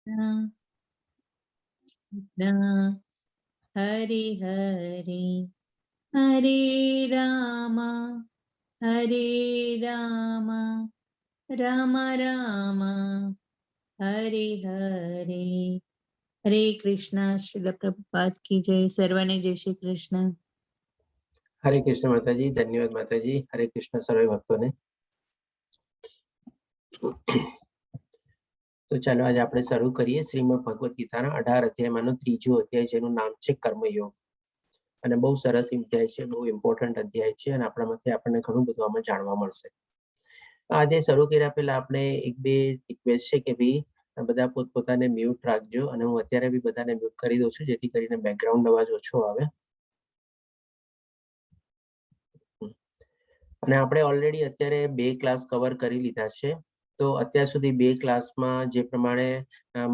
हरे हरे हरे राम राम राम हरे हरे। हरे कृष्ण। श्रील प्रभुपाद की जय। सर्वने जय श्री कृष्ण। हरे कृष्ण माताजी, धन्यवाद माताजी। हरे कृष्ण सर्वे भक्तों ने। तो चलो आज આપણે શરૂ કરીએ શ્રીમદ ભગવદ ગીતાના 18 અધ્યાયમાંનો ત્રીજો અધ્યાય, જેનું નામ છે કર્મયોગ. અને બહુ સરસ અધ્યાય છે, બહુ ઇમ્પોર્ટન્ટ અધ્યાય છે અને આપણા માટે આપણને ઘણું બધું આમાં જાણવા મળશે. આજે શરૂ કર્યા પહેલા આપણે એક બે રિક્વેસ્ટ છે કે ભાઈ બધા પોતપોતાને મ્યુટ રાખજો, અને હું અત્યારે બી બધાને મ્યુટ કરી દઉં છું જેથી કરીને બેકગ્રાઉન્ડ અવાજ ઓછો આવે. અને આપણે ઓલરેડી અત્યારે 2 ક્લાસ કવર કરી લીધા છે. તો અત્યાર સુધી 2 ક્લાસમાં જે પ્રમાણે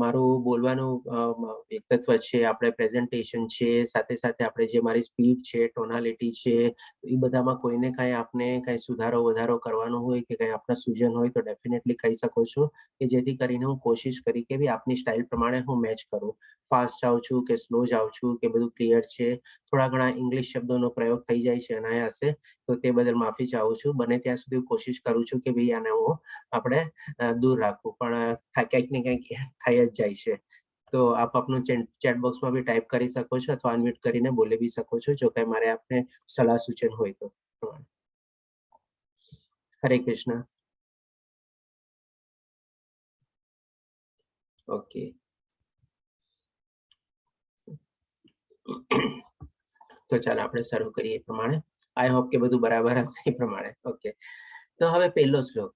મારું બોલવાનું વ્યક્તિત્વ છે, આપણે પ્રેઝન્ટેશન છે, સાથે સાથે આપણે જે મારી સ્પીડ છે, ટોનાલિટી છે, એ બધામાં કોઈને કાંઈ આપને કાંઈ સુધારો વધારો કરવાનો હોય કે કાંઈ આપના સૂચન હોય તો ડેફિનેટલી કહી શકો છો, કે જેથી કરીને હું કોશિશ કરી કે બી આપની સ્ટાઇલ પ્રમાણે હું મેચ કરું. ફાસ્ટ જાઉં છું કે સ્લો જાઉં છું કે બધું ક્લિયર છે, થોડા ઘણા ઇંગ્લિશ શબ્દોનો પ્રયોગ થઈ જાય છે અનાયાસે, તો તે બદલ માફી ચાહું છું. બને ત્યાં સુધી કોશિશ કરું છું કે ભાઈ આને હું આપણે દૂર રાખવું, પણ ક્યાંક ને ક્યાંક થઈ જ જાય છે. તો આપ આપનું ચેટ બોક્સમાં બી ટાઈપ કરી શકો છો અથવા અનમ્યુટ કરીને બોલી બી શકો છો જો કંઈ મારે આપને સલાહ સૂચન હોય તો. હરે કૃષ્ણ. ઓકે, તો ચાલો આપણે શરૂ કરીએ એ પ્રમાણે. આઈ હોપ કે બધું બરાબર હશે એ પ્રમાણે. ઓકે, તો હવે પહેલો શ્લોક,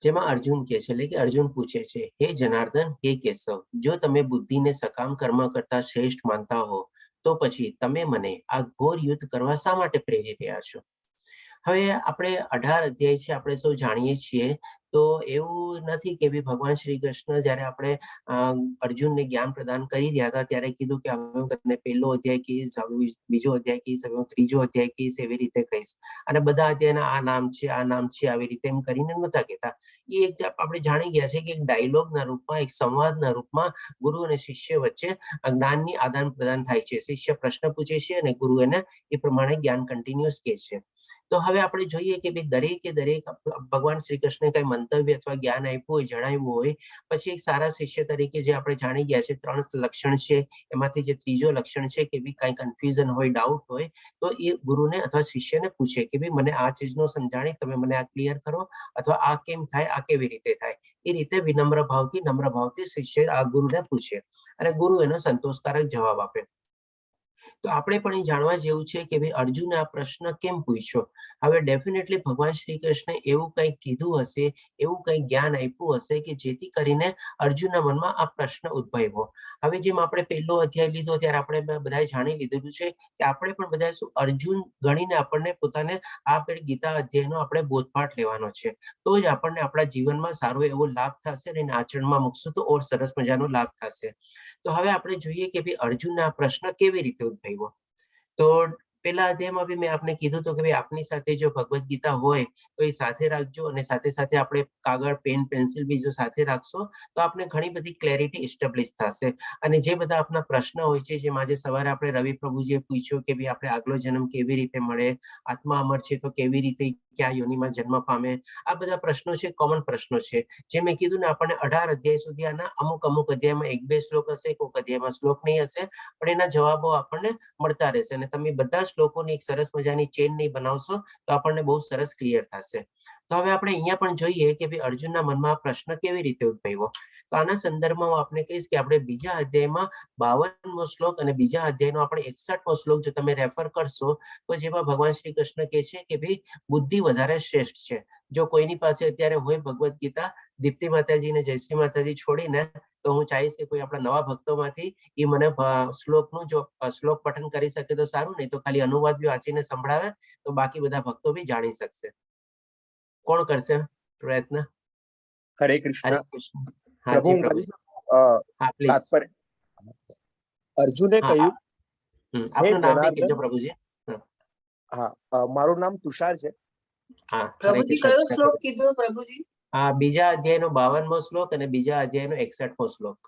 જેમાં અર્જુન કહે છે, એટલે કે અર્જુન પૂછે છે, હે જનાર્દન, હે કેશવ, જો તમે બુદ્ધિને સકામ કર્મ કરતા શ્રેષ્ઠ માનતા હો તો પછી તમે મને આ ઘોર યુદ્ધ કરવા શા માટે પ્રેરી રહ્યા છો? હવે આપણે 18 અધ્યાય છે, આપણે સૌ જાણીએ છીએ. તો એવું નથી કે ભગવાન શ્રી કૃષ્ણ જ્યારે આપણે અર્જુનને જ્ઞાન પ્રદાન કરી રહ્યા હતા ત્યારે કીધું કે હવે હું તમને પહેલો અધ્યાય કહીશ, હવે બીજો અધ્યાય કહીશ, હવે હું ત્રીજો અધ્યાય કહીશ, એવી રીતે કહીશ. અને બધા અધ્યાયના આ નામ છે, આ નામ છે, આવી રીતે એમ કરીને નતા કહેતા. એ એક આપણે જાણી ગયા છે કે એક ડાયલોગના રૂપમાં, એક સંવાદના રૂપમાં ગુરુ અને શિષ્ય વચ્ચે જ્ઞાનની આદાન પ્રદાન થાય છે. શિષ્ય પ્રશ્ન પૂછે છે અને ગુરુ એને એ પ્રમાણે જ્ઞાન કન્ટિન્યુઅસ કહે છે. તો હવે આપણે જોઈએ કે દરેકે દરેક ભગવાન શ્રી કૃષ્ણે કઈ મંતવ્ય અથવા જ્ઞાન આપ્યું હોય, જણાવ્યું હોય, પછી એક સારા શિષ્ય તરીકે જે આપણે જાણી ગયા છે 3 લક્ષણ છે, એમાંથી જે ત્રીજો લક્ષણ છે કે કઈ કન્ફ્યુઝન હોય, ડાઉટ હોય, તો એ ગુરુને અથવા શિષ્યને પૂછે કે મને આ ચીજનો સમજાણી, તમે મને આ ક્લિયર કરો, અથવા આ કેમ થાય, આ કેવી રીતે થાય. એ રીતે વિનમ્ર ભાવથી, નમ્ર ભાવથી શિષ્ય આ ગુરુને પૂછે અને ગુરુ એનો સંતોષકારક જવાબ આપે. તો આપણે પણ એ જાણવા જેવું છે કે અર્જુને આ પ્રશ્ન કેમ પૂછ્યો. હવે ડેફિનેટલી ભગવાન શ્રી કૃષ્ણે એવું કંઈક કીધું હશે, એવું કંઈક જ્ઞાન આપ્યું હશે કે જેથી કરીને અર્જુનના મનમાં આ પ્રશ્ન ઉદ્ભવ્યો. હવે જેમ આપણે પહેલો અધ્યાય લીધો ત્યારે આપણે બધાએ જાણી લીધેલું છે કે આપણે પણ બધા શું અર્જુન ગણીને આપણને પોતાને આ ગીતા અધ્યાયનો આપણે બોધપાઠ લેવાનો છે. તો જ આપણને આપણા જીવનમાં સારો એવો લાભ થશે અને આચરણમાં મૂકશું તો ઓર સરસ મજાનો લાભ થશે. તો હવે આપણે જોઈએ કે અર્જુનના આ પ્રશ્ન કેવી રીતે ઉદ્ભવ્યો. તો પેલા અધ્યાયમાં બી મેં આપને કીધું હતું કે આપની સાથે જો ભગવદ્ ગીતા હોય તો એ સાથે રાખજો, અને સાથે સાથે આપણે કાગળ, પેન, પેન્સિલ બી જો સાથે રાખશો તો આપણે ઘણી બધી ક્લેરિટી એસ્ટાબ્લિશ થશે. અને જે બધા આપના પ્રશ્ન હોય છે, જેમ આજે સવારે આપણે રવિ પ્રભુજીએ પૂછ્યું કે આપણે આગલો જન્મ કેવી રીતે મળે, આત્મા અમર છે તો કેવી રીતે ક્યાં યોનિમાં જન્મ પામે, આ બધા પ્રશ્નો છે, કોમન પ્રશ્નો છે. જે મેં કીધું ને આપણને 18 અધ્યાય સુધી આના અમુક અધ્યાયમાં 1-2 શ્લોક હશે, કોઈક અધ્યાયમાં શ્લોક નહીં હશે, પણ એના જવાબો આપણને મળતા રહેશે. અને તમે બધા શ્લોકોની એક સરસ મજાની ચેન નહીં બનાવશો તો આપણને બહુ સરસ ક્લિયર થશે. તો હવે આપણે અહીંયા પણ જોઈએ કે અર્જુનના મનમાં આ પ્રશ્ન કેવી રીતે ઉદ્ભવ્યો. તો આના સંદર્ભમાં હું આપને કહીશ કે આપણે બીજા અધ્યાયમાં 52મો શ્લોક અને બીજા અધ્યાયનો આપણે 61મો શ્લોક જો તમે રેફર કરશો તો જેમાં ભગવાન શ્રી કૃષ્ણ કહે છે કે બુદ્ધિ વધારે શ્રેષ્ઠ છે. જો કોઈની પાસે અત્યારે હોય ભગવદ્ ગીતા, દીપ્તિ માતાજી ને જયશ્રી માતાજી છોડીને, તો હું ચાહીશ કે કોઈ આપણા નવા ભક્તોમાંથી એ મને શ્લોકનું જો શ્લોક પઠન કરી શકે તો સારું, નહીં તો ખાલી અનુવાદ બી વાંચીને સંભળાવે તો બાકી બધા ભક્તો બી જાણી શકશે. કોણ કરશે પ્રયત્ન? હરે કૃષ્ણ. હરે કૃષ્ણ. હાજી પ્રભુ. હા પ્લીઝ. તાત્પર્ય અર્જુને કહ્યું, આપનું નામ બી કહેજો પ્રભુજી. હા, મારું નામ તુષાર છે. હા પ્રભુજી કયો શ્લોક કીધો પ્રભુજી? બીજા અધ્યાયનો 52મો શ્લોક અને બીજા અધ્યાયનો 61મો શ્લોક.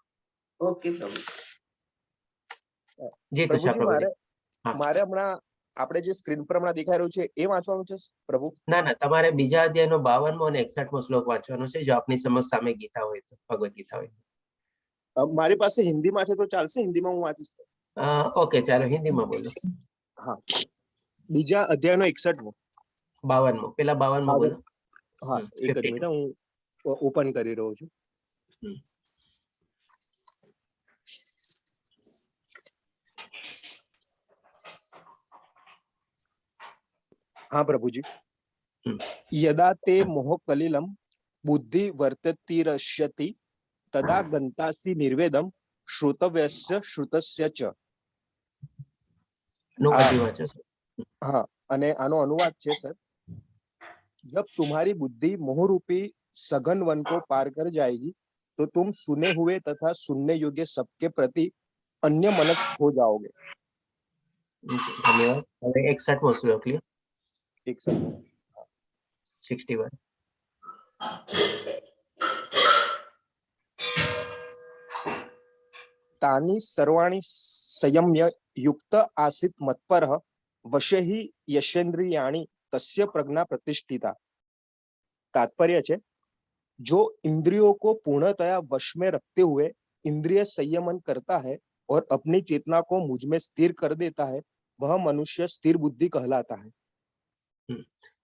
ઓકે પ્રભુ. જી તુષાર પ્રભુજી મારે પ્રભુજી. હા. મારે હમણાં આપણે જે સ્ક્રીન પર હમણાં દેખાઈ રહ્યું છે એ વાંચવાનું છે પ્રભુ? ના ના, તમારે બીજા અધ્યાયનો 52મો અને 61મો શ્લોક વાંચવાનો છે, જો આપની સમક્ષ સામે ગીતા હોય તો, ભગવદ ગીતા હોય. મારી પાસે હિન્દીમાં છે તો ચાલશે? હિન્દીમાં હું વાંચીશ. ઓકે ચાલો હિન્દીમાં બોલો. હા, બીજા અધ્યાયનો 61મો. 52મો, પેલા 52મો બોલો. હા, એક જ 52. મિનિટ, હું ઓપન કરી રહ્યો છું. હા પ્રભુજી. યદા તે મોહ કલિલમ બુદ્ધિ વર્તતિરશ્યતિ તદા ગંતાસી નિર્વેદમ શ્રોતવ્યસ્ય શ્રુતસ્ય ચ. અનુવાદી વાંચો છો. हाँ, અને આનો અનુવાદ છે સર, जब तुम्हारी बुद्धि मोहरूपी सघन वन को पार कर जाएगी तो तुम सुने हुए तथा सुनने योग्य सबके प्रति अन्य मनस्क हो जाओगे. ધન્યવાદ. હવે 61મો શ્લોક લ્યો. 61. 61. तानि सर्वाणि संयम्य युक्त आसित मत्परः वशे ही यशेन्द्रियाणि तस्य प्रज्ञा प्रतिष्ठिता. तात्पर्य है, जो इंद्रियों को पूर्णतया वश में रखते हुए इंद्रिय संयमन करता है और अपनी चेतना को मुझ में स्थिर कर देता है, वह मनुष्य स्थिर बुद्धि कहलाता है.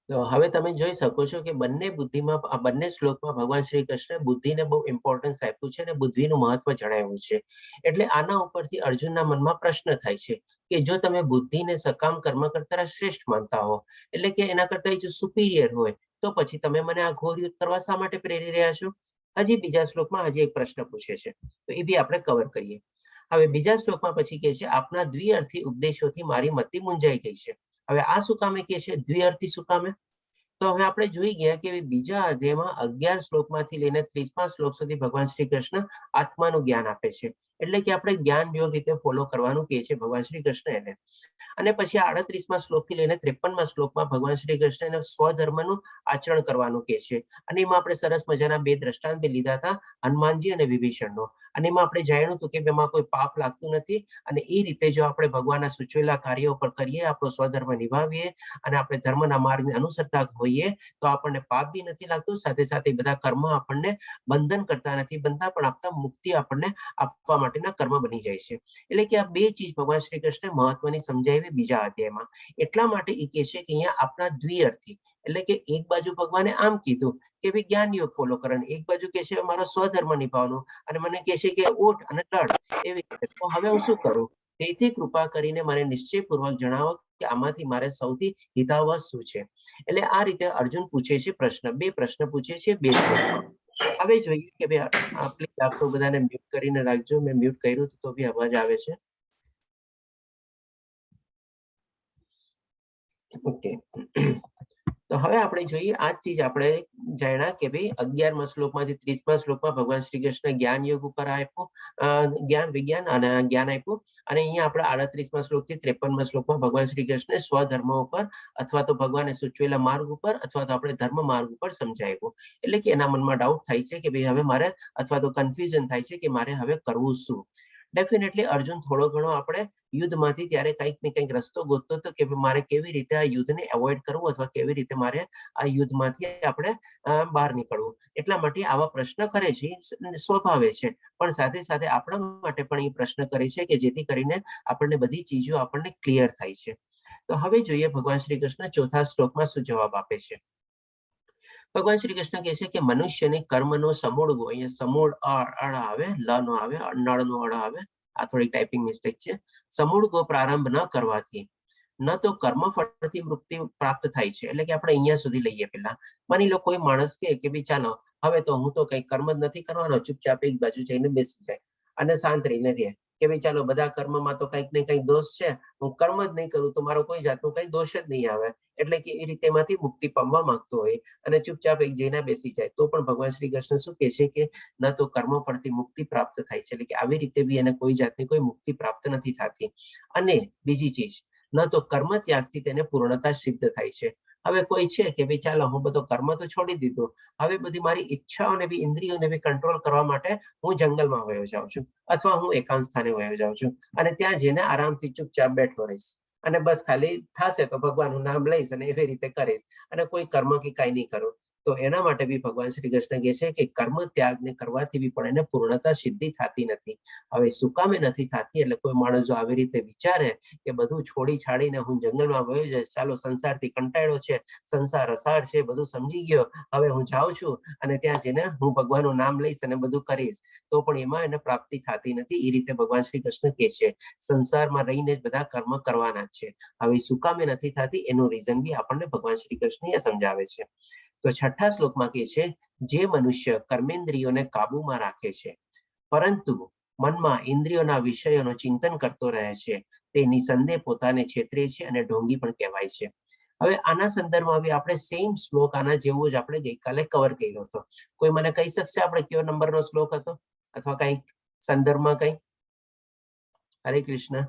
તો હવે તમે જોઈ શકો છો કે બંને બુદ્ધિમાં, આ બંને શ્લોકમાં ભગવાન શ્રી કૃષ્ણ બુદ્ધિને બહુ ઇમ્પોર્ટન્સ આપ્યું છે અને બુદ્ધિનું મહત્વ જણાવ્યું છે. એટલે આના ઉપરથી અર્જુનના મનમાં પ્રશ્ન થાય છે કે જો તમે બુદ્ધિને સકામ કર્મ કરતા શ્રેષ્ઠ માનતા હો, એટલે કે એના કરતા જો સુપીરિયર હોય, તો પછી તમે મને આ ઘોર યુદ્ધ કરવા શા માટે પ્રેરી રહ્યા છો? હજી બીજા શ્લોકમાં હજી એક પ્રશ્ન પૂછે છે, તો એ બી આપણે કવર કરીએ. હવે બીજા શ્લોકમાં પછી કહે છે, આપના દ્વિઅર્થી ઉપદેશોથી મારી મતિ મૂંઝાઈ ગઈ છે. હવે આ શું કામે કે છે? દ્વિઅર્થી શું કામે? તો હવે આપણે જોઈ ગયા કે બીજા અધ્યાયમાં 11 શ્લોકમાંથી લઈને 30મા શ્લોક સુધી ભગવાન શ્રી કૃષ્ણ આત્માનું જ્ઞાન આપે છે. એટલે કે આપણે જ્ઞાન યોગ રીતે ફોલો કરવાનું કહે છે ભગવાન શ્રી કૃષ્ણ એને. અને પછી 38મા શ્લોકથી લઈને 53મા શ્લોકમાં ભગવાન શ્રી કૃષ્ણ એને સ્વધર્મનું આચરણ કરવાનું કહે છે. અને એમાં આપણે સરસ મજાના બે દ્રષ્ટાંત લીધા હતા, હનુમાનજી અને વિભીષણનો. અને એમાં આપણે જાણ્યું હતું કે એમાં કોઈ પાપ લાગતું નથી, અને એ રીતે જો આપણે ભગવાનના સૂચવેલા કાર્યો પર કરીએ, આપણો સ્વધર્મ નિભાવીએ અને આપણે ધર્મના માર્ગને અનુસરતા હોઈએ, તો આપણને પાપ બી નથી લાગતું, સાથે સાથે બધા કર્મ આપણને બંધન કરતા નથી બનતા, પણ આપતા મુક્તિ આપણને આપવા માટેના કર્મ બની જાય છે. એટલે કે આ બે ચીજ ભગવાન શ્રી કૃષ્ણ મહત્વની સમજાવી બીજા અધ્યાયમાં. એટલા માટે એ કહે છે કે અહીંયા આપણા દ્વિઅર્થી, એટલે કે એક બાજુ ભગવાને આમ કીધું કે ભાઈ જ્ઞાન યોગ ફોલો કરવાનું, એક બાજુ કહે છે મારો સ્વધર્મ નિભાવવાનું, અને મને કહે છે કે ઉઠ અને લડ. એવી રીતે તો હવે હું શું કરું? તેથી કૃપા કરીને મને નિશ્ચયપૂર્વક જણાવો કે આમાંથી મારે સૌથી હિતાવહ શું છે. એટલે આ રીતે અર્જુન પૂછે છે પ્રશ્ન, બે પ્રશ્ન પૂછે છે બે શ્લોકમાં. હવે જોઈએ કે ભાઈ પ્લીઝ આપ સૌ બધાને મ્યુટ કરીને રાખજો. મેં મ્યુટ કર્યું તો બી અવાજ આવે છે. ઓકે. તો હવે આપણે જોઈએ આ જ ચીજ આપણે જાણ્યા કે ભાઈ 11મા શ્લોકમાંથી 30મા શ્લોકમાં ભગવાન શ્રી કૃષ્ણ જ્ઞાન યોગ ઉપર આપ્યું, જ્ઞાન વિજ્ઞાન અને જ્ઞાન આપ્યું. અને અહીંયા આપણે 38મા શ્લોકથી 53મા શ્લોકમાં ભગવાન શ્રી કૃષ્ણ સ્વધર્મ ઉપર અથવા તો ભગવાને સૂચવેલા માર્ગ ઉપર અથવા તો આપણે ધર્મ માર્ગ ઉપર સમજાવ્યું. એટલે કે એના મનમાં ડાઉટ થાય છે કે ભાઈ હવે મારે, અથવા તો કન્ફ્યુઝન થાય છે કે મારે હવે કરવું શું. ડેફિનેટલી અર્જુન થોડો ઘણો આપણે યુદ્ધમાંથી ત્યારે કંઈક ને કંઈક રસ્તો ગોતતો હતો કે મારે કેવી રીતે આ યુદ્ધને એવોઇડ કરવું, અથવા કેવી રીતે મારે આ યુદ્ધમાંથી આપણે બહાર નીકળવું. એટલા માટે આવા પ્રશ્ન કરે છે, સ્વભાવે છે, પણ સાથે સાથે આપણા માટે પણ એ પ્રશ્ન કરે છે કે જેથી કરીને આપણને બધી ચીજો આપણને ક્લિયર થાય છે. તો હવે જોઈએ ભગવાન શ્રી કૃષ્ણ ચોથા શ્લોકમાં શું જવાબ આપે છે. ભગવાન શ્રી કૃષ્ણ કહે છે કે મનુષ્યને કર્મનો સમૂળ, અહીંયા સમૂળ અળ આવે, લ નો આવે, નળ નો અળ આવે, આ થોડી ટાઈપિંગ મિસ્ટેક છે. સમૂળ ગો પ્રારંભ ન કરવાથી ન તો કર્મફળથી મુક્તિ પ્રાપ્ત થાય છે. એટલે કે આપણે અહીંયા સુધી લઈએ. પેલા માની લો કોઈ માણસ કે ભાઈ ચાલો હવે તો હું તો કઈ કર્મ જ નથી કરવાનો, ચૂપચાપ એક બાજુ જઈને બેસી જાય અને શાંત રહીને રહે કે ભાઈ ચાલો બધા કર્મમાં તો કંઈક ને કંઈક દોષ છે, હું કર્મ જ નહીં કરું તો મારો કોઈ જાતનો કઈ દોષ જ નહીં આવે. એટલે કે એ રીતે એમાંથી મુક્તિ પામવા માંગતો હોય અને ચૂપચાપ એક જઈને બેસી જાય, તો પણ ભગવાન શ્રી કૃષ્ણ શું કહે છે કે ન તો કર્મફળથી મુક્તિ પ્રાપ્ત થાય છે. એટલે કે આવી રીતે બી એને કોઈ જાતની કોઈ મુક્તિ પ્રાપ્ત નથી થતી. અને બીજી ચીજ, ન તો કર્મ ત્યાગથી તેને પૂર્ણતા સિદ્ધ થાય છે. હવે કોઈ છે કે ભાઈ ચાલો હું બધો કર્મ તો છોડી દીધું, હવે બધી મારી ઈચ્છાઓને બી ઇન્દ્રિયોને બી કંટ્રોલ કરવા માટે હું જંગલમાં વયો જાઉં છું અથવા હું એકાંત સ્થાને વયો જાઉં છું અને ત્યાં જઈને આરામથી ચૂપચાપ બેઠો રહીશ અને બસ ખાલી થશે તો ભગવાનનું નામ લઈશ અને એવી રીતે કરીશ અને કોઈ કર્મ કે કઈ નહીં કરું. તો એના માટે બી ભગવાન શ્રી કૃષ્ણ કહે છે કે કર્મ ત્યાગને કરવાથી બી પણ એને પૂર્ણતા સિદ્ધિ થતી નથી. હવે શું કામે નથી થતી? એટલે કોઈ માણસ જો આવી રીતે વિચારે કે બધું છોડી છાડીને હું જંગલમાં વયો જઈશ, ચાલો સંસારથી કંટાળ્યો છે, સંસાર અસાર છે, બધું સમજી ગયો, હવે હું જાઉં છું અને ત્યાં જઈને હું ભગવાનનું નામ લઈશ અને બધું કરીશ, તો પણ એમાં એને પ્રાપ્તિ થતી નથી. એ રીતે ભગવાન શ્રી કૃષ્ણ કહે છે સંસારમાં રહીને જ બધા કર્મ કરવાના જ છે. હવે શું કામે નથી થતી એનું રીઝન બી આપણને ભગવાન શ્રી કૃષ્ણ સમજાવે છે. તો છઠ્ઠા શ્લોકમાં કહે છે જે મનુષ્ય કર્મેન્દ્રિયોને કાબુમાં રાખે છે પરંતુ મનમાં ઇન્દ્રિયોના વિષયોનું ચિંતન કરતો રહે છે તે નિસંદેહ પોતાને છેતરે છે અને ઢોંગી પણ કહેવાય છે. હવે આના સંદર્ભમાં બી આપણે સેમ શ્લોક આના જેવો જ આપણે ગઈકાલે કવર કર્યો હતો. કોઈ મને કહી શકશે આપણે કયો નંબરનો શ્લોક હતો અથવા કઈ સંદર્ભમાં કઈ? હરે કૃષ્ણ.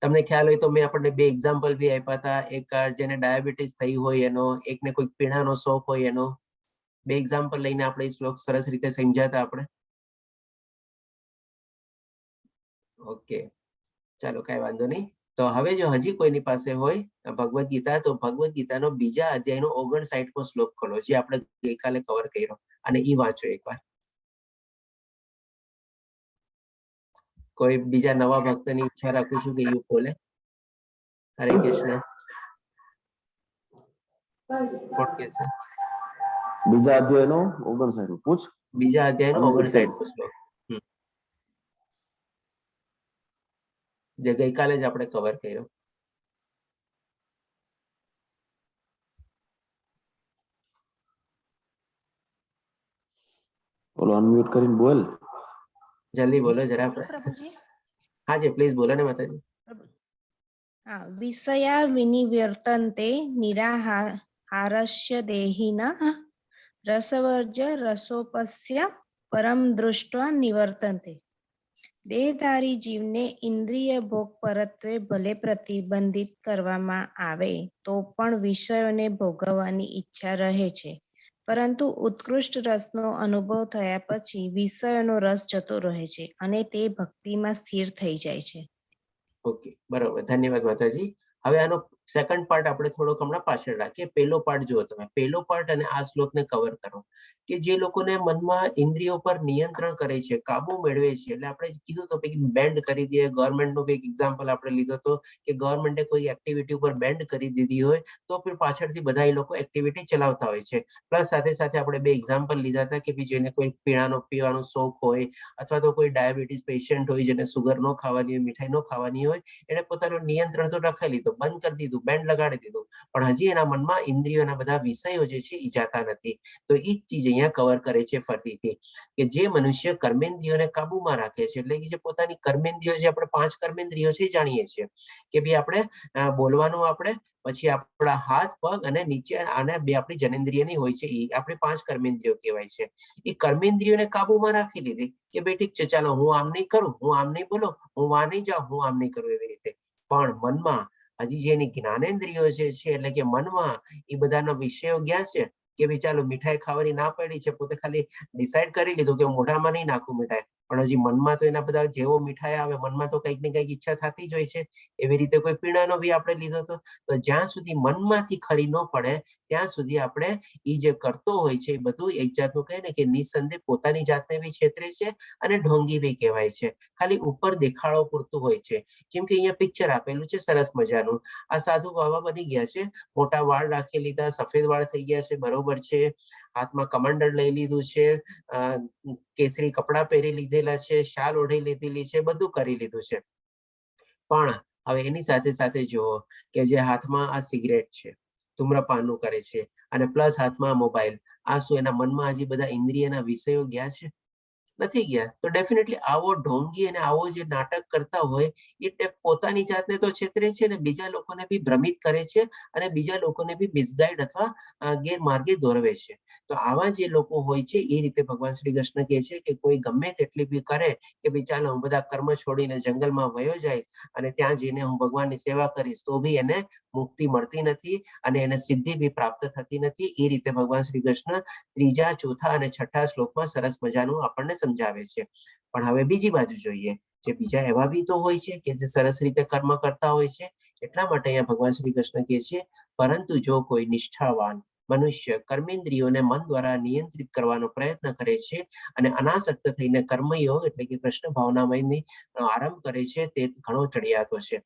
તમને ખ્યાલ હોય તો મેં આપણને બે એક્ઝામ્પલ બી આપ્યા હતા. એક જેને ડાયાબિટીસ થઈ હોય એનો, એકને કોઈ પીણાનો શોખ હોય એનો. બે એક્ઝામ્પલ લઈને આપણે શ્લોક સરસ રીતે સમજાતા આપણે. ઓકે, ચાલો કઈ વાંધો નહીં. તો હવે જો હજી કોઈની પાસે હોય ભગવદ ગીતા, તો ભગવદ ગીતાનો બીજા અધ્યાયનો 59મો શ્લોક ખોલો જે આપણે ગઈકાલે કવર કર્યો અને ઈ વાંચો એકવાર. કોઈ બીજા નવા ભક્તની ઈચ્છા રાખું છું કે યુ બોલે. હરે કૃષ્ણ. કોણ કહેશે? બીજા અધ્યાયનો 59 પૂછ. બીજા અધ્યાયનો 59મો શ્લોક જે ગઈકાલે જ આપણે કવર કર્યો. બોલો, અનમ્યુટ કરીને બોલ. જલ્દી બોલો જરા. પ્રભુજી. હા જી પ્લીઝ બોલો ને માતાજી. હા, વિષયા વિનિવર્તન્તે નિરાહારસ્ય દેહિનઃ રસવર્જ્ય રસોપસ્ય પરમ દૃષ્ટ્વા નિવર્તન્તે. દેહધારી જીવને ઇન્દ્રિય ભોગ પરત્વે ભલે પ્રતિબંધિત કરવામાં આવે તો પણ વિષયોને ભોગવવાની ઈચ્છા રહે છે, પરંતુ ઉત્કૃષ્ટ રસનો અનુભવ થયા પછી વિષયોનો રસ જતો રહે છે અને તે ભક્તિમાં સ્થિર થઈ જાય છે. ઓકે, બરોબર, ધન્યવાદ માતાજી. હવે આનો સેકન્ડ પાર્ટ આપણે થોડોક હમણાં પાછળ રાખીએ. પહેલો પાર્ટ જુઓ તમે. પહેલો પાર્ટ અને આ શ્લોકને કવર કરો કે જે લોકોને મનમાં ઇન્દ્રિયો પર નિયંત્રણ કરે છે, કાબુ મેળવે છે. એટલે આપણે કીધું તો કે બેન્ડ કરી દે. ગવર્મેન્ટનો બી એક એક્ઝામ્પલ આપણે લીધો હતો કે ગવર્મેન્ટે કોઈ એક્ટિવિટી ઉપર બેન્ડ કરી દીધી હોય તો પણ પાછળથી બધા એ લોકો એક્ટિવિટી ચલાવતા હોય છે. પ્લસ સાથે સાથે આપણે બે એક્ઝામ્પલ લીધા હતા કે જેને કોઈ પીવાનો શોખ હોય અથવા તો કોઈ ડાયાબિટીસ પેશન્ટ હોય જેને સુગર ન ખાવાની હોય, મીઠાઈ ન ખાવાની હોય, એને પોતાનું નિયંત્રણ તો રખાઈ લીધું, બંધ કરી દીધું, બેન્ડ લગાડી દીધું, પણ હજી એના મનમાં ઇન્દ્રિયોના બધા વિષયો જે છે એ જાતા નથી. તો એ જ ચીજ અહીંયા કવર કરે છે ફરીથી કે જે મનુષ્ય કર્મેન્દ્રિયોને કાબુમાં રાખે છે, એટલે કે જે પોતાની કર્મેન્દ્રિયો, જે આપણે 5 કર્મેન્દ્રિયો છે જાણીએ છીએ કે ભાઈ આપણે બોલવાનું, આપણે પછી આપણા હાથ પગ અને નીચે આને બે આપણી જનેન્દ્રિયની હોય છે, એ આપણી 5 કર્મેન્દ્રિયો કહેવાય છે. એ કર્મેન્દ્રિયોને કાબુમાં રાખી લીધી કે ભાઈ ઠીક છે, ચાલો હું આમ નહીં કરું, હું આમ નહીં બોલો, હું આ નહીં જાઉં, હું આમ નહીં કરું, એવી રીતે. પણ મનમાં હજી જે એની જ્ઞાનેન્દ્રિયો છે એટલે કે મનમાં એ બધાના વિષયો ગયા છે કે ભાઈ ચાલો મીઠાઈ ખાવાની ના પડી છે, પોતે ખાલી ડિસાઈડ કરી લીધું કે મોઢામાં નહીં નાખું મીઠાઈ, પણ હજી મનમાં તો એના બધા જેવો મીઠાઈ આવે મનમાં તો કંઈક ને કંઈક ઈચ્છા થતી જ હોય છે. એવી રીતે કોઈ પીણાનો બી આપણે લીધો હતો. તો જ્યાં સુધી મનમાંથી ખરી ન પડે ત્યાં સુધી આપણે એ જે કરતો હોય છે એ બધું એક જાતનું કહે ને કે નિસંદેહ પોતાની જાતને બી છેતરે છે અને ઢોંગી બી કહેવાય છે. ખાલી ઉપર દેખાડો પૂરતું હોય છે. જેમ કે અહીંયા પિક્ચર આપેલું છે સરસ મજાનું. આ સાધુ બાબા બની ગયા છે, મોટા વાળ રાખી લીધા, સફેદ વાળ થઈ ગયા છે, બરોબર છે, હાથમાં કમંડળ લઈ લીધું છે, કેસરી કપડા પહેરી લીધેલા છે, શાલ ઓઢી લીધેલી છે, બધું કરી લીધું છે. પણ હવે એની સાથે સાથે જુઓ કે જે હાથમાં આ સિગરેટ છે, ધૂમ્રપાનનું કરે છે અને પ્લસ હાથમાં મોબાઈલ, આ શું એના મનમાં હજી બધા ઇન્દ્રિયના વિષયો ગયા છે? નથી ગયા તો ડેફિનેટલી આવો ઢોંગી અને આવો જે નાટક કરતા હોય એ પોતાની જાતને તો છેતરે છે અને બીજા લોકોને બી ભ્રમિત કરે છે અને બીજા લોકોને બી મિસગાઈડ અથવા ગેરમાર્ગે દોરવે છે. તો આવા જે લોકો હોય છે એ રીતે ભગવાન શ્રી કૃષ્ણ કહે છે કે કોઈ ગમે તેટલી બી કરે કે ભાઈ ચાલો હું બધા કર્મ છોડીને જંગલમાં વયો જઈશ અને ત્યાં જઈને હું ભગવાનની સેવા કરીશ તો બી એને મુક્તિ મળતી નથી અને એને સિદ્ધિ બી પ્રાપ્ત થતી નથી. એ રીતે ભગવાન શ્રી કૃષ્ણ ત્રીજા, ચોથા અને છઠ્ઠા શ્લોકમાં સરસ મજાનું આપણને સમજાવે છે. પણ હવે બીજી બાજુ જોઈએ, જે બીજા એવા બી તો હોય છે કે જે સરસ રીતે કર્મ કરતા હોય છે. એટલા માટે અહીંયા ભગવાન શ્રી કૃષ્ણ કહે છે, પરંતુ જો કોઈ નિષ્ઠાવાન મનુષ્ય કર્મેન્દ્રિયોને મન દ્વારા નિયંત્રિત કરવાનો પ્રયત્ન કરે છે અને અનાસક્ત થઈને કર્મયોગ એટલે કે કૃષ્ણ ભાવનામયની આરંભ કરે છે, તે ઘણો ચડિયાતો છે.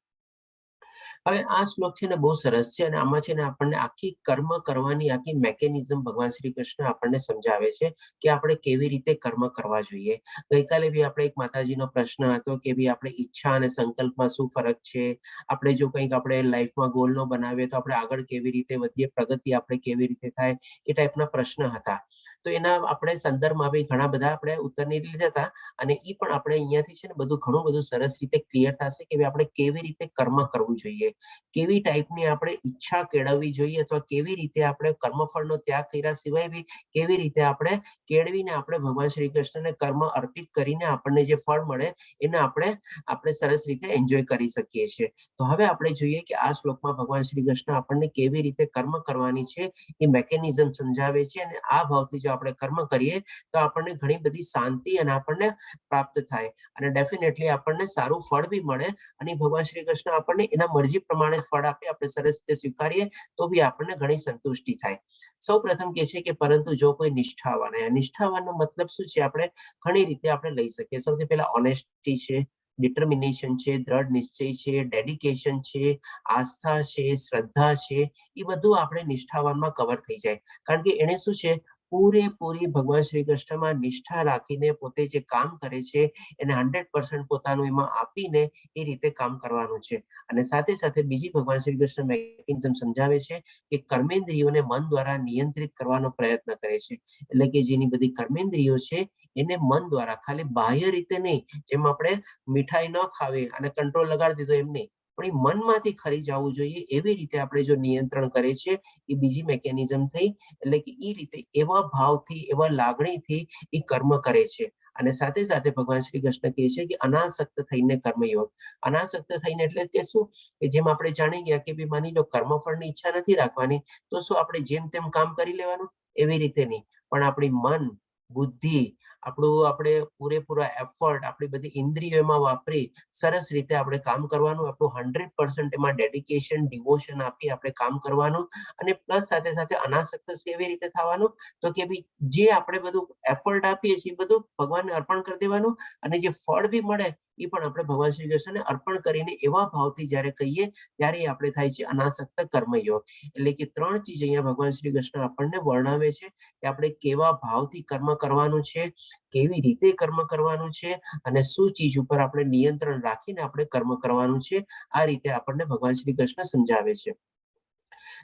હવે આ શ્લોક છે ને બહુ સરસ છે અને આમાં છે ને આપણને આખી કર્મ કરવાની આખી મેકેનિઝમ ભગવાન શ્રી કૃષ્ણ આપણને સમજાવે છે કે આપણે કેવી રીતે કર્મ કરવા જોઈએ. ગઈકાલે બી આપણે એક માતાજીનો પ્રશ્ન હતો કે ભાઈ આપણે ઈચ્છા અને સંકલ્પમાં શું ફરક છે, આપણે જો કંઈક આપણે લાઈફમાં ગોલ નો બનાવીએ તો આપણે આગળ કેવી રીતે વધીએ, પ્રગતિ આપણે કેવી રીતે થાય, એ ટાઈપના પ્રશ્ન હતા. તો એના આપણે સંદર્ભમાં બી ઘણા બધા આપણે ઉત્તરની લીધા હતા અને એ પણ આપણે અહીંયાથી છે ને બધું ઘણું બધું સરસ રીતે ક્લિયર થશે કે આપણે કેવી રીતે કર્મ કરવું જોઈએ, કેવી ટાઈપની આપણે ઈચ્છા કેળવવી જોઈએ અથવા કેવી રીતે આપણે કર્મફળનો ત્યાગ કર્યા સિવાય બી કેવી રીતે આપણે કેળવીને આપણે ભગવાન શ્રી કૃષ્ણને કર્મ અર્પિત કરીને આપણને જે ફળ મળે એને આપણે સરસ રીતે એન્જોય કરી શકીએ છીએ. તો હવે આપણે જોઈએ કે આ શ્લોકમાં ભગવાન શ્રી કૃષ્ણ આપણને કેવી રીતે કર્મ કરવાની છે એ મેકેનિઝમ સમજાવે છે અને આ ભાવથી જો આપણે કર્મ કરીએ તો આપણને ઘણી બધી શાંતિ અને આપણને પ્રાપ્ત થાય અને ડેફિનેટલી આપણને સારું ફળ બી મળે અને ભગવાન શ્રી કૃષ્ણ આપણને એના મરજી પ્રમાણે ફળ આપે, આપણે સરસ રીતે સ્વીકારીએ તો બી આપણને ઘણી સંતુષ્ટિ થાય. સૌ પ્રથમ કહે છે કે પરંતુ જો કોઈ નિષ્ઠાવાન, નિષ્ઠાવાનનો મતલબ શું છે આપણે ઘણી રીતે આપણે લઈ શકીએ. સૌથી પહેલા ઓનેસ્ટી છે, ડિટર્મિનેશન છે, દ્રઢ નિશ્ચય છે, ડેડિકેશન છે, આસ્થા છે, શ્રદ્ધા છે, એ બધું આપણે નિષ્ઠાવાનમાં કવર થઈ જાય. કારણ કે એને શું છે, પૂરેપૂરી ભગવાન શ્રી કૃષ્ણમાં નિષ્ઠા રાખીને પોતે જે કામ કરે છે એને 100% પોતાનું એમાં આપીને એ રીતે કામ કરવાનું છે. અને સાથે સાથે બીજી ભગવાન શ્રી કૃષ્ણ મેકેનિઝમ સમજાવે છે કે કર્મેન્દ્રિયોને મન દ્વારા નિયંત્રિત કરવાનો પ્રયત્ન કરે છે. એટલે કે જેની બધી કર્મેન્દ્રિયો છે એને મન દ્વારા, ખાલી બાહ્ય રીતે નહીં, જેમ આપણે મીઠાઈ ન ખાવી અને કંટ્રોલ લગાડી દીધો એમ નહીં, પણ એ મનમાંથી ખરી જવું જોઈએ એવી રીતે આપણે જો નિયંત્રણ કરે છે એ બીજી મેકેનિઝમ થઈ. એટલે કે એ રીતે એવા ભાવથી, એવા લાગણીથી એ કર્મ કરે છે. અને સાથે સાથે ભગવાન શ્રી કૃષ્ણ કહે છે કે અનાસક્ત થઈને કર્મયોગ. અનાસક્ત થઈને એટલે કે શું, કે જેમ આપણે જાણી ગયા કે માની લો કર્મફળની ઈચ્છા નથી રાખવાની તો શું આપણે જેમ તેમ કામ કરી લેવાનું, એવી રીતે નહીં, પણ આપણી મન, બુદ્ધિ, આપણે પૂરેપૂરા એફર્ટ આપણી બધી ઇન્દ્રિયોમાં વાપરી સરસ રીતે આપણે કામ કરવાનું, આપણું 100% એમાં ડેડિકેશન, ડિવોશન આપી આપણે કામ કરવાનું. અને પ્લસ સાથે સાથે અનાસક્ત કેવી રીતે થવાનું, તો કે ભાઈ જે આપણે બધું એફર્ટ આપીએ છીએ બધું ભગવાનને અર્પણ કરી દેવાનું અને જે ફળ બી મળે એ પણ આપણે ભગવાન શ્રી કૃષ્ણને અર્પણ કરીને એવા ભાવથી જ્યારે કહીએ ત્યારે આપણે થાય છે અનાસક્ત કર્મયોગ. એટલે કે 3 ચીજ અહીંયા ભગવાન શ્રી કૃષ્ણ આપણને વર્ણવે છે કે આપણે કેવા ભાવથી કર્મ કરવાનું છે, કેવી રીતે કર્મ કરવાનું છે અને શું ચીજ ઉપર આપણે નિયંત્રણ રાખીને આપણે કર્મ કરવાનું છે. આ રીતે આપણને ભગવાન શ્રી કૃષ્ણ સમજાવે છે.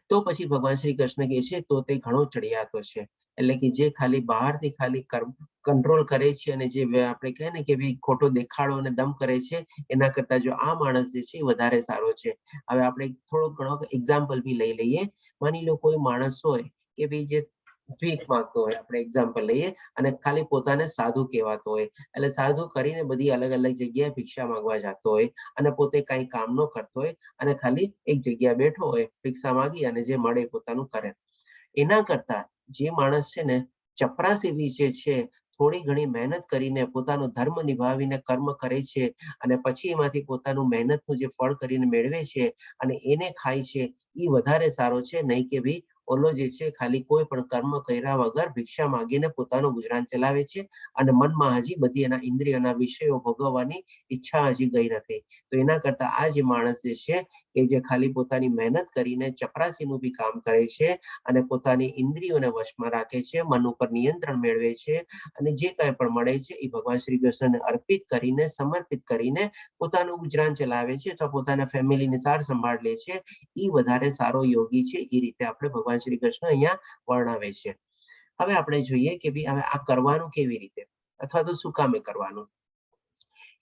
તો પછી ભગવાન શ્રી કૃષ્ણ કહે છે તો તે ઘણો ચડિયાતો છે. એટલે કે જે ખાલી બહારથી ખાલી કંટ્રોલ કરે છે અને જે આપણે કહે ને કે ભાઈ ખોટો દેખાડો અને દમ કરે છે, એના કરતા જો આ માણસ જે છે એ વધારે સારો છે. હવે આપણે થોડો ઘણો એક્ઝામ્પલ બી લઈ લઈએ. માની લો કોઈ માણસ હોય કે ભાઈ જે ભીખ માંગતો હોય, આપણે એક્ઝામ્પલ લઈએ, અને ખાલી પોતાને સાધુ કહેવાતો હોય, એટલે સાધુ કરીને બધી અલગ અલગ જગ્યાએ ભિક્ષા માંગવા જતો હોય અને પોતે કઈ કામ ન કરતો હોય અને ખાલી એક જગ્યા બેઠો હોય, ભિક્ષા માંગી અને જે મળે પોતાનું કરે. એના કરતા જે માણસ છે ને ચપરાસી બી જે છે, થોડી ઘણી મહેનત કરીને પોતાનો ધર્મ નિભાવીને કર્મ કરે છે અને પછી એમાંથી પોતાનું મહેનતનું જે ફળ કરીને મેળવે છે અને એને ખાય છે, એ વધારે સારો છે. નહીં કે ભાઈ ઓલો જે છે ખાલી કોઈ પણ કર્મ કર્યા વગર ભિક્ષા માંગીને પોતાનું ગુજરાન ચલાવે છે અને મનમાં હજી બધી એના ઇન્દ્રિયોના વિષયો ભોગવવાની ઈચ્છા હજી ગઈ નથી. તો એના કરતા આ જે માણસ જે છે કે જે ખાલી પોતાની મહેનત કરીને ચપરાસીનું બી કામ કરે છે અને પોતાની ઇન્દ્રિયોને વશમાં રાખે છે, મન ઉપર નિયંત્રણ મેળવે છે અને જે કાંઈ પણ મળે છે એ ભગવાન શ્રી કૃષ્ણને અર્પિત કરીને, સમર્પિત કરીને પોતાનું ગુજરાન ચલાવે છે અથવા પોતાના ફેમિલીની સાર સંભાળ લે છે, એ વધારે સારો યોગી છે. એ રીતે આપણે ભગવાન શ્રી કૃષ્ણ અહીંયા વર્ણવે છે. હવે આપણે જોઈએ કે ભાઈ હવે આ કરવાનું કેવી રીતે. અથવા તો શું કામે કરવાનું.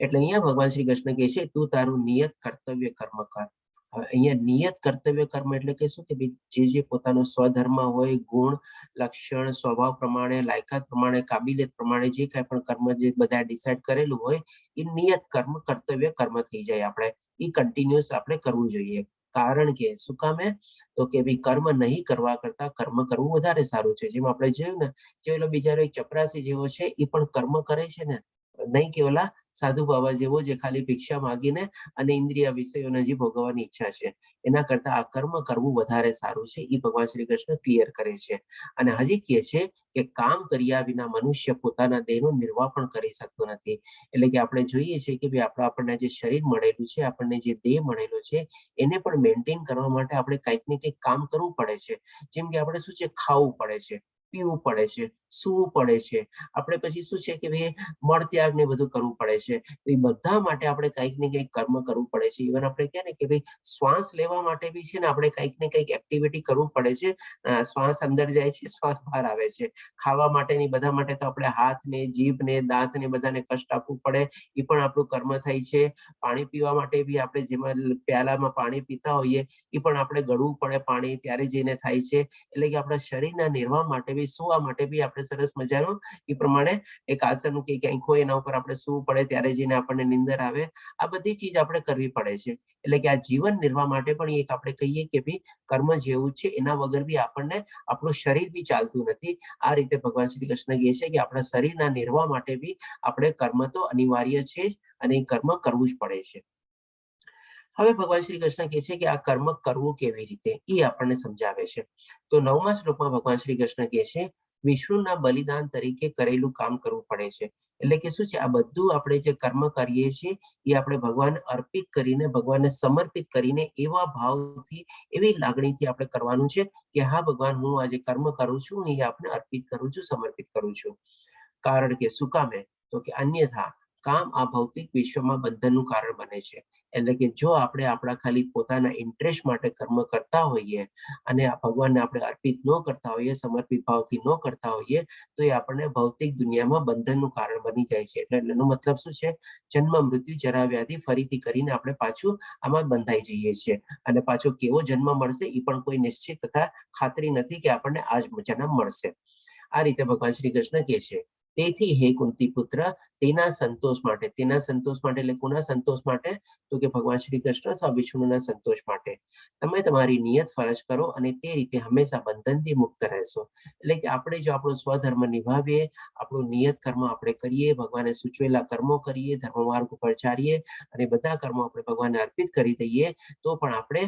એટલે અહીંયા ભગવાન શ્રી કૃષ્ણ કહે છે તું તારું નિયત કર્તવ્ય કર્મ કર. હવે અહીંયા નિયત કર્તવ્ય કર્મ એટલે કે શું કે ભાઈ જે પોતાનો સ્વધર્મ હોય, ગુણ, લક્ષણ, સ્વભાવ પ્રમાણે, લાયકાત પ્રમાણે, કાબિલિયત પ્રમાણે જે કાંઈ પણ કર્મ જે બધા ડિસાઇડ કરેલું હોય એ નિયત કર્મ કર્તવ્ય કર્મ થઈ જાય. આપણે એ કન્ટિન્યુઅસ આપણે કરવું જોઈએ. કારણ કે શું કામે? તો કે ભાઈ કર્મ નહીં કરવા કરતા કર્મ કરવું વધારે સારું છે. જેમ આપણે જોયું ને, જે ઓલો બિચારો એક ચપરાસી જેવો છે એ પણ કર્મ કરે છે ને, નહીં કે ઓલા સાધુ બાબા જેવો જે ખાલી ભિક્ષા માંગીને અને ઇન્દ્રિય વિષયોને જે ભોગવવાની ઈચ્છા છે, એના કરતા આ કર્મ કરવું વધારે સારું છે. એ ભગવાન શ્રી કૃષ્ણ ક્લિયર કરે છે. અને હજી કહે છે કે કામ કર્યા વિના મનુષ્ય પોતાના દેહનું નિર્વાહ પણ કરી શકતો નથી. એટલે કે આપણે જોઈએ છીએ કે ભાઈ આપણને જે શરીર મળેલું છે, આપણને જે દેહ મળેલો છે, એને પણ મેન્ટેન કરવા માટે આપણે કંઈક ને કંઈક કામ કરવું પડે છે. જેમ કે આપણે શું છે, ખાવું પડે છે, પીવું પડે છે, સૂવું પડે છે. આપણે પછી શું છે કે ભાઈ મળત્યાગ ને બધું કરવું પડે છે. તો એ બધા માટે આપણે કંઈક ને કંઈક કર્મ કરવું પડે છે. ઇવન આપણે કહે ને કે ભાઈ શ્વાસ લેવા માટે બી છે ને આપણે કંઈક ને કંઈક એક્ટિવિટી કરવું પડે છે. શ્વાસ અંદર જાય છે, શ્વાસ બહાર આવે છે. ખાવા માટેની બધા માટે તો આપણે હાથને, જીભને, દાંતને બધાને કષ્ટ આપવું પડે. એ પણ આપણું કર્મ થાય છે. પાણી પીવા માટે બી આપણે જેમાં પ્યાલામાં પાણી પીતા હોઈએ એ પણ આપણે ગળવું પડે પાણી, ત્યારે જઈને થાય છે. એટલે કે આપણા શરીરના નિર્વાહ માટે બી, સુવા માટે બી આપણે સરસ મજાનું એ પ્રમાણે એક આસન કે ક્યાંક હોય એના ઉપર આપણે સૂવું પડે, ત્યારે જઈને આપણને નીંદર આવે. આ બધી ચીજ આપણે કરવી પડે છે. એટલે કે આ જીવન નિર્વાહ માટે પણ એક આપણે કહીએ કે ભાઈ કર્મ જેવું છે, એના વગર બી આપણને આપણું શરીર બી ચાલતું નથી. આ રીતે ભગવાન શ્રી કૃષ્ણ કહે છે કે આપણા શરીરના નિર્વાહ માટે બી આપણે કર્મ તો અનિવાર્ય છે જ, અને એ કર્મ કરવું જ પડે છે. હવે ભગવાન શ્રી કૃષ્ણ કહે છે કે આ કર્મ કરવું કેવી રીતે એ આપણને સમજાવે છે. તો 9મા શ્લોકમાં ભગવાન શ્રી કૃષ્ણ કહે છે વિષ્ણુના બલિદાન તરીકે કરેલું કામ કરવું પડે છે. એટલે કે શું છે, આ બધું આપણે જે કર્મ કરીએ છીએ એ આપણે ભગવાન અર્પિત કરીને, ભગવાનને સમર્પિત કરીને એવા ભાવથી, એવી લાગણીથી આપણે કરવાનું છે કે હા ભગવાન, હું આજે કર્મ કરું છું એ આપને અર્પિત કરું છું, સમર્પિત કરું છું. કારણ કે શું કામે? તો કે અન્યથા કામ આ ભૌતિક વિશ્વમાં બંધનનું કારણ બને છે. એટલે કે જો આપણે આપણા ખાલી પોતાના ઇન્ટરેસ્ટ માટે કર્મ કરતા હોઈએ અને આ ભગવાનને આપણે અર્પિત ન કરતા હોઈએ, સમર્પિત ભાવથી ન કરતા હોઈએ, તો એ આપણને ભૌતિક દુનિયામાં બંધનનું કારણ બની જાય છે. એટલે એનો મતલબ શું છે? જન્મ, મૃત્યુ, જરા, વ્યાધિ ફરીથી કરીને આપણે પાછું આમાં બંધાઈ જઈએ છીએ. અને પાછો કેવો જન્મ મળશે એ પણ કોઈ નિશ્ચિત તથા ખાતરી નથી કે આપણને આ જ જન્મ મળશે. આ રીતે ભગવાન શ્રી કૃષ્ણ કહે છે. તેથી હે કુંતી પુત્ર, તેના સંતોષ માટે એટલે કોના સંતોષ માટે? તો કે ભગવાન શ્રી કૃષ્ણ અથવા વિષ્ણુના સંતોષ માટે તમે તમારી નિયત ફરજ કરો અને તે રીતે હંમેશા બંધનથી મુક્ત રહેશો. એટલે કે આપણે જો આપણો સ્વધર્મ નિભાવીએ, આપણું નિયત કર્મ આપણે કરીએ, ભગવાને સૂચવેલા કર્મો કરીએ, ધર્મ માર્ગ ઉપર ચાલીએ અને બધા કર્મો આપણે ભગવાનને અર્પિત કરી દઈએ, તો પણ આપણે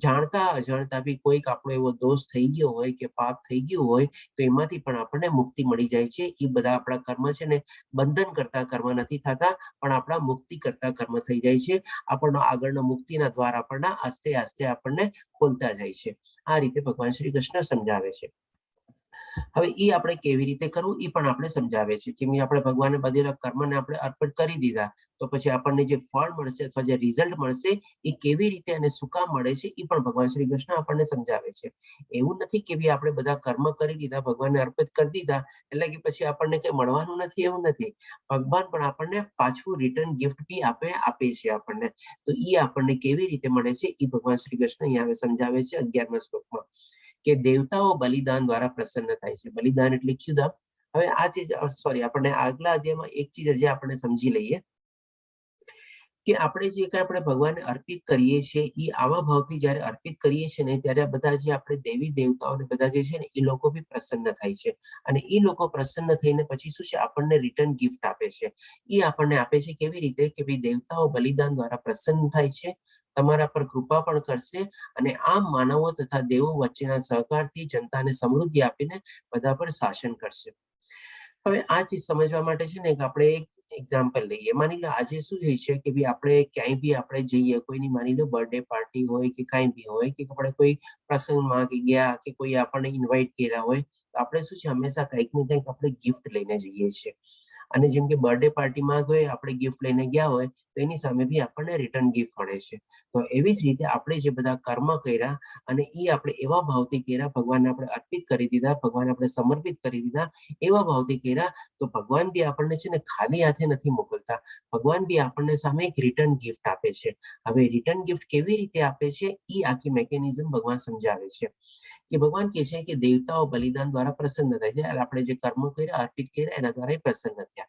જાણતા અજાણતા બી કોઈક આપણો એવો દોષ થઈ ગયો હોય કે પાપ થઈ ગયું હોય, તો એમાંથી પણ આપણને મુક્તિ મળી જાય છે. એ બધા આપણા કર્મ છે ને બંધન કરતા કર્મ નથી થતા, પણ આપણા મુક્તિ કરતા કર્મ થઈ જાય છે. આપણનો આગળનો મુક્તિના દ્વાર આપણને આસ્તે આસ્તે આપણને ખોલતા જાય છે. આ રીતે ભગવાન શ્રી કૃષ્ણ સમજાવે છે. હવે એ આપણે કેવી રીતે કરવું એ પણ આપણે સમજાવે છે. કેમ કે આપણે ભગવાનને બધેલા કર્મને આપણે અર્પણ કરી દીધા, તો પછી આપણને જે ફળ મળશે અથવા જે રિઝલ્ટ મળશે એ કેવી રીતે અને શું કામ મળે છે એ પણ ભગવાન શ્રી કૃષ્ણ આપણને સમજાવે છે. એવું નથી કે ભાઈ આપણે બધા કર્મ કરી દીધા, ભગવાનને અર્પિત કરી દીધા એટલે કે પછી આપણને કઈ મળવાનું નથી, એવું નથી. ભગવાન પણ આપણને પાછું રિટર્ન ગિફ્ટ બી આપે છે આપણને. તો એ આપણને કેવી રીતે મળે છે એ ભગવાન શ્રી કૃષ્ણ અહીંયા સમજાવે છે 11મા શ્લોકમાં, કે દેવતાઓ બલિદાન દ્વારા પ્રસન્ન થાય છે. બલિદાન એટલે ક્ષુધા. હવે આ ચીજ આપણને આગલા અધ્યાયમાં એક ચીજ હજી આપણે સમજી લઈએ કે આપણે જે કઈ આપણે ભગવાનને અર્પિત કરીએ છીએ એ આવા ભાવથી જયારે અર્પિત કરીએ છીએ ને, ત્યારે બધા જે આપણે દેવી દેવતાઓને બધા જે છે ને એ લોકો બી પ્રસન્ન થાય છે. અને એ લોકો પ્રસન્ન થઈને પછી શું છે, આપણને રિટર્ન ગિફ્ટ આપે છે. એ આપણને આપે છે કેવી રીતે? કે ભાઈ દેવતાઓ બલિદાન દ્વારા પ્રસન્ન થાય છે, તમારા પર કૃપા પણ કરશે, અને આમ માનવો તથા દેવો વચ્ચેના સહકારથી જનતાને સમૃદ્ધિ આપીને બધા પર શાસન કરશે. હવે આ ચીજ સમજવા માટે છે ને આપણે એક એક્ઝામ્પલ લઈએ. માની લો આજે શું હોય છે કે ભાઈ આપણે ક્યાંય બી આપણે જઈએ, કોઈની માની લો બર્થડે પાર્ટી હોય કે કાંઈ બી હોય, કે આપણે કોઈ પ્રસંગમાં કે ગયા કે કોઈ આપણને ઇન્વાઇટ કર્યા હોય, તો આપણે શું છે હંમેશા કંઈક ને કંઈક આપણે ગિફ્ટ લઈને જઈએ છીએ. અને જેમ કે બર્થડે પાર્ટીમાં ગઈ આપણે ગિફ્ટ લઈને ગયા હોય તો એની સામે બી આપણને રિટર્ન ગિફ્ટ મળે છે. તો એવી જ રીતે આપણે જે બધા કર્મ કર્યા અને એ આપણે એવા ભાવથી કર્યા, ભગવાનને આપણે અર્પિત કરી દીધા, ભગવાનને આપણે સમર્પિત કરી દીધા, એવા ભાવથી કર્યા, તો ભગવાન બી આપણને છે ને ખાલી હાથે નથી મોકલતા. ભગવાન બી આપણને સામે એક રિટર્ન ગિફ્ટ આપે છે. હવે રિટર્ન ગિફ્ટ કેવી રીતે આપે છે એ આખી મેકેનિઝમ ભગવાન સમજાવે છે. કે ભગવાન કહે છે કે દેવતાઓ બલિદાન દ્વારા પ્રસન્ન થાય છે. આપણે જે કર્મો કર્યા, અર્પિત કર્યા, એના દ્વારા એ પ્રસન્ન થયા,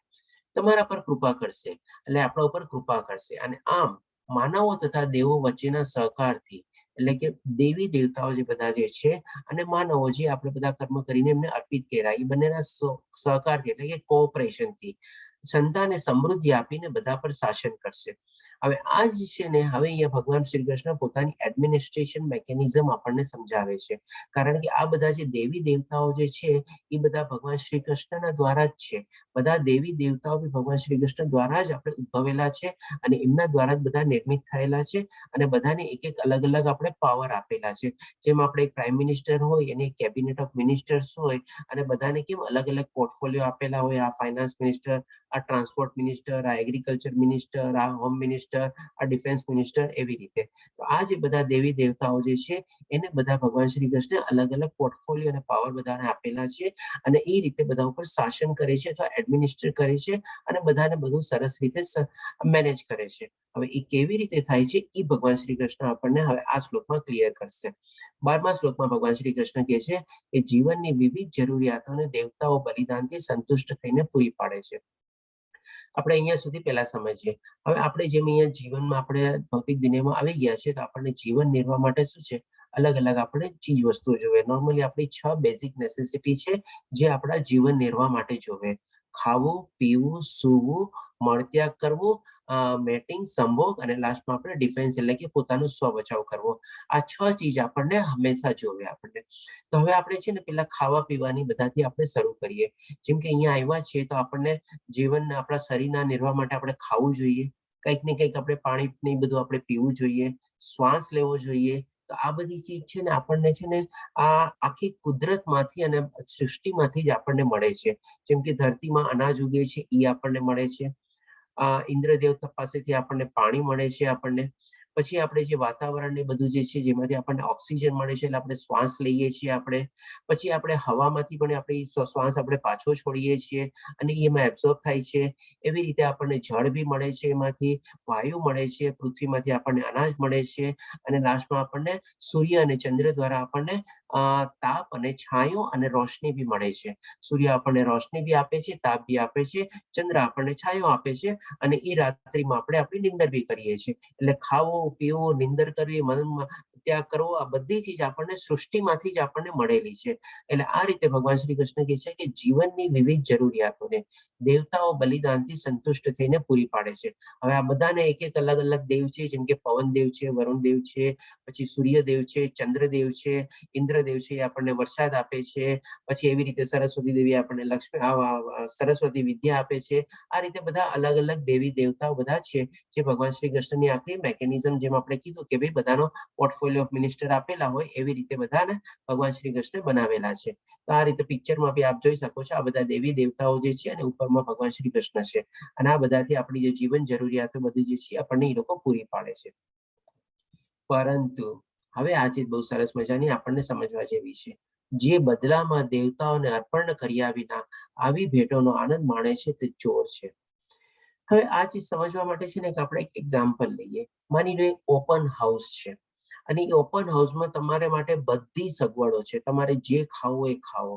તમારા પર કૃપા કરશે, એટલે આપણા ઉપર કૃપા કરશે. અને આમ માનવો તથા દેવો વચ્ચેના સહકારથી, એટલે કે દેવી દેવતાઓ જે બધા જે છે અને માનવો જે આપણે બધા કર્મ કરીને એમને અર્પિત કર્યા, એ બંનેના સહકારથી એટલે કે કોઓપરેશનથી સંતાને સમૃદ્ધિ આપીને બધા પર શાસન કરશે. હવે આ જ છે ને, હવે અહીંયા ભગવાન શ્રી કૃષ્ણ પોતાની એડમિનિસ્ટ્રેશન મેકેનિઝમ આપણને સમજાવે છે. કારણ કે આ બધા જે દેવી દેવતાઓ જે છે એ બધા ભગવાન શ્રી કૃષ્ણના દ્વારા જ છે. બધા દેવી દેવતાઓ બી ભગવાન શ્રી કૃષ્ણ દ્વારા જ આપણે ઉદ્ભવેલા છે અને એમના દ્વારા જ બધા નિર્મિત થયેલા છે અને બધાને એક એક અલગ અલગ આપણે પાવર આપેલા છે. જેમ આપણે એક પ્રાઇમ મિનિસ્ટર હોય એને કેબિનેટ ઓફ મિનિસ્ટર્સ હોય અને બધાને કેમ અલગ અલગ પોર્ટફોલિયો આપેલા હોય, આ ફાઇનાન્સ મિનિસ્ટર, આ ટ્રાન્સપોર્ટ મિનિસ્ટર, આ એગ્રીકલ્ચર મિનિસ્ટર, આ હોમ મિનિસ્ટર, આ ડિફેન્સ મિનિસ્ટર, એવી રીતે. તો આ જે બધા દેવી દેવતાઓ જે છે એને બધા ભગવાન શ્રી કૃષ્ણ અલગ અલગ પોર્ટફોલિયો અને પાવર બધાને આપેલા છે અને એ રીતે બધા ઉપર શાસન કરે છે અથવા એડમિનિસ્ટર કરે છે અને બધાને બધું સરસ રીતે મેનેજ કરે છે. હવે એ કેવી રીતે થાય છે એ ભગવાન શ્રી કૃષ્ણ આપણને હવે આ શ્લોકમાં ક્લિયર કરશે. 12મા શ્લોકમાં ભગવાન શ્રી કૃષ્ણ કહે છે કે જીવનની વિવિધ જરૂરિયાતોને દેવતાઓ બલિદાનથી સંતુષ્ટ થઈને પૂરી પાડે છે. આપણે અહીંયા સુધી પહેલા સમજીએ. હવે આપણે જેમ અહીંયા જીવનમાં આપણે ભૌતિક દુનિયામાં આવી ગયા છે, તો આપણને જીવન નિર્વાહ માટે શું છે, અલગ અલગ આપણે ચીજ વસ્તુઓ જોઈએ. નોર્મલી આપણી 6 બેઝિક નેસેસિટી છે જે આપણા જીવન નિર્વાહ માટે જોઈએ. ખાવું, પીવું, સૂવું, મળત્યાગ કરવું, મેટિંગ, સંભોગ અને લાસ્ટમાં આપણે ડિફેન્સ એટલે કે પોતાનો સ્વ બચાવ કરવો. આ 6 ચીજ આપણને હંમેશા જોઈએ આપણને. તો હવે આપણે છે ને પેલા ખાવા પીવાની બધાથી આપણે શરૂ કરીએ. જેમ કે અહીંયા આવ્યા છીએ તો આપણને જીવનના આપણા શરીરના નિર્વાહ માટે આપણે ખાવું જોઈએ, કંઈક ને કંઈક આપણે પાણી ને બધું આપણે પીવું જોઈએ, શ્વાસ લેવો જોઈએ. તો આ બધી ચીજ છે ને આપણને છે ને આ આખી કુદરતમાંથી અને સૃષ્ટિમાંથી જ આપણને મળે છે. જેમ કે ધરતીમાં અનાજ ઉગે છે એ આપણને મળે છે, ઇન્દ્રદેવ પાસેથી આપણને પાણી મળે છે આપણને, પછી આપણે જે વાતાવરણ ને બધું જે છે જેમાંથી આપણને ઓક્સિજન મળે છે એટલે આપણે શ્વાસ લઈએ છીએ આપણે, પછી આપણે હવામાંથી પણ આપણી શ્વાસ આપણે પાછો છોડીએ છીએ અને એમાં એબ્ઝોર્બ થાય છે. એવી રીતે આપણને જળ બી મળે છે, એમાંથી વાયુ મળે છે, પૃથ્વીમાંથી આપણને અનાજ મળે છે અને લાસ્ટમાં આપણને સૂર્ય અને ચંદ્ર દ્વારા આપણને તાપ અને છાંયો અને રોશની બી મળે છે. સૂર્ય આપણને રોશની બી આપે છે, તાપ બી આપે છે, ચંદ્ર આપણને છાંયો આપે છે અને એ રાત્રિમાં આપણે આપણી નિંદર બી કરીએ છીએ. એટલે ખાવું, પીવું, નિંદર કરવી, મન ત્યાગ કરવો, આ બધી ચીજ આપણને સૃષ્ટિમાંથી જ આપણને મળેલી છે. એટલે આ રીતે ભગવાન શ્રી કૃષ્ણ કહે છે કે જીવનની વિવિધ જરૂરિયાતોને દેવતાઓ બલિદાનથી સંતુષ્ટ થઈને પૂરી પાડે છે. હવે આ બધાને એક એક અલગ અલગ દેવ છે, જેમ કે પવન દેવ છે, વરુણ દેવ છે, પછી સૂર્યદેવ છે, ચંદ્રદેવ છે, ઇન્દ્રદેવ છે, એ આપણને વરસાદ આપે છે. પછી એવી રીતે સરસ્વતી દેવી આપણને સરસ્વતી વિદ્યા આપે છે. આ રીતે બધા અલગ અલગ દેવી દેવતાઓ બધા છે જે ભગવાન શ્રી કૃષ્ણની આખી મેકેનિઝમ, જેમ આપણે કીધું કે ભાઈ બધાનો પોર્ટફોલિયો ઓફ મિનિસ્ટર આપેલા હોય એવી રીતે બધાને ભગવાન શ્રી કૃષ્ણ બનાવેલા છે. તો આ રીતે પિક્ચરમાં બી આપ જોઈ શકો છો, આ બધા દેવી દેવતાઓ જે છે અને ઉપરમાં ભગવાન શ્રી કૃષ્ણ છે અને આ બધાથી આપણી જે જીવન જરૂરિયાતો બધી જે છે આપણને એ લોકો પૂરી પાડે છે. પરંતુ હવે આ ચીજ બહુ સરસ મજાની આપણને સમજવા જેવી છે. જે બદલામાં દેવતાઓને અર્પણ કર્યા વિના આવી ભેટોનો આનંદ માણે છે તે ચોર છે. હવે આ ચીજ સમજવા માટે છે ને કે આપણે એક એક્ઝામ્પલ લઈએ. માની લો એક ઓપન હાઉસ છે અને એ ઓપન હાઉસમાં તમારે માટે બધી સગવડો છે, તમારે જે ખાવું એ ખાવો,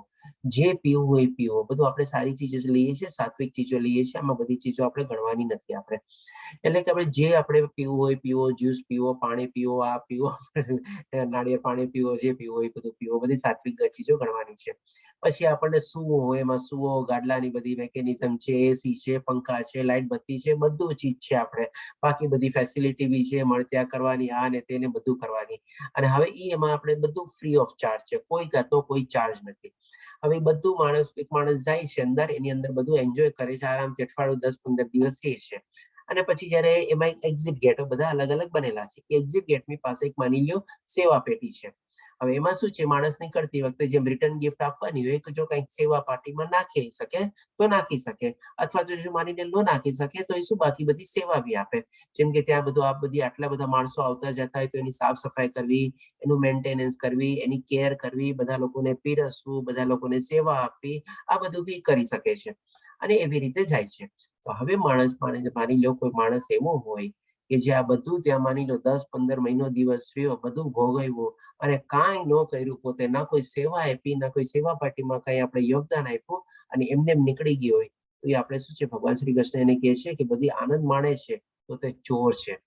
જે પીવું હોય એ પીવો, બધું આપણે સારી ચીજો લઈએ છીએ, સાત્વિક ચીજો લઈએ છીએ, આમાં બધી ચીજો આપણે ગણવાની નથી આપણે. એટલે કે આપણે જે આપણે પીવું હોય પીવો, જ્યુસ પીવો, પાણી પીવો, આ પીવો, નાળિયેર પાણી પીવો, જે પીવો એ બધું પીવો, બધી સાત્વિક ચીજો ગણવાની છે. પછી આપણને સૂવો હોય એમાં સૂવો, ગાડલાની બધી મેકેનિઝમ છે, એસી છે, પંખા છે, લાઇટ બત્તી છે, બધું ચીજ છે આપણે. બાકી બધી ફેસિલિટી બી છે, મળત્યા કરવાની, આ ને તેને બધું કરવાની. અને હવે એમાં આપણે બધું ફ્રી ઓફ ચાર્જ છે, કોઈ કાતો કોઈ ચાર્જ નથી. હવે બધું એક માણસ જાય છે અંદર, એની અંદર બધું એન્જોય કરે છે, આરામથી અઠવાડિયું 10-15 દિવસ રહે છે. અને પછી જયારે એમાં એક્ઝિટ ગેટો બધા અલગ અલગ બનેલા છે. એક્ઝિટ ગેટની પાસે એક માની લ્યો સેવા પેટી છે. હવે એમાં શું છે, માણસ નીકળતી વખતે જેમ રિટર્ન ગિફ્ટ આપવાની હોય કે જો કંઈક સેવા પાર્ટીમાં નાખી શકે તો નાખી શકે, અથવા તો જો માનીને ન નાખી શકે તો એ શું બાકી બધી સેવા બી આપે. જેમ કે ત્યાં બધું આ બધી આટલા બધા માણસો આવતા જતા હોય તો એની સાફ સફાઈ કરવી, એનું મેન્ટેનન્સ કરવી, એની કેર કરવી, બધા લોકોને પીરસવું, બધા લોકોને સેવા આપવી, આ બધું બી કરી શકે છે અને એવી રીતે જાય છે. તો હવે માની લો કોઈ માણસ એવો હોય કે જે આ બધું ત્યાં માની લો 10-15 મહિનો દિવસ રહ્યો, બધું ભોગવ્યું અને કાંઈ ન કર્યું, પોતે ના કોઈ સેવા આપી, ના કોઈ સેવા પાર્ટીમાં કઈ આપણે યોગદાન આપ્યું અને એમને એમ નીકળી ગયો હોય, તો એ આપણે શું છે, ભગવાન શ્રી કૃષ્ણ એને કહે છે કે બધી આનંદ માણે છે તો તે ચોર છે.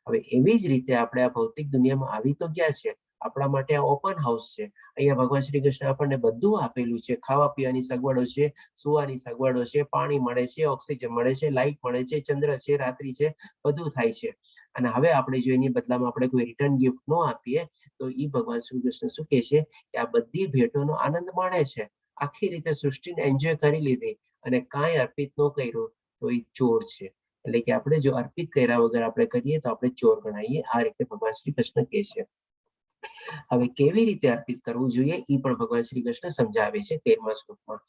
હવે એવી જ રીતે આપણે આ ભૌતિક દુનિયામાં આવી તો ગયા છે, આપણા માટે આ ઓપન હાઉસ છે. અહીંયા ભગવાન શ્રી કૃષ્ણ આપણને બધું આપેલું છે, ખાવા પીવાની સગવડો છે, સુવાની સગવડો છે, પાણી મળે છે, ઓક્સિજન મળે છે, લાઇટ મળે છે, ચંદ્ર છે, રાત્રિ છે, બધું થાય છે. અને હવે આપણે જો એની બદલામાં આપણે કોઈ રિટર્ન ગિફ્ટ ન આપીએ તો એ ભગવાન શ્રી કૃષ્ણ શું કહે છે કે આ બધી ભેટોનો આનંદ માણે છે, આખી રીતે સૃષ્ટિને એન્જોય કરી લીધી અને કાંઈ અર્પિત ન કર્યું તો એ ચોર છે. એટલે કે આપણે જો અર્પિત કર્યા વગર આપણે કરીએ તો આપણે ચોર ગણાઈએ. આ રીતે ભગવાન શ્રી કૃષ્ણ કહે છે. હવે કેવી રીતે અર્પિત કરવું જોઈએ એ પણ ભગવાન શ્રી કૃષ્ણ સમજાવે છે 13મા શ્લોકમાં.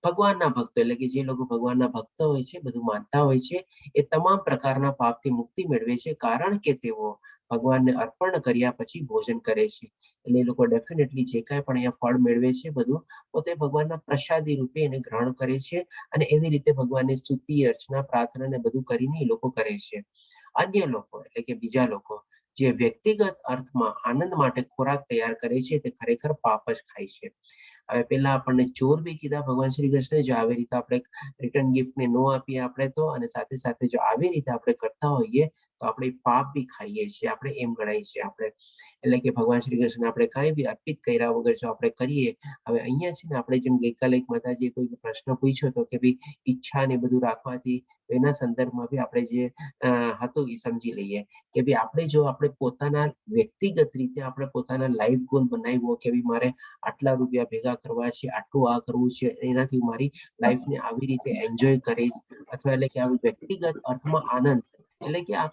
ભગવાનના ભક્તો એટલે કે જે લોકો ભગવાનના ભક્ત હોય છે, બધું માનતા હોય છે, એ તમામ પ્રકારના પાપથી મુક્તિ મેળવે છે, કારણ કે તેઓ ભગવાનને અર્પણ કર્યા પછી ભોજન કરે છે. એટલે એ લોકો ડેફિનેટલી જે કાંઈ પણ અહીંયા ફળ મેળવે છે બધું પોતે ભગવાનના પ્રસાદી રૂપે એને ગ્રહણ કરે છે અને એવી રીતે ભગવાનની સ્તુતિ, અર્ચના, પ્રાર્થના ને બધું કરીને એ લોકો કરે છે. અન્ય લોકો એટલે કે બીજા લોકો જે વ્યક્તિગત અર્થમાં આનંદ માટે ખોરાક તૈયાર કરે છે તે ખરેખર પાપ જ ખાય છે. હવે પેલા આપણને ચોર બી કીધા ભગવાન શ્રી કૃષ્ણ. જો આવી રીતે આપણે રિટર્ન ગિફ્ટ ને નો આપીએ આપણે તો, અને સાથે સાથે જો આવી રીતે આપણે કરતા હોઈએ તો આપણે પાપ બી ખાઈએ છીએ, આપણે એમ ગણાય છે આપણે. એટલે કે ભગવાન શ્રી કૃષ્ણ આપણે કાંઈ બી અર્પિત કર્યા વગર જો આપણે કરીએ. હવે અહીંયા છે ને આપણે જેમ ગઈકાલે એક માતાજીએ કોઈ પ્રશ્ન પૂછ્યો હતો કે ભાઈ ઈચ્છા ને બધું રાખવાથી, એના સંદર્ભમાં બી આપણે જે હતું એ સમજી લઈએ કે ભાઈ આપણે જો આપણે પોતાના વ્યક્તિગત રીતે આપણે પોતાના લાઈફ ગોલ બનાવ્યો કે ભાઈ મારે આટલા રૂપિયા ભેગા કરવા છે, આટલું આ કરવું છે, એનાથી મારી લાઈફને આવી રીતે એન્જોય કરીશ, અથવા એટલે કે આવી વ્યક્તિગત અર્થમાં આનંદ એટલે કે આ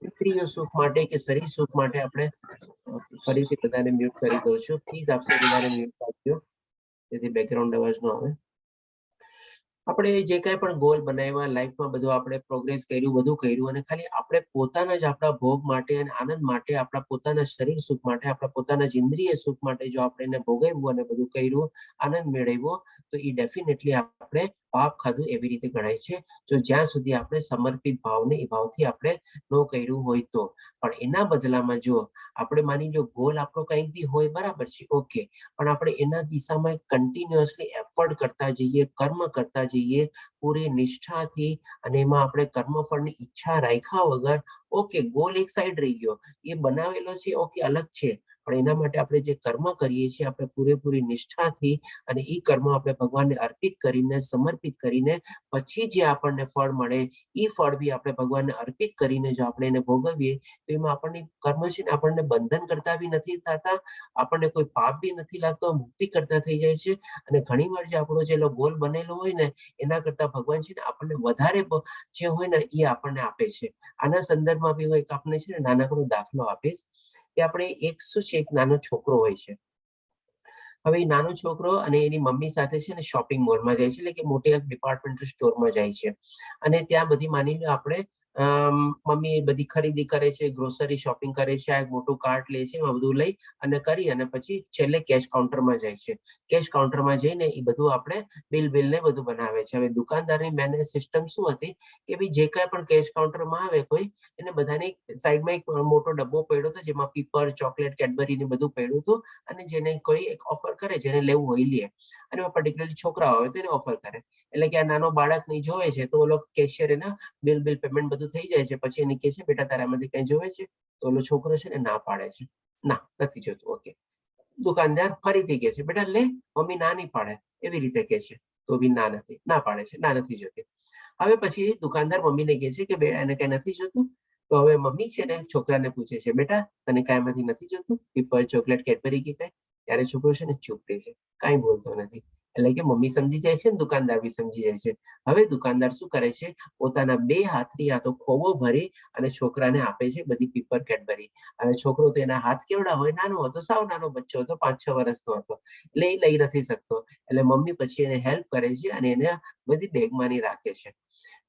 ઇન્દ્રિય સુખ માટે કે શરીર સુખ માટે આપણે ફરીથી બધાને મ્યુટ કરી દઉં છું. પ્લીઝ આપશે બધાને મ્યુટ રાખજો જેથી બેકગ્રાઉન્ડ અવાજ ન આવે. આપણે જે કાંઈ પણ ગોલ બનાવ્યા લાઈફમાં, બધું આપણે પ્રોગ્રેસ કર્યું, બધું કર્યું, અને ખાલી આપણે પોતાના જ આપણા ભોગ માટે અને આનંદ માટે, આપણા પોતાના શરીર સુખ માટે, આપણા પોતાના જ ઇન્દ્રિય સુખ માટે જો આપણે એને ભોગવ્યું અને બધું કર્યું, આનંદ મેળવ્યો, તો એ ડેફિનેટલી આપણે પાપ ખાધું એવી રીતે ગણાય છે. જો જ્યાં સુધી આપણે સમર્પિત ભાવને એ ભાવથી આપણે ન કર્યું હોય તો. પણ એના બદલામાં જો આપણે માની લો ગોલ આપણો કંઈક બી હોય, બરાબર છે, ઓકે, પણ આપણે એના દિશામાં કન્ટિન્યુઅસલી એફર્ટ કરતા જઈએ, કર્મ કરતા જઈએ પૂરી નિષ્ઠાથી, અને એમાં આપણે કર્મફળની ઈચ્છા રાખ્યા વગર, ઓકે, ગોલ એક સાઈડ રહી ગયો, એ બનાવેલો છે, ઓકે, અલગ છે, પણ એના માટે આપણે જે કર્મ કરીએ છીએ આપણે પૂરેપૂરી નિષ્ઠાથી, અને એ કર્મ આપણે ભગવાનને અર્પિત કરીને, સમર્પિત કરીને, પછી જે આપણને ફળ મળે એ ફળ બી આપણે ભગવાનને અર્પિત કરીને જો આપણે એને ભોગવીએ તો એમાં આપણને કર્મ છે ને આપણને બંધન કરતા બી નથી થતા, આપણને કોઈ પાપ બી નથી લાગતો, મુક્તિ કરતા થઈ જાય છે. અને ઘણી વાર જે આપણો જે ગોલ બનેલો હોય ને એના કરતા ભગવાન છે ને આપણને વધારે જે હોય ને એ આપણને આપે છે. આના સંદર્ભમાં બી હું એક આપણને છે ને નાનકડો દાખલો આપીશ કે આપણે એક શું છે, એક નાનો છોકરો હોય છે. હવે એ નાનો છોકરો અને એની મમ્મી સાથે છે ને શોપિંગ મોલમાં જાય છે, એટલે કે મોટી એક ડિપાર્ટમેન્ટલ સ્ટોરમાં જાય છે, અને ત્યાં બધી માની લો આપણે મમ્મી બધી ખરીદી કરે છે, ગ્રોસરી શોપિંગ કરે છે, આ એક મોટું કાર્ટ લે છે, એમાં બધું લઈ અને કરી અને પછી છેલ્લે કેશ કાઉન્ટરમાં જાય છે. કેશ કાઉન્ટરમાં જઈને એ બધું આપણે બિલ ને બધું બનાવે છે. હવે દુકાનદારની મેનેજ સિસ્ટમ શું હતી કે ભાઈ જે કાંઈ પણ કેશ કાઉન્ટરમાં આવે કોઈ, એને બધાની સાઈડમાં એક મોટો ડબ્બો પડ્યો હતો જેમાં પીપર, ચોકલેટ, કેડબરી ને બધું પડ્યું હતું, અને જેને કોઈ એક ઓફર કરે, જેને લેવું હોય લે, અને પર્ટિક્યુલરલી છોકરા હોય તો એને ઓફર કરે. એટલે કે આ નાનો બાળક નહીં જોવે છે તો ઓલો કેશિયર એના બિલ પેમેન્ટ બધું થઈ જાય છે, પછી એને કહે છે બેટા તારામાંથી કઈ જોવે છે, તો ઓલો છોકરો છે ને ના પાડે છે, ના નથી જોતું. ઓકે, દુકાનદાર ફરીથી કહે છે બેટા લે, મમ્મી ના નહીં પાડે, એવી રીતે કહે છે, તો બી ના પાડે છે, ના નથી જોતી. હવે પછી દુકાનદાર મમ્મીને કહે છે કે બે એને કઈ નથી જોતું. તો હવે મમ્મી છે ને છોકરાને પૂછે છે બેટા તને કાંઈમાંથી નથી જોતું, પીપર, ચોકલેટ, કેડબરી કે કઈ? ત્યારે છોકરો છે ને ચૂપ રહે છે, કાંઈ બોલતો નથી. એટલે કે મમ્મી સમજી જાય છે ને દુકાનદાર બી સમજી જાય છે. હવે દુકાનદાર શું કરે છે, પોતાના 2 હાથથી આ તો ખોવો ભરી અને છોકરાને આપે છે બધી પીપર કેડબરી. હવે છોકરો તો એના હાથ કેવડા હોય, નાનો હતો, સાવ નાનો બચ્ચો હતો, 5-6 વર્ષનો હતો, એટલે એ લઈ નથી શકતો. એટલે મમ્મી પછી એને હેલ્પ કરે છે અને એને બધી બેગમાંની રાખે છે.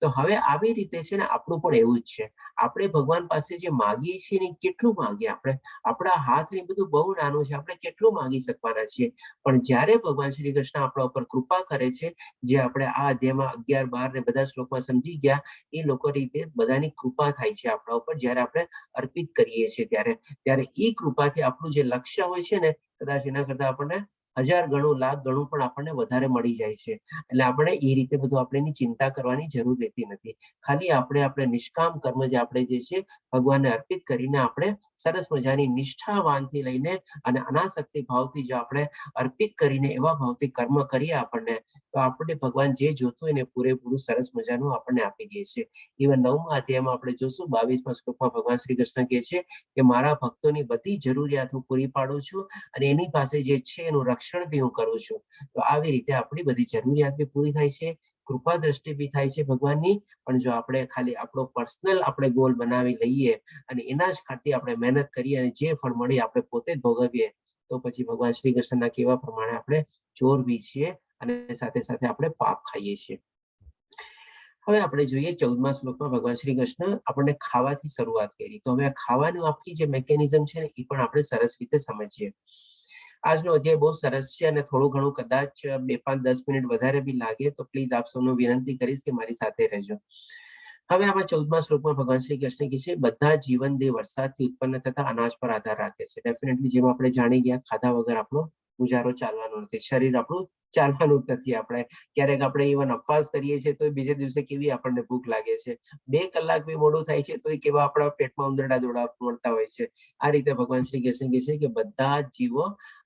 તો હવે આવી રીતે છે ને આપણું પણ એવું જ છે. આપણે ભગવાન પાસે જે માગીએ છીએ ને કેટલું માગીએ આપણે, આપણા હાથ ને બધું બહુ નાનું છે, આપણે કેટલું માગી શકવાના છીએ. પણ જ્યારે ભગવાન શ્રી કૃષ્ણ આપણા ઉપર કૃપા કરે છે, જે આપણે આ અધ્યાયમાં 11, 12 ને બધા શ્લોકમાં સમજી ગયા, એ લોકો રીતે બધાની કૃપા થાય છે આપણા ઉપર જ્યારે આપણે અર્પિત કરીએ છીએ ત્યારે એ કૃપાથી આપણું જે લક્ષ્ય હોય છે ને, કદાચ એના કરતા આપણને 1000 ગણું, લાખ ગણું પણ આપણને વધારે મળી જાય છે. એટલે આપણે એ રીતે બધું આપણે એની ચિંતા કરવાની જરૂર રહેતી નથી. ખાલી આપણે નિષ્કામ કર્મ જે આપણે જે છે ભગવાનને અર્પિત કરીને આપણે સરસ મજાની નિષ્ઠાવાનથી લઈને અને અનાસક્તિ ભાવથી જો આપણે અર્પિત કરીને એવા ભાવથી કર્મ કરીએ આપણને, તો આપણે ભગવાન જે જોતું હોય ને પૂરેપૂરું સરસ મજાનું આપણને આપી દે છે. ઇવન 9મા અધ્યાયમાં આપણે જોશું 22મા શ્લોકમાં ભગવાન શ્રી કૃષ્ણ કહે છે કે મારા ભક્તોની બધી જરૂરિયાત હું પૂરી પાડું છું અને એની પાસે જે છે એનું રક્ષણ બી હું કરું છું. તો આવી રીતે આપણી બધી જરૂરિયાત બી પૂરી થાય છે, કૃપા દ્રષ્ટિ બી થાય છે ભગવાનની. પણ જો આપણે ખાલી આપણો પર્સનલ આપણે ગોલ બનાવી લઈએ અને એના જ ખાતે આપણે મહેનત કરીએ અને જે ફળ મળે આપણે પોતે જ ભોગવીએ, તો પછી ભગવાન શ્રી કૃષ્ણના કહેવા પ્રમાણે આપણે ચોર બી છીએ અને સાથે સાથે આપણે પાપ ખાઈએ છીએ. હવે આપણે જોઈએ 14મા શ્લોકમાં ભગવાન શ્રી કૃષ્ણ આપણને ખાવાથી શરૂઆત કરી. તો હવે ખાવાનું આખી જે મેકેનિઝમ છે ને એ પણ આપણે સરસ રીતે સમજીએ. આજનો અધ્યાય બહુ સરસ છે અને થોડું ઘણું કદાચ 2, 5, 10 મિનિટ વધારે બી લાગે તો પ્લીઝ આપ સૌને વિનંતી કરીશ કે મારી સાથે રહેજો. હવે આમાં 14મા શ્લોકમાં ભગવાન શ્રી કૃષ્ણ કહે છે બધા જીવન દેહ વરસાદથી ઉત્પન્ન થતા અનાજ પર આધાર રાખે છે. ડેફિનેટલી જેમ આપણે જાણી ગયા, ખાધા વગર આપણો ગુજારો ચાલવાનો નથી, શરીર આપણું ચાલવાનું જ નથી. આપણે ક્યારેક આપણે ઇવન ઉપવાસ કરીએ છીએ તો બીજે દિવસે કેવી આપણને ભૂખ લાગે છે, 2 કલાક બી મોડું થાય છે તો કેવા આપણા પેટમાં ઉંદરડા દોડા મળતા હોય છે. આ રીતે ભગવાન શ્રી કૃષ્ણ કહે છે કે બધા જીવો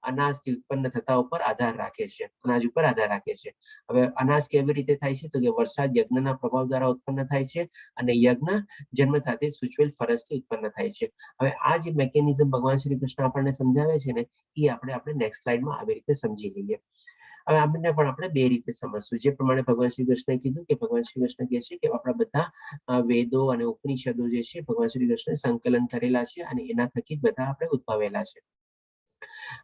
અનાજથી ઉત્પન્ન થતા ઉપર આધાર રાખે છે, અનાજ ઉપર આધાર રાખે છે. હવે અનાજ કેવી રીતે થાય છે, તો કે વરસાદ યજ્ઞના પ્રભાવ દ્વારા ઉત્પન્ન થાય છે અને યજ્ઞ જન્મ સાથે સૂચવેલ ફરજથી ઉત્પન્ન થાય છે. હવે આ જે મેકેનિઝમ ભગવાન શ્રી કૃષ્ણ આપણને સમજાવે છે ને, એ આપણે નેક્સ્ટ સ્લાઇડમાં આવી રીતે સમજી લઈએ. હવે આમને પણ આપણે 2 રીતે સમજશું. જે પ્રમાણે ભગવાન શ્રી કૃષ્ણએ કીધું કે ભગવાન શ્રી કૃષ્ણ કહે છે કે આપણા બધા વેદો અને ઉપનિષદો જે છે ભગવાન શ્રી કૃષ્ણે સંકલન કરેલા છે અને એના થકી જ બધા આપણે ઉદ્ભવેલા છે.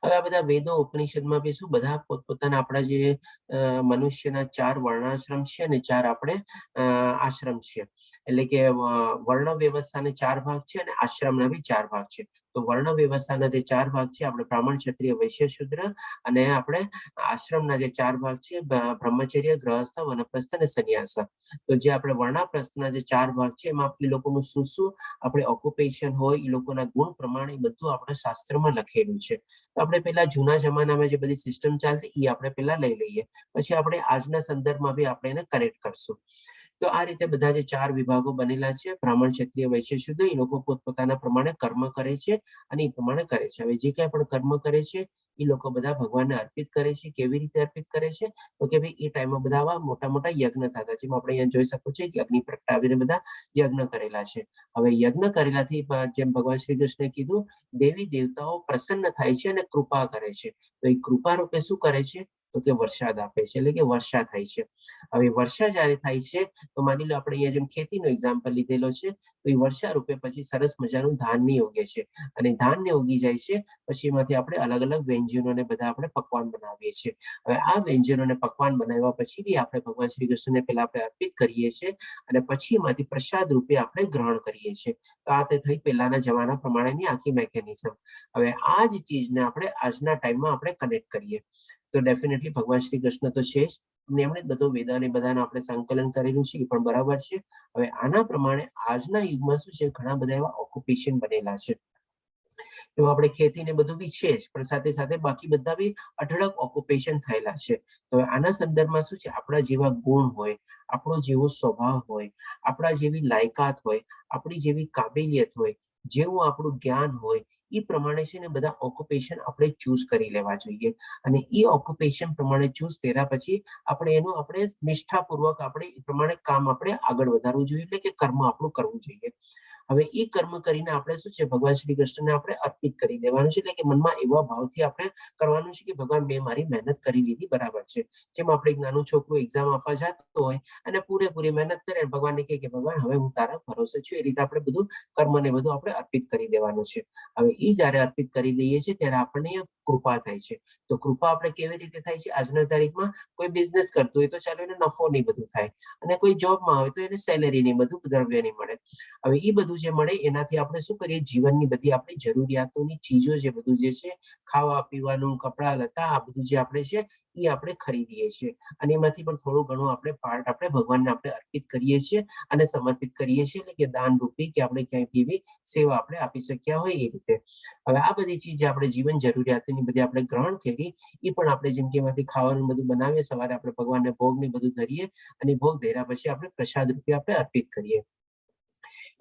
હવે આ બધા વેદો ઉપનિષદમાં બી શું બધા પોતપોતાના આપણા જે મનુષ્યના 4 વર્ણાશ્રમ છે અને 4 આપણે આશ્રમ છે. એટલે કે વર્ણ વ્યવસ્થાને 4 ભાગ છે અને આશ્રમના બી 4 ભાગ છે. તો વર્ણ વ્યવસ્થાના જે 4 ભાગ છે આપણે બ્રાહ્મણ, ક્ષત્રિય, વૈશ્ય, શૂદ્ર, અને આપણે આશ્રમના જે 4 ભાગ છે બ્રહ્મચર્ય, ગ્રહસ્થ, વનપ્રસ્થ અને સંન્યાસ. તો જે આપણે વર્ણાપ્રસ્થના જે 4 ભાગ છે એમાં એ લોકોનું શું શું આપણે ઓક્યુપેશન હોય, એ લોકોના ગુણ પ્રમાણે બધું આપણે શાસ્ત્રમાં લખેલું છે. તો આપણે પહેલા જૂના જમાનામાં જે બધી સિસ્ટમ ચાલતી એ આપણે પહેલા લઈ લઈએ, પછી આપણે આજના સંદર્ભમાં બી આપણે એને કનેક્ટ કરશું. તો આ રીતે બધા જે 4 વિભાગો બનેલા છે, બ્રાહ્મણ, ક્ષત્રિય, વૈશ્ય, શુદ્ર, એ લોકો પોતપોતાના પ્રમાણે કર્મ કરે છે અને એ પ્રમાણે કરે છે. હવે જે કંઈ પણ કર્મ કરે છે એ લોકો બધા ભગવાનને અર્પિત કરે છે. કેવી રીતે અર્પિત કરે છે, તો કે ભાઈ એ ટાઈમમાં બધા આવા મોટા મોટા યજ્ઞ થતા, જેમ આપણે અહીંયા જોઈ શકો છો કે અગ્નિ પ્રગટાવીને બધા યજ્ઞ કરેલા છે. હવે યજ્ઞ કરેલાથી જેમ ભગવાન શ્રી કૃષ્ણે કીધું, દેવી દેવતાઓ પ્રસન્ન થાય છે અને કૃપા કરે છે. તો એ કૃપા રૂપે શું કરે છે, તો કે વરસાદ આપે છે, એટલે કે વર્ષા થાય છે. હવે વર્ષા જ્યારે થાય છે તો માની લો આપણે અહીંયા જેમ ખેતીનો એક્ઝામ્પલ લીધેલો છે, તો એ વર્ષા રૂપે પછી સરસ મજાનું ધાન્ય ઉગે છે અને ધાન્ય ઉગી જાય છે પછી એમાંથી આપણે અલગ અલગ વ્યંજનોને બધા આપણે પકવાન બનાવીએ છીએ. હવે આ વ્યંજનોને પકવાન બનાવ્યા પછી બી આપણે ભગવાન શ્રી કૃષ્ણને પહેલા આપણે અર્પિત કરીએ છીએ અને પછી એમાંથી પ્રસાદ રૂપે આપણે ગ્રહણ કરીએ છીએ. તો આ તે થઈ પહેલાના જમાના પ્રમાણેની આખી મેકેનિઝમ. હવે આ જ ચીજને આપણે આજના ટાઈમમાં આપણે કનેક્ટ કરીએ તો ડેફિનેટલી ભગવાન શ્રી કૃષ્ણ તો છે જ, એમણે બધો વેદાને બધાને આપણે સંકલન કરેલું છે, એ પણ બરાબર છે. હવે આના પ્રમાણે આજના યુગમાં શું છે, ઘણા બધા એવા ઓક્યુપેશન બનેલા છે. એમાં આપણે ખેતી ને બધું બી છે જ, પણ સાથે સાથે બાકી બધા બી અઢળક ઓક્યુપેશન થયેલા છે. તો આના સંદર્ભમાં શું છે, આપણા જેવા ગુણ હોય, આપણો જેવો સ્વભાવ હોય, આપણા જેવી લાયકાત હોય, આપણી જેવી કાબેલિયત હોય, જેવું આપણું જ્ઞાન હોય, એ પ્રમાણે છે ને બધા ઓક્યુપેશન આપણે ચૂઝ કરી લેવા જોઈએ અને એ ઓક્યુપેશન પ્રમાણે ચૂઝ કર્યા પછી આપણે એનું નિષ્ઠાપૂર્વક આપણે એ પ્રમાણે કામ આપણે આગળ વધારવું જોઈએ, એટલે કે કર્મ આપણું કરવું જોઈએ. હવે એ કર્મ કરીને આપણે શું છે ભગવાન શ્રી કૃષ્ણને આપણે અર્પિત કરી દેવાનું છે, એટલે કે મનમાં એવા ભાવથી આપણે કરવાનું છે કે ભગવાન મેં મારી મહેનત કરી લીધી, બરાબર છે. જેમ આપણે એક નાનું છોકરું એક્ઝામ આપવા જતું હોય અને પૂરેપૂરી મહેનત કરે, ભગવાનને કહે કે ભગવાન હવે હું તારા ભરોસે છું, એ રીતે આપણે બધું કર્મને બધું આપણે અર્પિત કરી દેવાનું છે. હવે એ જયારે અર્પિત કરી દઈએ છીએ ત્યારે આપણને કૃપા થાય છે. તો કૃપા આપણે કેવી રીતે થાય છે? આજના તારીખમાં કોઈ બિઝનેસ કરતું હોય તો ચાલો એને નફો નહીં બધું થાય, અને કોઈ જોબમાં હોય તો એને સેલેરી નહીં, બધું દ્રવ્ય નહીં મળે. હવે એ બધું જે મળે એનાથી આપણે શું કરીએ? જીવનની બધી આપણી જરૂરિયાતોની ચીજો જે બધું જે છે, ખાવા પીવાનું, કપડા લતા, આ બધું જે આપણે છે એ આપણે ખરીદીએ છીએ, અને એમાંથી પણ થોડું ઘણું આપણે પાર્ટ આપણે ભગવાનને આપણે અર્પિત કરીએ છીએ અને સમર્પિત કરીએ છીએ, એટલે કે દાન રૂપી કે આપણે ક્યાંય એવી સેવા આપણે આપી શક્યા હોય એ રીતે. હવે આ બધી ચીજ આપણે જીવન જરૂરિયાતની બધી આપણે ગ્રહણ કરી, એ પણ આપણે જેમ કે એમાંથી ખાવાનું બધું બનાવીએ, સવારે આપણે ભગવાનને ભોગ ને બધું ધરીએ, અને ભોગ ધર્યા પછી આપણે પ્રસાદ રૂપે આપણે અર્પિત કરીએ.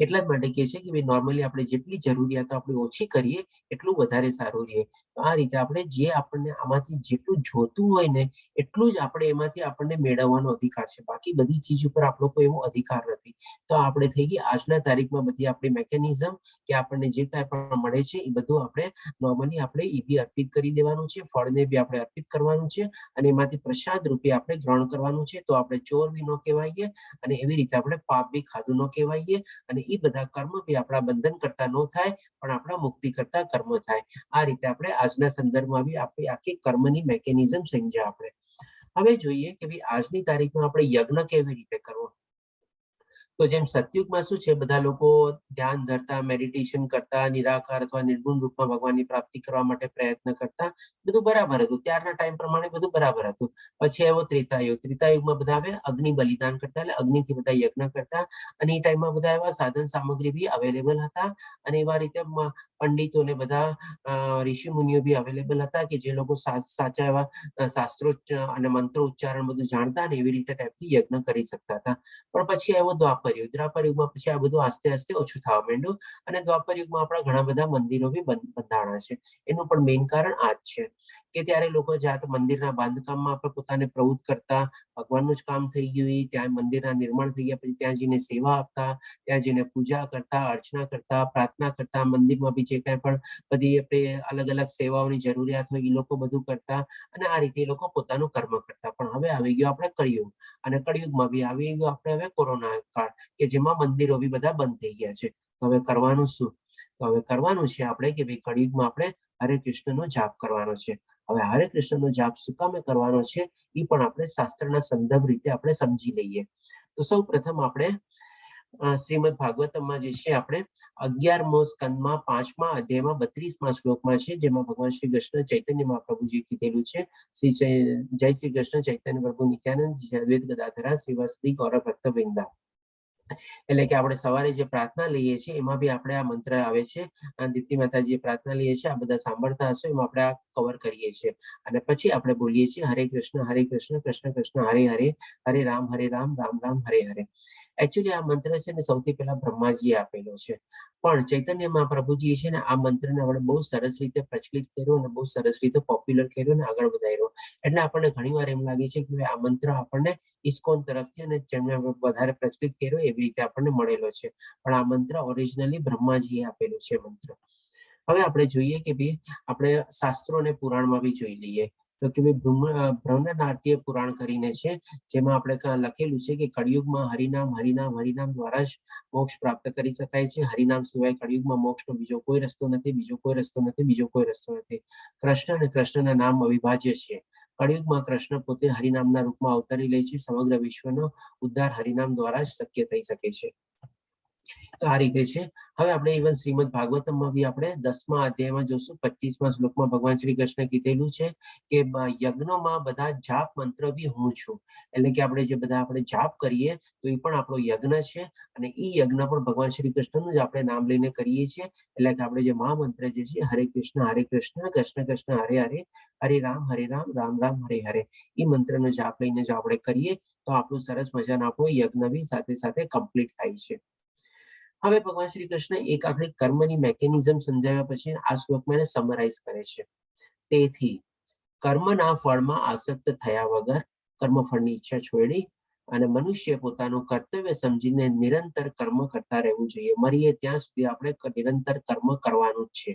એટલા જ માટે કહે છે કે નોર્મલી આપણે જેટલી જરૂરિયાતો આપણે ઓછી કરીએ એટલું વધારે સારું રહે. તો આ રીતે આપણે જે આપણને આમાંથી જેટલું જોતું હોય ને એટલું જ આપણે એમાંથી આપણને મેળવવાનો અધિકાર છે. બાકી બધી ચીજ ઉપર આપણો કોઈ એવો અધિકાર નથી. તો આપણે થઈ ગઈ આજના તારીખમાં બધી આપણી મેકેનિઝમ કે આપણને જે કાંઈ પણ મળે છે એ બધું આપણે નોર્મલી આપણે એ બી અર્પિત કરી દેવાનું છે, ફળને બી આપણે અર્પિત કરવાનું છે, અને એમાંથી પ્રસાદ રૂપે આપણે ગ્રહણ કરવાનું છે. તો આપણે ચોર બી ન કહેવાઈએ, અને એવી રીતે આપણે પાપ બી ખાધું ન કહેવાઈએ, અને એ બધા કર્મ બી આપણા બંધન કરતા ન થાય પણ આપણા મુક્તિ કરતા કર્મ થાય. આ રીતે આપણે આજના સંદર્ભમાં બી આપણી આખી કર્મની મેકેનિઝમ સમજ્યા આપણે. હવે જોઈએ કે ભાઈ આજની તારીખમાં આપણે યજ્ઞ કેવી રીતે કરવો. તો જેમ સતયુગમાં શું છે, બધા લોકો ધ્યાન ધરતા, મેડિટેશન કરતા, નિરાકાર અથવા નિર્ગુણ રૂપમાં ભગવાનની પ્રાપ્તિ કરવા માટે પ્રયત્ન કરતા, બધું બરાબર હતું, ત્યારના ટાઈમ પ્રમાણે બધું બરાબર હતું. પછી આવ્યો ત્રેતાયુગ. ત્રેતાયુગમાં બધા હવે અગ્નિ બલિદાન કરતા, એટલે અગ્નિથી બધા યજ્ઞ કરતા, અને એ ટાઈમમાં બધા એવા સાધન સામગ્રી બી અવેલેબલ હતા, અને એવા રીતે પંડિતો ને બધા ઋષિ મુનિઓ બી અવેલેબલ હતા કે જે લોકો સાચા એવા શાસ્ત્રો અને મંત્રો ઉચ્ચારણ બધું જાણતા, અને એવી રીતે ટાઈપથી યજ્ઞ કરી શકતા હતા. પણ પછી આવ્યો દ્વાપર યુગ. દ્વાપર યુગમાં પછી આ બધું આસ્તે આસ્તે ઓછું થવા માંડ્યું, અને દ્વાપર યુગમાં આપણા ઘણા બધા મંદિરો બી બંધાણા છે. એનું પણ મેઇન કારણ આ જ છે કે ત્યારે લોકો જાત મંદિરના બાંધકામમાં આપણે પોતાને પ્રવૃત્ત કરતા, ભગવાનનું જ કામ થઈ ગયું, ત્યાં મંદિરના નિર્માણ થઈ ગયા પછી ત્યાં જઈને સેવા આપતા, ત્યાં જઈને પૂજા કરતા, અર્ચના કરતા, પ્રાર્થના કરતા, મંદિરમાં બી જે કાંઈ પણ બધી આપણે અલગ અલગ સેવાઓની જરૂરિયાત હોય એ લોકો બધું કરતા, અને આ રીતે એ લોકો પોતાનું કર્મ કરતા. પણ હવે આવી ગયો આપણે કળિયુગ, અને કળિયુગમાં બી આવી ગયો આપણે હવે કોરોના કાળ, કે જેમાં મંદિરો બી બધા બંધ થઈ ગયા છે. તો હવે કરવાનું શું? તો હવે કરવાનું છે આપણે કે ભાઈ કળિયુગમાં આપણે હરે કૃષ્ણનો જાપ કરવાનો છે. હવે હરે કૃષ્ણનો જાપ શું કામે કરવાનો છે એ પણ આપણે શાસ્ત્રના સંદર્ભ રીતે આપણે સમજી લઈએ. તો સૌ પ્રથમ આપણે શ્રીમદ ભાગવતમમાં જે છે આપણે 11મો સ્કંદમાં 5મા અધ્યાયમાં 32મા શ્લોકમાં છે, જેમાં ભગવાન શ્રી કૃષ્ણ ચૈતન્ય મહાપ્રભુજી કીધેલું છે, જય શ્રી કૃષ્ણ ચૈતન્ય પ્રભુ નિત્યાનંદ અદ્વૈત ગદાધરા શ્રીવાસદી ગૌર ભક્ત વૃંદા. એટલે કે આપણે સવારે જે પ્રાર્થના લઈએ છીએ એમાં બી આપણે આ મંત્ર આવે છે, દીપ્તિ માતાજી પ્રાર્થના લઈએ છીએ, આ બધા સાંભળતા હશો, એમાં આપણે આ કવર કરીએ છીએ. અને પછી આપણે બોલીએ છીએ હરે કૃષ્ણ કૃષ્ણ કૃષ્ણ હરે હરે, હરે રામ રામ રામ હરે હરે. એકચ્યુઅલી આ મંત્ર છે ને સૌથી પહેલા બ્રહ્માજીએ આપેલો છે, પણ ચૈતન્ય મહાપ્રભુજી છે ને આ મંત્રને આપણે બહુ સરસ રીતે પ્રચલિત કર્યો, અને બહુ સરસ રીતે પોપ્યુલર કર્યો અને આગળ વધાર્યો. એટલે આપણને ઘણીવાર એમ લાગે છે કે આ મંત્ર આપણને ઇસ્કોન તરફથી અને જેમને વધારે પ્રચલિત કર્યો એવી રીતે આપણને મળેલો છે, પણ આ મંત્ર ઓરિજિનલી બ્રહ્માજીએ આપેલું છે મંત્ર. હવે આપણે જોઈએ કે ભાઈ આપણે શાસ્ત્રો અને પુરાણમાં બી જોઈ લઈએ તો કે બ્રહ્મનાટ્ય પુરાણ કરીને છે, જેમાં આપણે લખેલું છે કે કળિયુગમાં હરિનામ હરિનામ હરિનામ દ્વારા જ મોક્ષ પ્રાપ્ત કરી શકાય છે. હરિનામ સિવાય કળિયુગમાં મોક્ષનો બીજો કોઈ રસ્તો નથી, બીજો કોઈ રસ્તો નથી, બીજો કોઈ રસ્તો નથી. કૃષ્ણ અને કૃષ્ણના નામ અવિભાજ્ય છે. કળિયુગમાં કૃષ્ણ પોતે હરિનામના રૂપમાં અવતરી લે છે. સમગ્ર વિશ્વનો ઉદ્ધાર હરિનામ દ્વારા જ શક્ય થઈ શકે છે. તો આ રીતે છે. હવે આપણે ઇવન શ્રીમદ ભાગવતમમાં બી આપણે 10મા અધ્યાયમાં જોશું, 25મા શ્લોકમાં ભગવાન શ્રી કૃષ્ણ કીધેલું છે કે યજ્ઞોમાં બધા જાપ મંત્ર બી હું છું. એટલે કે આપણે જે બધા આપણે જાપ કરીએ તો એ પણ આપણો યજ્ઞ છે, અને એ યજ્ઞ પણ ભગવાન શ્રી કૃષ્ણનું જ આપણે નામ લઈને કરીએ છીએ. એટલે કે આપણે જે મહામંત્ર જે છે હરે કૃષ્ણ કૃષ્ણ કૃષ્ણ હરે હરે, હરે રામ રામ રામ હરે હરે, એ મંત્રનો જાપ લઈને જો આપણે કરીએ તો આપણું સરસ મજાનો આપણો યજ્ઞ બી સાથે સાથે કમ્પ્લીટ થાય છે. હવે ભગવાન શ્રી કૃષ્ણ એક આપણી કર્મની મેકેનિઝમ સમજાવ્યા પછી આ શ્લોકમાં એને સમરાઇઝ કરે છે. તેથી કર્મના ફળમાં આસક્ત થયા વગર, કર્મફળની ઈચ્છા છોડી અને મનુષ્ય પોતાનું કર્તવ્ય સમજીને નિરંતર કર્મ કરતા રહેવું જોઈએ. મરીએ ત્યાં સુધી આપણે નિરંતર કર્મ કરવાનું જ છે,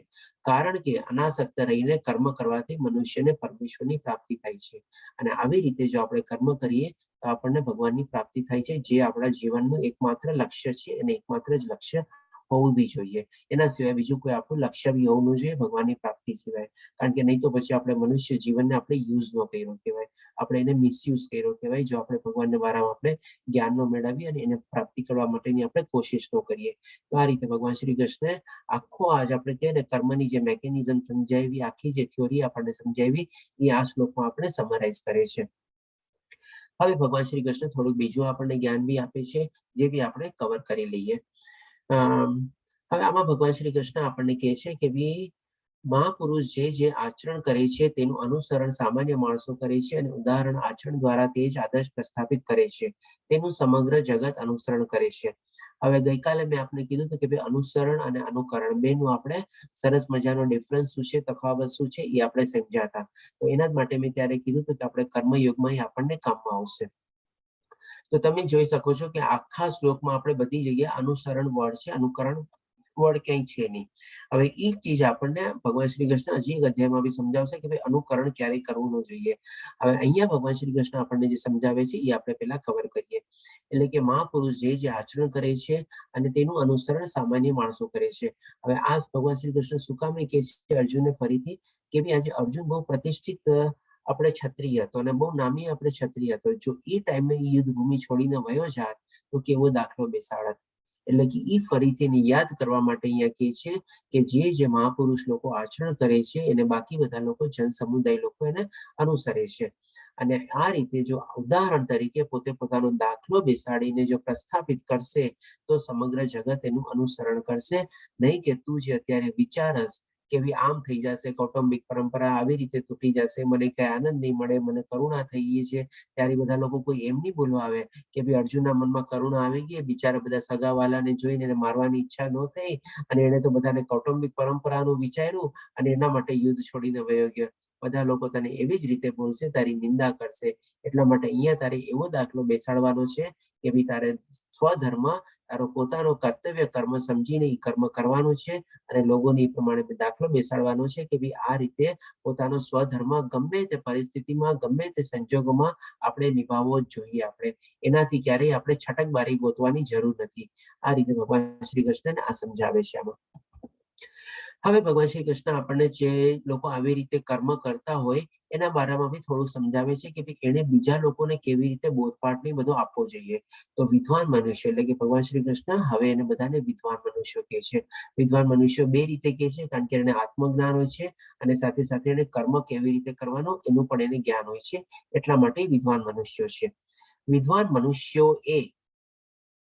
કારણ કે અનાસક્ત રહીને કર્મ કરવાથી મનુષ્યને પરમેશ્વરની પ્રાપ્તિ થાય છે. અને આવી રીતે જો આપણે કર્મ કરીએ તો આપણને ભગવાનની પ્રાપ્તિ થાય છે, જે આપણા જીવનનું એકમાત્ર લક્ષ્ય છે અને એકમાત્ર જ લક્ષ્ય હોવું બી જોઈએ. એના સિવાય બીજું કોઈ આપણું લક્ષ્ય બી હોવું જોઈએ ભગવાનની પ્રાપ્તિ સિવાય, કારણ કે નહીં તો પછી આપણે મનુષ્ય જીવનને આપણે યુઝ ન કર્યો કહેવાય, આપણે એને મિસયુઝ કર્યો કહેવાય, જો આપણે ભગવાનના વારામાં આપણે જ્ઞાન ન મેળવીએ અને એને પ્રાપ્તિ કરવા માટેની આપણે કોશિશ ન કરીએ. તો આ રીતે ભગવાન શ્રી કૃષ્ણે આખો આજ આપણે કહીએ ને કર્મની જે મેકેનિઝમ સમજાવી, આખી જે થિયોરી આપણને સમજાવી, એ આ શ્લોકમાં આપણે સમરાઇઝ કરે છે. હવે ભગવાન શ્રી કૃષ્ણ થોડુંક બીજું આપણને જ્ઞાન બી આપે છે, જે બી આપણે કવર કરી લઈએ. હવે આમાં ભગવાન શ્રી કૃષ્ણ આપણને કહે છે કે ભાઈ મહાપુરુષ જે આચરણ કરે છે તેનું અનુસરણ સામાન્ય માણસો કરે છે અને ઉદાહરણ આચરણ દ્વારા તે જ આદર્શ પ્રસ્થાપિત કરે છે, તેનું સમગ્ર જગત અનુસરણ કરે છે. હવે ગઈકાલે મેં આપને કીધું હતું કે ભાઈ અનુસરણ અને અનુકરણ બેનું આપણે સરસ મજાનો ડિફરન્સ શું છે, તફાવત શું છે, એ આપણે સમજ્યા હતા. તો એના જ માટે મેં ત્યારે કીધું હતું કે આપણે કર્મયોગમાં આપણને કામમાં આવશે. તો તમે જોઈ શકો છો કે આખા શ્લોકમાં આપણે બધી જગ્યાએ અનુસરણ વર્ડ છે, અનુકરણ વર્ડ ક્યાંય છે નહીં. હવે એ ચીજ આપણને ભગવાન શ્રી કૃષ્ણ હજી એક અધ્યાયમાં બી સમજાવશે કે ભાઈ અનુકરણ ક્યારેય કરવું ન જોઈએ. હવે અહીંયા ભગવાન શ્રી કૃષ્ણ આપણને જે સમજાવે છે એ આપણે પહેલા કવર કરીએ. એટલે કે મહાપુરુષ જે આચરણ કરે છે અને તેનું અનુસરણ સામાન્ય માણસો કરે છે. હવે આ ભગવાન શ્રી કૃષ્ણ શું કામ કહે છે અર્જુનને ફરીથી કે ભાઈ આજે અર્જુન બહુ પ્રતિષ્ઠિત આપણે ક્ષત્રિય હતો અને બહુ નામી આપણે ક્ષત્રિય હતો. જો એ ટાઈમે યુદ્ધ ભૂમિ છોડીને વયો જાત તો કેવો દાખલો બેસાડત. એટલે કે એ ફરીથી યાદ કરવા માટે અહીંયા કહે છે કે જે મહાપુરુષ લોકો આચરણ કરે છે એને બાકી બધા લોકો જન સમુદાય લોકો એને અનુસરે છે. અને આ રીતે જો ઉદાહરણ તરીકે પોતે પોતાનો દાખલો બેસાડીને જો પ્રસ્થાપિત કરશે તો સમગ્ર જગત એનું અનુસરણ કરશે. નહીં કે તું જે અત્યારે વિચારસ કે ભાઈ આમ થઈ જશે, કૌટુંબિક પરંપરા આવી રીતે તૂટી જશે, મને કઈ આનંદ નહીં મળે, મને કરુણા થઈ ગઈ છે, ત્યારે બધા લોકો કોઈ એમ નહીં બોલવા આવે કે ભાઈ અર્જુનના મનમાં કરુણા આવી ગઈ, બિચારા બધા સગાવાલાને જોઈને એને મારવાની ઈચ્છા ન થઈ અને એને તો બધાને કૌટુંબિક પરંપરાનું વિચાર્યું અને એના માટે યુદ્ધ છોડીને વયો ગયો. બધા લોકો તને એવી જ રીતે બોલશે, તારી નિંદા કરશે. એટલા માટે અહીંયા તારે એવો દાખલો બેસાડવાનો છે કે ભાઈ તારે સ્વધર્મ, તારો પોતાનો કર્તવ્ય કર્મ સમજીને એ કર્મ કરવાનું છે અને લોકોને એ પ્રમાણે દાખલો બેસાડવાનો છે કે ભાઈ આ રીતે પોતાનો સ્વધર્મ ગમે તે પરિસ્થિતિમાં, ગમે તે સંજોગોમાં આપણે નિભાવવો જ જોઈએ. આપણે એનાથી ક્યારેય આપણે છટકબારી ગોતવાની જરૂર નથી. આ રીતે ભગવાન શ્રી કૃષ્ણને આ સમજાવે છે આમાં. હવે ભગવાન શ્રી કૃષ્ણ આપણને જે લોકો આવી રીતે કર્મ કરતા હોય એના બારામાં બી થોડું સમજાવે છે કે એને બીજા લોકોને કેવી રીતે બોધપાઠ ને બધું આપવો જોઈએ. તો વિદ્વાન મનુષ્ય એટલે કે ભગવાન શ્રી કૃષ્ણ હવે એને બધાને વિદ્વાન મનુષ્યો કહે છે. વિદ્વાન મનુષ્યો બે રીતે કહે છે, કારણ કે એને આત્મજ્ઞાન હોય છે અને સાથે સાથે એને કર્મ કેવી રીતે કરવાનું એનું પણ એને જ્ઞાન હોય છે. એટલા માટે વિદ્વાન મનુષ્યો છે. વિદ્વાન મનુષ્યો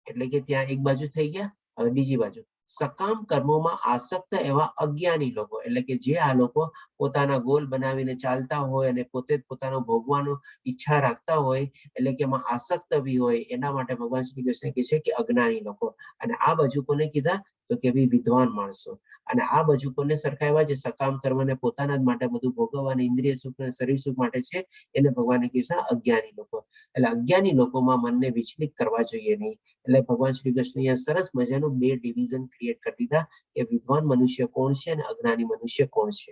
એટલે કે ત્યાં એક બાજુ થઈ ગયા. હવે બીજી બાજુ સકામ કર્મોમાં આસક્ત એવા અજ્ઞાની લોકો, એટલે કે જે આ લોકો પોતાના ગોલ બનાવીને ચાલતા હોય અને પોતે પોતાનો ભોગવાનો ઈચ્છા રાખતા હોય, એટલે કે એમાં આસક્ત બી હોય, એના માટે ભગવાન શ્રી કૃષ્ણ કહે છે કે અજ્ઞાની લોકો. અને આ બાજુ કોને કીધા તો કે ભાઈ વિદ્વાન માણસો. અને આ બાજુ કોને સરખાવ્યા છે સકામ કર્મને પોતાના જ માટે બધું ભોગવવાની ઇન્દ્રિય સુખ અને શરીર સુખ માટે છે, એને ભગવાને કીધું અજ્ઞાની લોકો. એટલે અજ્ઞાની લોકોમાં મનને વિચલિત કરવા જોઈએ નહીં. એટલે ભગવાન શ્રી કૃષ્ણ અહીંયા સરસ મજાનું બે ડિવિઝન ક્રિએટ કરી દીધા કે વિદ્વાન મનુષ્ય કોણ છે અને અજ્ઞાની મનુષ્ય કોણ છે.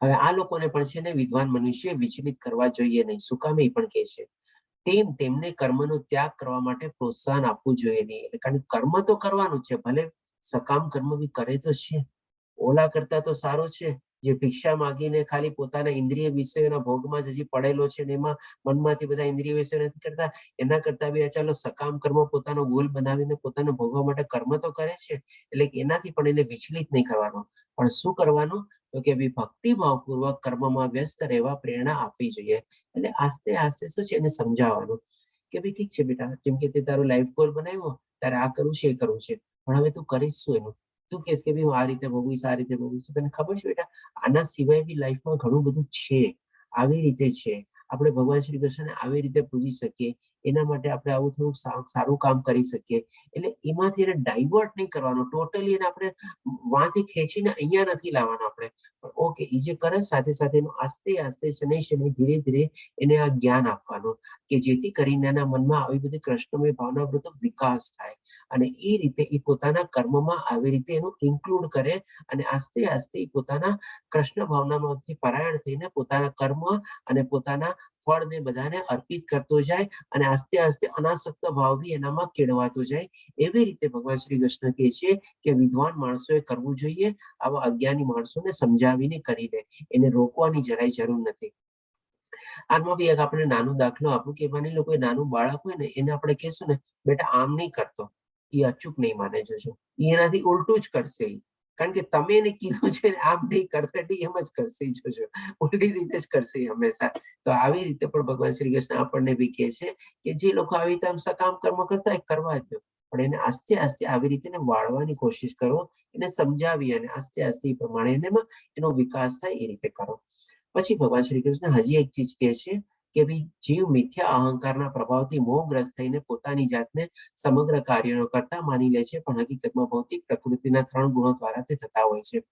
હવે આ લોકોને પણ છે ને વિદ્વાન મનુષ્ય વિચલિત કરવા જોઈએ નહીં. શું કામ એ પણ કહે છે તેમને કર્મનો ત્યાગ કરવા માટે પ્રોત્સાહન આપવું જોઈએ નહીં. કારણ કર્મ તો કરવાનું છે, ભલે સકામ કર્મ બી કરે તો છે, ઓલા કરતા તો સારો છે જે ભિક્ષા માગીને ખાલી પોતાના ઇન્દ્રિય વિષયોના ભોગમાં જ હજી પડેલો છે ને એમાં મનમાંથી બધા ઇન્દ્રિય વિષયો નથી કરતા. એના કરતા બી ચાલો સકામ કર્મ પોતાનો ગોલ બનાવીને પોતાને ભોગવા માટે કર્મ તો કરે છે, એટલે એનાથી પણ એને વિચલિત નહીં કરવાનો. પણ શું કરવાનું તો કે ભક્તિભાવપૂર્વક કર્મમાં વ્યસ્ત રહેવા પ્રેરણા આપવી જોઈએ. એટલે આસ્તે આસ્તે શું છે એને સમજાવવાનું કે ભાઈ ઠીક છે બેટા, જેમ કે તે તારો લાઈફ ગોલ બનાવ્યો, તારે આ કરવું છે એ કરવું છે, પણ હવે તું કરીશ શું એનું? તું કહેશ કે ભાઈ હું આ રીતે ભોગવીશ, આ રીતે ભોગવીશ. તને ખબર છે બેટા આના સિવાય બી લાઈફમાં ઘણું બધું છે, આવી રીતે છે. આપણે ભગવાન શ્રી કૃષ્ણને આવી રીતે પૂજી શકીએ, એના માટે આપણે આવું થોડું સારું કામ કરી શકીએ. એટલે એમાંથી એને ડાયવર્ટ નહીં કરવાનો, ટોટલી એને આપણે વાંથી ખેંચીને અહીંયા નથી લાવવાનો. આપણે પણ ઓકે એ જે કરે સાથે સાથે એનું આસ્તે આસ્તે શનૈ શનૈ ધીરે ધીરે એને આ જ્ઞાન આપવાનું કે જેથી કરીને એના મનમાં આવી બધી કૃષ્ણમય ભાવનાનો વિકાસ થાય અને એ રીતે એ પોતાના કર્મમાં આવી રીતે એનું ઇન્ક્લુડ કરે અને આસ્તે આસ્તે એ પોતાના કૃષ્ણ ભાવનામાંથી પરાયણ થઈને પોતાના કર્મ અને પોતાના ફળને બધાને અર્પિત કરતો જાય અને આસ્તે આસ્તે અનાસક્ત ભાવ બી એનામાં કેળવાતો જાય. એવી રીતે ભગવાન શ્રી કૃષ્ણ કહે છે કે વિદ્વાન માણસોએ કરવું જોઈએ. આવા અજ્ઞાની માણસોને સમજાવીને કરી દે, એને રોકવાની જરાય જરૂર નથી. આમાં બી એક આપણે નાનો દાખલો આપું કે માની લો કોઈ નાનું બાળક હોય ને એને આપણે કહેશું ને બેટા આમ નહીં કરતો, એ અચૂક નહીં માને જોજો, એ એનાથી ઉલટું જ કરશે. કારણ કે તમે એને કીધું છે આમ નહીં કરશે એટલે એમ જ કરશે જોજો, ઉલટી રીતે જ કરશે હંમેશા. તો આવી રીતે પણ ભગવાન શ્રી કૃષ્ણ આપણને બી કહે છે કે જે લોકો આવી રીતે આમ સકામ કર્મ કરતા હોય કરવા દો, પણ એને આસ્તે આસ્તે આવી રીતે વાળવાની કોશિશ કરો, એને સમજાવી અને આસ્તે આસ્તે એ પ્રમાણે એનો વિકાસ થાય એ રીતે કરો. પછી ભગવાન શ્રી કૃષ્ણ હજી એક ચીજ કહે છે કે ભાઈ જીવ મિથ્યા અહંકારના પ્રભાવથી મોહગ્રસ્ત થઈને પોતાની જાતને સમગ્ર કાર્યોનો કરતા માની લે છે, પણ હકીકતમાં ભૌતિક પ્રકૃતિના 3 ગુણો દ્વારા તે થતા હોય છે.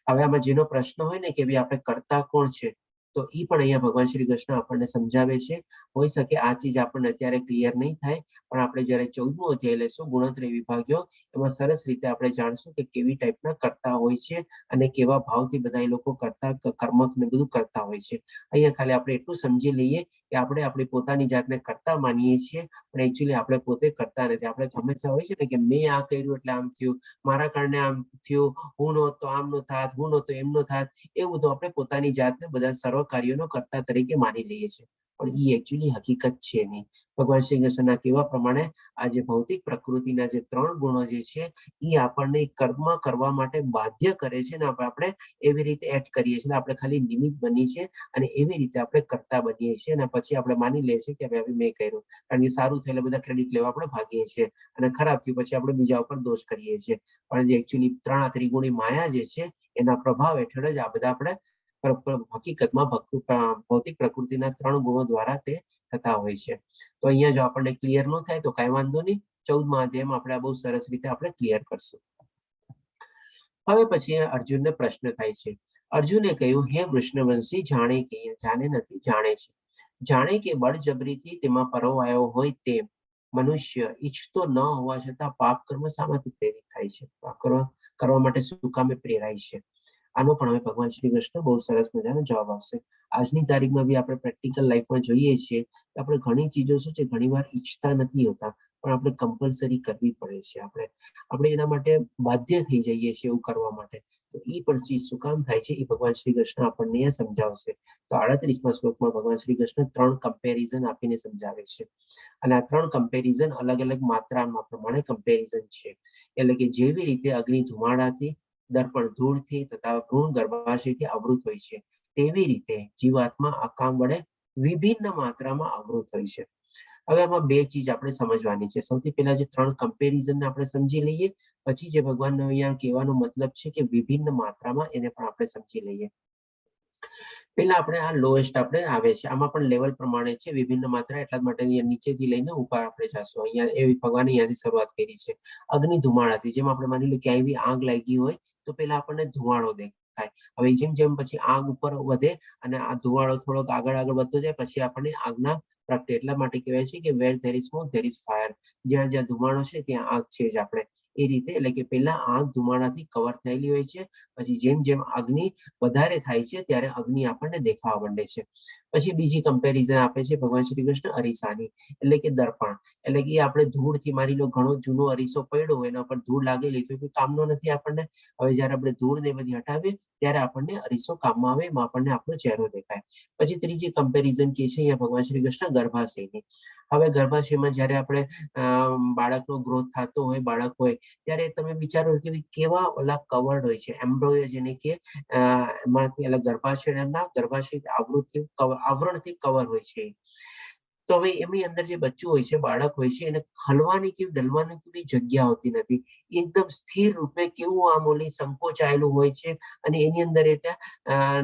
હવે આમાં જેનો પ્રશ્ન હોય ને કે ભાઈ આપણે કરતા કોણ છે, તો એ પણ અહીંયા ભગવાન શ્રી કૃષ્ણ આપણને સમજાવે છે. હોઈ શકે આ ચીજ આપણને અત્યારે ક્લિયર નહીં થાય, પણ આપણે જયારે 14મો અધ્યાય લેશું ગુણોત્તરી વિભાગ્યો, એમાં સરસ રીતે આપણે જાણશું કે કેવી ટાઈપના કરતા હોય છે અને કેવા ભાવથી બધા લોકો કરતા કર્મક ને બધું કરતા હોય છે. અહીંયા ખાલી આપણે એટલું સમજી લઈએ કે આપણે આપણી પોતાની જાતને કરતા માનીએ છીએ, પણ એકચ્યુઅલી આપણે પોતે કરતા નથી. આપણે હંમેશા હોય છે ને કે મેં આ કર્યું એટલે આમ થયું, મારા કારણે આમ થયું, હું નહોતો આમ નો થાત, હું નહોતો એમ નો થાત, એવું બધું આપણે પોતાની જાતને બધા સર્વ કાર્યોનો કરતા તરીકે માની લઈએ છીએ, પણ એ એકચ્યુઅલી હકીકત છે નહીં. ભગવાન શ્રી કૃષ્ણના કહેવા પ્રમાણે આ જે ભૌતિક પ્રકૃતિના જે 3 ગુણો જે છે એ આપણને કર્મ કરવા માટે બાધ્ય કરે છે, ને આપણે એવી રીતે એક્ટ કરીએ છીએ, આપણે ખાલી નિમિત્ત બની છે અને એવી રીતે આપણે કરતા બનીએ છીએ અને પછી આપણે માની લઈએ છીએ કે હવે મેં કર્યું, કારણ કે સારું થયેલા બધા ક્રેડિટ લેવા આપણે ભાગીએ છીએ અને ખરાબ થયું પછી આપણે બીજા ઉપર દોષ કરીએ છીએ. પણ જે એકચ્યુઅલી ત્રિગુણી માયા જે છે એના પ્રભાવ હેઠળ જ આ બધા આપણે હકીકતમાં ભૌતિક પ્રકૃતિના 3 ગુણો દ્વારા તે થતા હોય છે. તો અહીંયા જો આપણને ક્લિયર ન થાય તો કઈ વાંધો નહીં, 14મા અધ્યાયમાં આપણે બહુ સરસ રીતે આપણે ક્લિયર કરશું. હવે પછી અર્જુનને પ્રશ્ન થાય છે. અર્જુને કહ્યું, હે કૃષ્ણવંશી, જાણે કે, જાણે નથી જાણે છે, જાણે કે બળજબરીથી તેમાં પરોવાયો હોય તે મનુષ્ય ઈચ્છતો ન હોવા છતાં પાપ કર્મ શામાંથી પ્રેરિત થાય છે, પાપ કરવા માટે શું કામે પ્રેરાય છે. આનો પણ હવે ભગવાન શ્રી કૃષ્ણ બહુ સરસ મજાનો જવાબ આપશે. આજની તારીખમાં બી આપણે પ્રેક્ટિકલ લાઈફમાં જોઈએ છીએ કે આપણે ઘણી ચીજો શું છે ઘણીવાર ઈચ્છતા નથી હોતા, પણ આપણે કમ્પલસરી કરવી પડે છે. આપણે એના માટે બાધ્ય થઈ જઈએ છીએ એવું કરવા માટે. તો એ પણ ચીજ શું કામ થાય છે એ ભગવાન શ્રી કૃષ્ણ આપણને સમજાવશે. તો 38મા શ્લોકમાં ભગવાન શ્રી કૃષ્ણ 3 કમ્પેરિઝન આપીને સમજાવે છે અને આ 3 કમ્પેરિઝન અલગ અલગ માત્રામાં પ્રમાણે કમ્પેરિઝન છે. એટલે કે જેવી રીતે અગ્નિ ધુમાડાથી, દર્પણ ધૂળથી તથા ભ્રૂણ ગર્ભાશયથી આવૃત હોય છે, તેવી રીતે જીવાત્મા આ કામ વડે વિભિન્ન માત્રામાં આવૃત હોય છે. હવે આમાં 2 ચીજ આપણે સમજવાની છે. સૌથી પહેલા જે 3 કમ્પેરિઝન આપણે સમજી લઈએ, પછી જે ભગવાનનો અહીંયા કહેવાનો મતલબ છે કે વિભિન્ન માત્રામાં, એને પણ આપણે સમજી લઈએ. પહેલા આપણે આ લોએસ્ટ આપણે આવે છે, આમાં પણ લેવલ પ્રમાણે છે વિભિન્ન માત્રા, એટલા માટે નીચેથી લઈને ઉપર આપણે જશું. અહીંયા એવી ભગવાને અહીંયાથી શરૂઆત કરી છે અગ્નિ ધુમાડાથી. જેમ આપણે માની લો ક્યાંય બી આગ લાગી હોય તો પેલા આપણને ધુમાડો દેખાય, હવે જેમ જેમ પછી આગ ઉપર વધે અને આ ધુવાળો થોડોક આગળ વધતો જાય પછી આપણને આગના પ્રગટે. એટલા માટે કહેવાય છે કે where there is smoke there is fire, જ્યાં જ્યાં ધુમાડો છે ત્યાં આગ છે જ. આપણે એ રીતે, એટલે કે પહેલા આગ ધુમાડાથી કવર થયેલી હોય છે, પછી જેમ જેમ અગ્નિ વધારે થાય છે ત્યારે અગ્નિ આપણને દેખાવા માંડે છે. પછી બીજી કમ્પેરિઝન આપે છે ભગવાન શ્રી કૃષ્ણ અરીસાની, એટલે કે દર્પણ. એટલે કે આપણે ધૂળથી માની લો ઘણો જૂનો અરીસો પડ્યો હોય એના પર ધૂળ લાગેલી તો કોઈ કામનો નથી આપણને. હવે જયારે આપણે ધૂળ ને બધી હટાવીએ ત્યારે આપણને અરીસો કામમાં આવે, એમાં આપણને આપણો ચહેરો દેખાય. પછી ત્રીજી કમ્પેરિઝન કે છે અહીંયા ભગવાન શ્રી કૃષ્ણ ગર્ભાશયની. હવે ગર્ભાશયમાં જયારે આપણે બાળકનો ગ્રોથ થતો હોય, બાળક હોય ત્યારે તમે વિચારો કે કેવા ઓલા કવર્ડ હોય છે, એમ્બ્રોય જેને કે એમાંથી એટલે ગર્ભાશય આવરણથી કવર હોય છે. તો હવે એમની અંદર જે બચ્ચું હોય છે, બાળક હોય છે, એને હલવાની કે ડલવાની કોઈ જગ્યા હોતી નથી. એકદમ સ્થિર રૂપે કેવું આમ ઓલી સંકોચાયેલું હોય છે અને એની અંદર એટલે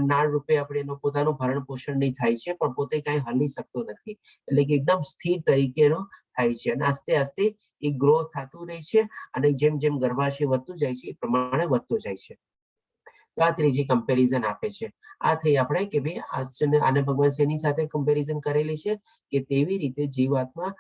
નાળ રૂપે આપણે એનું પોતાનું ભરણ પોષણ નહીં થાય છે, પણ પોતે કઈ હલી શકતો નથી. એટલે કે એકદમ સ્થિર તરીકેનો થાય છે અને આસ્તે આસ્તે એ ગ્રો થતું રહે છે અને જેમ જેમ ગર્ભાશય વધતું જાય છે એ પ્રમાણે વધતો જાય છે. તો આ ત્રીજી કમ્પેરિઝન આપે છે. આ થઈ આપણે કે ભાઈ આને ભગવાન શેની સાથે કમ્પેરિઝન કરેલી છે કે તેવી રીતે જીવાત્મા